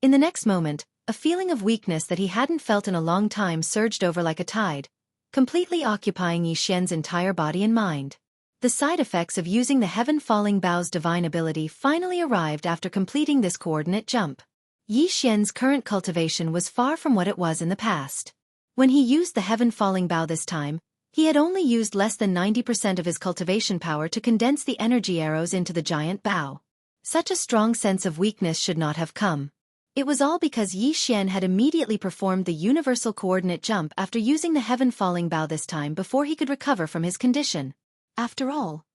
In the next moment, a feeling of weakness that he hadn't felt in a long time surged over like a tide, completely occupying Yi Xian's entire body and mind. The side effects of using the Heaven-Falling Bow's divine ability finally arrived after completing this coordinate jump. Yi Xian's current cultivation was far from what it was in the past. When he used the Heaven-Falling Bow this time, he had only used less than 90% of his cultivation power to condense the energy arrows into the giant bow. Such a strong sense of weakness should not have come. It was all because Yi Xian had immediately performed the universal coordinate jump after using the Heaven-Falling Bow this time before he could recover from his condition. After all,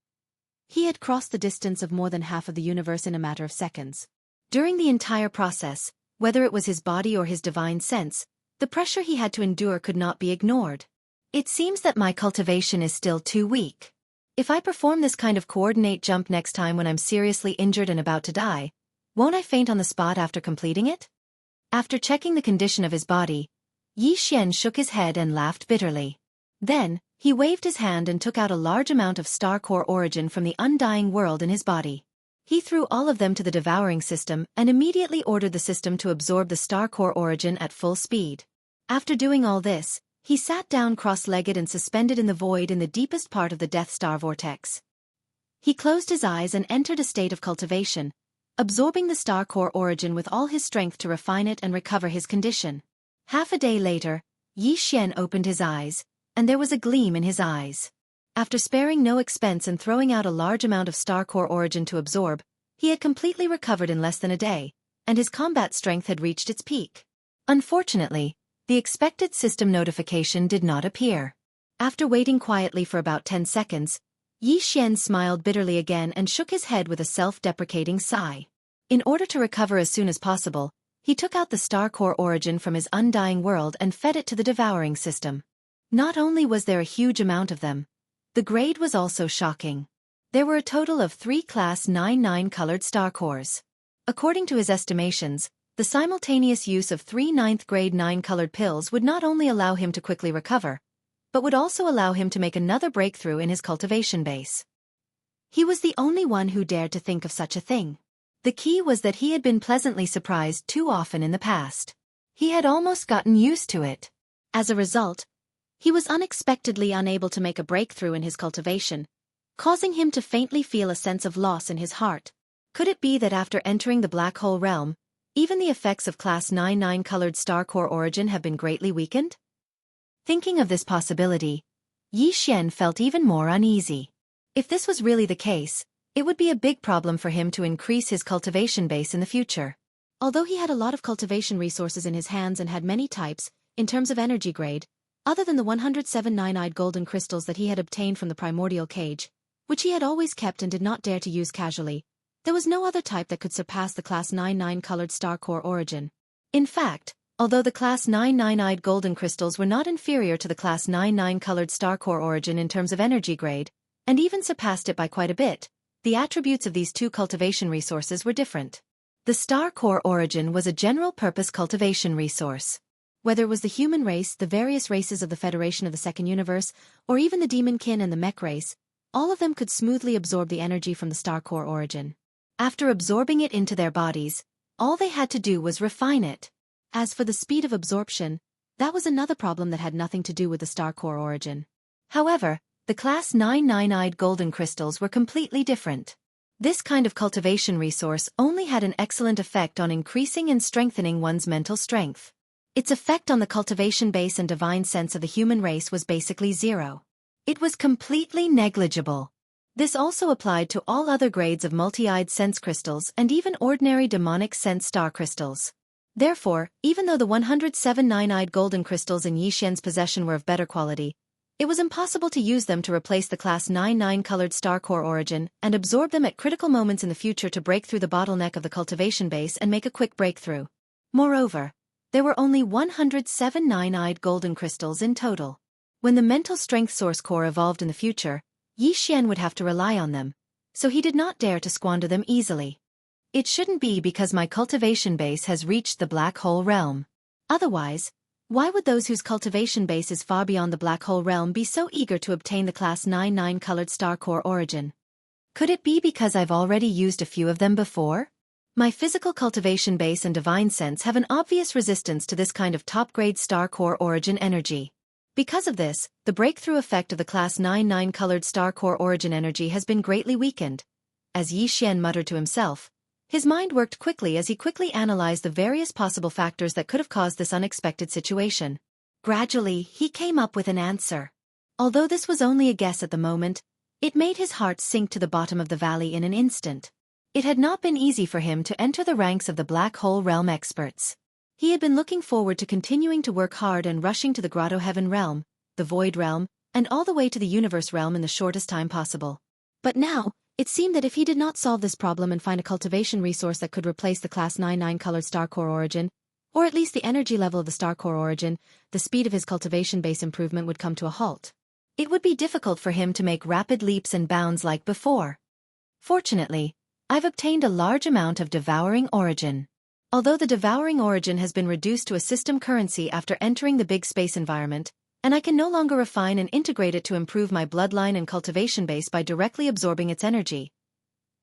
he had crossed the distance of more than half of the universe in a matter of seconds. During the entire process, whether it was his body or his divine sense, The pressure he had to endure could not be ignored. It seems that my cultivation is still too weak. If I perform this kind of coordinate jump next time when I'm seriously injured and about to die, won't I faint on the spot after completing it? After checking the condition of his body, Yi Xian shook his head and laughed bitterly. Then, he waved his hand and took out a large amount of star core origin from the undying world in his body. He threw all of them to the devouring system and immediately ordered the system to absorb the star core origin at full speed. After doing all this, he sat down cross-legged and suspended in the void in the deepest part of the Death Star vortex. He closed his eyes and entered a state of cultivation, absorbing the star core origin with all his strength to refine it and recover his condition. Half a day later, Yi Xian opened his eyes, and there was a gleam in his eyes. After sparing no expense and throwing out a large amount of star core origin to absorb, he had completely recovered in less than a day, and his combat strength had reached its peak. Unfortunately, the expected system notification did not appear. After waiting quietly for about 10 seconds, Yi Xian smiled bitterly again and shook his head with a self-deprecating sigh. In order to recover as soon as possible, he took out the star core origin from his undying world and fed it to the devouring system. Not only was there a huge amount of them, the grade was also shocking. There were a total of 3 Class 9 colored star cores. According to his estimations, the simultaneous use of 3 9th grade 9 colored pills would not only allow him to quickly recover, but would also allow him to make another breakthrough in his cultivation base. He was the only one who dared to think of such a thing. The key was that he had been pleasantly surprised too often in the past. He had almost gotten used to it. As a result, he was unexpectedly unable to make a breakthrough in his cultivation, causing him to faintly feel a sense of loss in his heart. Could it be that after entering the black hole realm, even the effects of Class 9 colored star core origin have been greatly weakened? Thinking of this possibility, Yi Xian felt even more uneasy. If this was really the case, it would be a big problem for him to increase his cultivation base in the future. Although he had a lot of cultivation resources in his hands and had many types, in terms of energy grade, other than the 107 nine-eyed golden crystals that he had obtained from the primordial cage, which he had always kept and did not dare to use casually, there was no other type that could surpass the Class 9 colored star core origin. In fact, although the Class 9 nine-eyed golden crystals were not inferior to the Class 9 colored star core origin in terms of energy grade, and even surpassed it by quite a bit, the attributes of these two cultivation resources were different. The star core origin was a general-purpose cultivation resource. Whether it was the human race, the various races of the Federation of the Second Universe, or even the demon-kin and the mech race, all of them could smoothly absorb the energy from the star core origin. After absorbing it into their bodies, all they had to do was refine it. As for the speed of absorption, that was another problem that had nothing to do with the star core origin. However, the Class 9 nine-eyed golden crystals were completely different. This kind of cultivation resource only had an excellent effect on increasing and strengthening one's mental strength. Its effect on the cultivation base and divine sense of the human race was basically zero. It was completely negligible. This also applied to all other grades of multi-eyed sense crystals and even ordinary demonic sense star crystals. Therefore, even though the 107 nine-eyed golden crystals in Yi Xian's possession were of better quality, it was impossible to use them to replace the Class 9 colored star core origin and absorb them at critical moments in the future to break through the bottleneck of the cultivation base and make a quick breakthrough. Moreover, there were only 107 nine-eyed golden crystals in total. When the mental strength source core evolved in the future, Yi Xian would have to rely on them, so he did not dare to squander them easily. It shouldn't be because my cultivation base has reached the black hole realm. Otherwise, why would those whose cultivation base is far beyond the black hole realm be so eager to obtain the Class 9 colored star core origin? Could it be because I've already used a few of them before? My physical cultivation base and divine sense have an obvious resistance to this kind of top-grade star core origin energy. Because of this, the breakthrough effect of the Class 9 colored star core origin energy has been greatly weakened. As Yi Xian muttered to himself, his mind worked quickly as he quickly analyzed the various possible factors that could have caused this unexpected situation. Gradually, he came up with an answer. Although this was only a guess at the moment, it made his heart sink to the bottom of the valley in an instant. It had not been easy for him to enter the ranks of the black hole realm experts. He had been looking forward to continuing to work hard and rushing to the Grotto Heaven realm, the Void realm, and all the way to the Universe realm in the shortest time possible. But now, it seemed that if he did not solve this problem and find a cultivation resource that could replace the Class 9 colored star core origin, Or at least the energy level of the star core origin, the speed of his cultivation base improvement would come to a halt. It would be difficult for him to make rapid leaps and bounds like before. Fortunately, I've obtained a large amount of devouring origin. Although the devouring origin has been reduced to a system currency after entering the big space environment, and I can no longer refine and integrate it to improve my bloodline and cultivation base by directly absorbing its energy.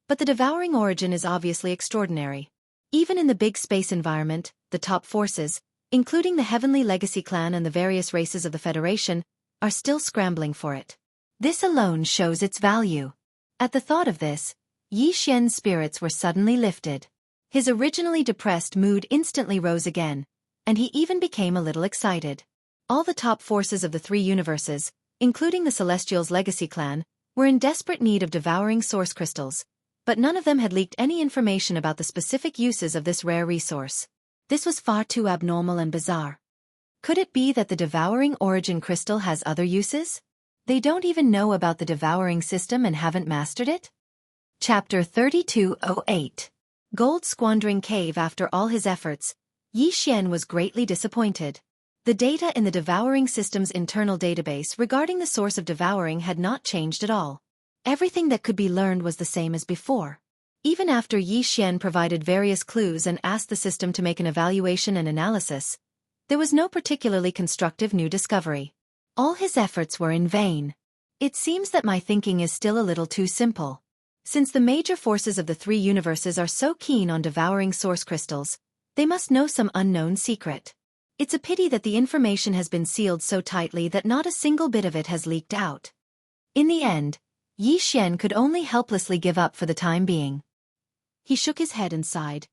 But the devouring origin is obviously extraordinary. Even in the big space environment, the top forces, including the Heavenly Legacy clan and the various races of the Federation, are still scrambling for it. This alone shows its value. At the thought of this, Yi Xian's spirits were suddenly lifted. His originally depressed mood instantly rose again, and he even became a little excited. All the top forces of the three universes, including the Celestials' Legacy clan, were in desperate need of devouring source crystals, but none of them had leaked any information about the specific uses of this rare resource. This was far too abnormal and bizarre. Could it be that the devouring origin crystal has other uses? They don't even know about the devouring system and haven't mastered it? Chapter 3208. Gold Squandering Cave. After all his efforts, Yi Xian was greatly disappointed. The data in the devouring system's internal database regarding the source of devouring had not changed at all. Everything that could be learned was the same as before. Even after Yi Xian provided various clues and asked the system to make an evaluation and analysis, there was no particularly constructive new discovery. All his efforts were in vain. It seems that my thinking is still a little too simple. Since the major forces of the three universes are so keen on devouring source crystals, they must know some unknown secret. It's a pity that the information has been sealed so tightly that not a single bit of it has leaked out. In the end, Yi Xian could only helplessly give up for the time being. He shook his head and sighed.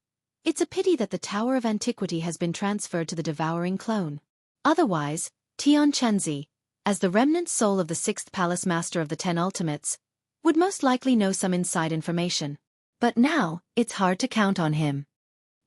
It's a pity that the Tower of Antiquity has been transferred to the devouring clone. Otherwise, Tian Chenzi, as the remnant soul of the sixth palace master of the 10 ultimates, would most likely know some inside information. But now, it's hard to count on him.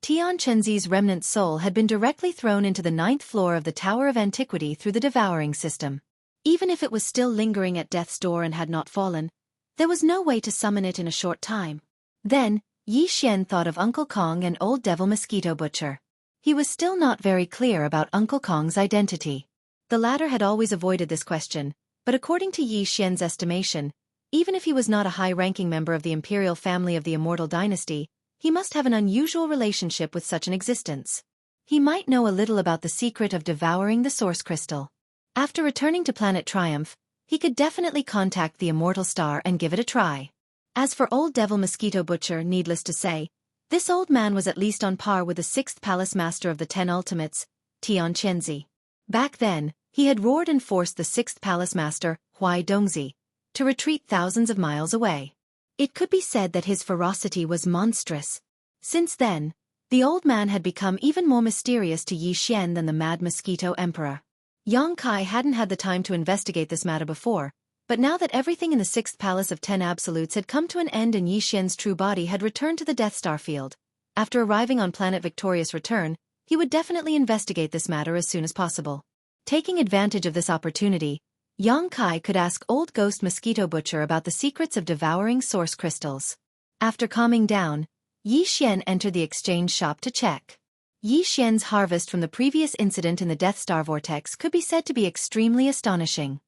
Tian Chenzi's remnant soul had been directly thrown into the 9th floor of the Tower of Antiquity through the devouring system. Even if it was still lingering at death's door and had not fallen, there was no way to summon it in a short time. Then, Yi Xian thought of Uncle Kong and Old Devil Mosquito Butcher. He was still not very clear about Uncle Kong's identity. The latter had always avoided this question, but according to Yi Xian's estimation, even if he was not a high-ranking member of the imperial family of the Immortal Dynasty, he must have an unusual relationship with such an existence. He might know a little about the secret of devouring the source crystal. After returning to Planet Triumph, he could definitely contact the Immortal Star and give it a try. As for Old Devil Mosquito Butcher, needless to say, this old man was at least on par with the 6th Palace Master of the 10 Ultimates, Tian Chenzi. Back then, he had roared and forced the 6th Palace Master, Huai Dongzi, to retreat thousands of miles away. It could be said that his ferocity was monstrous. Since then, the old man had become even more mysterious to Yi Xian than the Mad Mosquito Emperor. Yang Kai hadn't had the time to investigate this matter before, but now that everything in the 6th Palace of 10 Absolutes had come to an end and Yi Xian's true body had returned to the Death Star field, after arriving on Planet Victorious Return, he would definitely investigate this matter as soon as possible. Taking advantage of this opportunity, Yang Kai could ask Old Ghost Mosquito Butcher about the secrets of devouring source crystals. After calming down, Yi Xian entered the exchange shop to check. Yi Xian's harvest from the previous incident in the Death Star Vortex could be said to be extremely astonishing.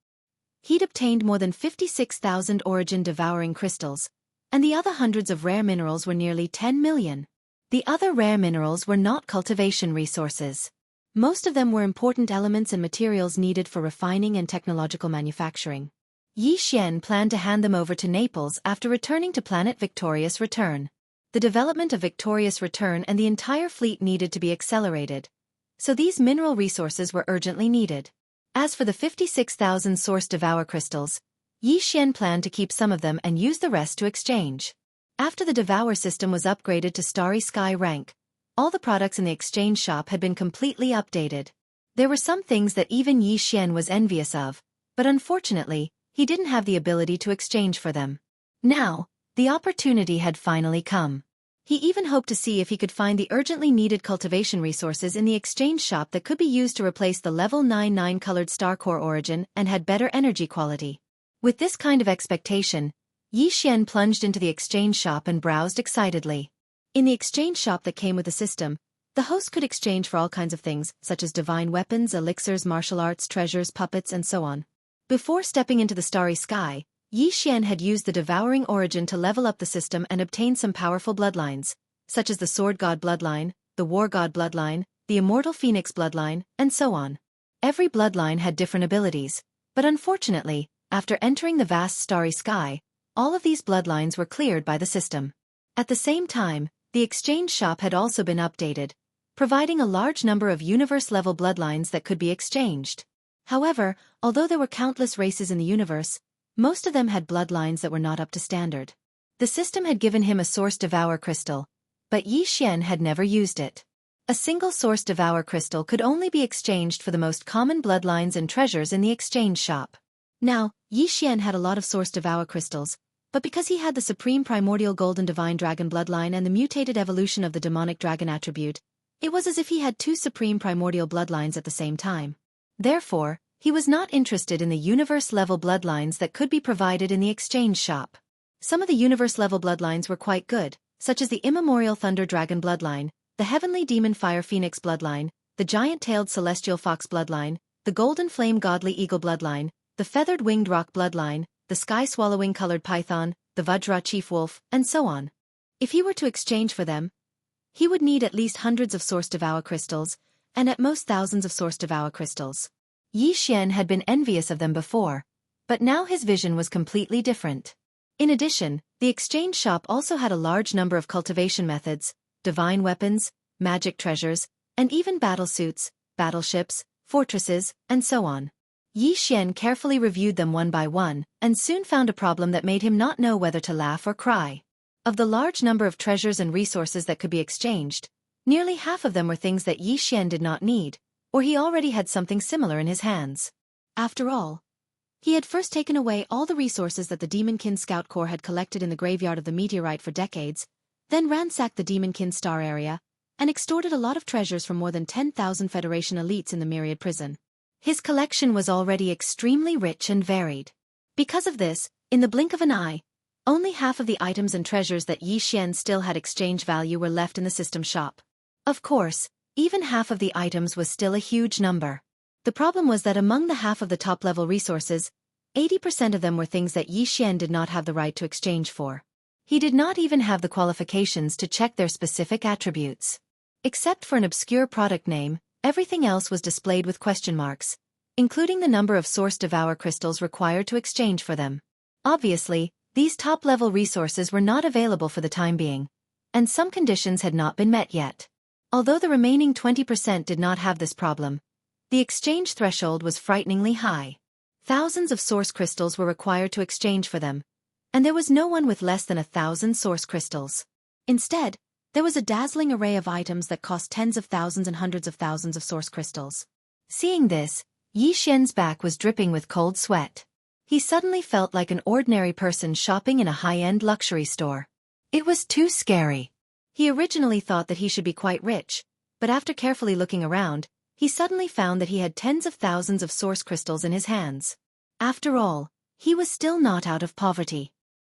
He'd obtained more than 56,000 origin devouring crystals, and the other hundreds of rare minerals were nearly 10 million. The other rare minerals were not cultivation resources. Most of them were important elements and materials needed for refining and technological manufacturing. Yi Xian planned to hand them over to Naples after returning to Planet Victorious Return. The development of Victorious Return and the entire fleet needed to be accelerated, so these mineral resources were urgently needed. As for the 56,000 source devour crystals, Yi Xian planned to keep some of them and use the rest to exchange. After the devour system was upgraded to Starry Sky rank, all the products in the exchange shop had been completely updated. There were some things that even Yi Xian was envious of, but unfortunately, he didn't have the ability to exchange for them. Now, the opportunity had finally come. He even hoped to see if he could find the urgently needed cultivation resources in the exchange shop that could be used to replace the level 99 colored star core origin and had better energy quality. With this kind of expectation, Yi Xian plunged into the exchange shop and browsed excitedly. In the exchange shop that came with the system, The host could exchange for all kinds of things, such as divine weapons, elixirs, martial arts, treasures, puppets, and so on. Before stepping into the starry sky, Yi Xian had used the devouring origin to level up the system and obtain some powerful bloodlines, such as the Sword God bloodline, the War God bloodline, the Immortal Phoenix bloodline, and so on. Every bloodline had different abilities, but unfortunately, after entering the vast starry sky, all of these bloodlines were cleared by the system. At the same time, the exchange shop had also been updated, providing a large number of universe-level bloodlines that could be exchanged. However, although there were countless races in the universe, most of them had bloodlines that were not up to standard. The system had given him a Source Devour crystal, but Yi Xian had never used it. A single Source Devour crystal could only be exchanged for the most common bloodlines and treasures in the exchange shop. Now, Yi Xian had a lot of Source Devour crystals, but because he had the Supreme Primordial Golden Divine Dragon bloodline and the mutated evolution of the Demonic Dragon attribute, it was as if he had two Supreme Primordial bloodlines at the same time. Therefore, he was not interested in the universe-level bloodlines that could be provided in the exchange shop. Some of the universe-level bloodlines were quite good, such as the Immemorial Thunder Dragon bloodline, the Heavenly Demon Fire Phoenix bloodline, the Giant-Tailed Celestial Fox bloodline, the Golden Flame Godly Eagle bloodline, the Feathered Winged Rock bloodline, the Sky-Swallowing Colored Python, the Vajra Chief Wolf, and so on. If he were to exchange for them, he would need at least hundreds of Source Devour crystals, and at most thousands of Source Devour crystals. Yi Xian had been envious of them before, but now his vision was completely different. In addition, the exchange shop also had a large number of cultivation methods, divine weapons, magic treasures, and even battlesuits, battleships, fortresses, and so on. Yi Xian carefully reviewed them one by one, and soon found a problem that made him not know whether to laugh or cry. Of the large number of treasures and resources that could be exchanged, nearly half of them were things that Yi Xian did not need, or he already had something similar in his hands. After all, he had first taken away all the resources that the Demonkin Scout Corps had collected in the graveyard of the meteorite for decades, then ransacked the Demonkin Star area, and extorted a lot of treasures from more than 10,000 Federation elites in the Myriad prison. His collection was already extremely rich and varied. Because of this, in the blink of an eye, only half of the items and treasures that Yi Xian still had exchange value were left in the system shop. Of course, even half of the items was still a huge number. The problem was that among the half of the top-level resources, 80% of them were things that Yi Xian did not have the right to exchange for. He did not even have the qualifications to check their specific attributes. Except for an obscure product name, everything else was displayed with question marks, including the number of Source Devour crystals required to exchange for them. Obviously, these top-level resources were not available for the time being, and some conditions had not been met yet. Although the remaining 20% did not have this problem, the exchange threshold was frighteningly high. Thousands of source crystals were required to exchange for them, and there was no one with less than 1,000 source crystals. Instead, there was a dazzling array of items that cost tens of thousands and hundreds of thousands of source crystals. Seeing this, Yi Xian's back was dripping with cold sweat. He suddenly felt like an ordinary person shopping in a high-end luxury store. It was too scary. He originally thought that he should be quite rich, but after carefully looking around, he suddenly found that he had tens of thousands of source crystals in his hands. After all, he was still not out of poverty.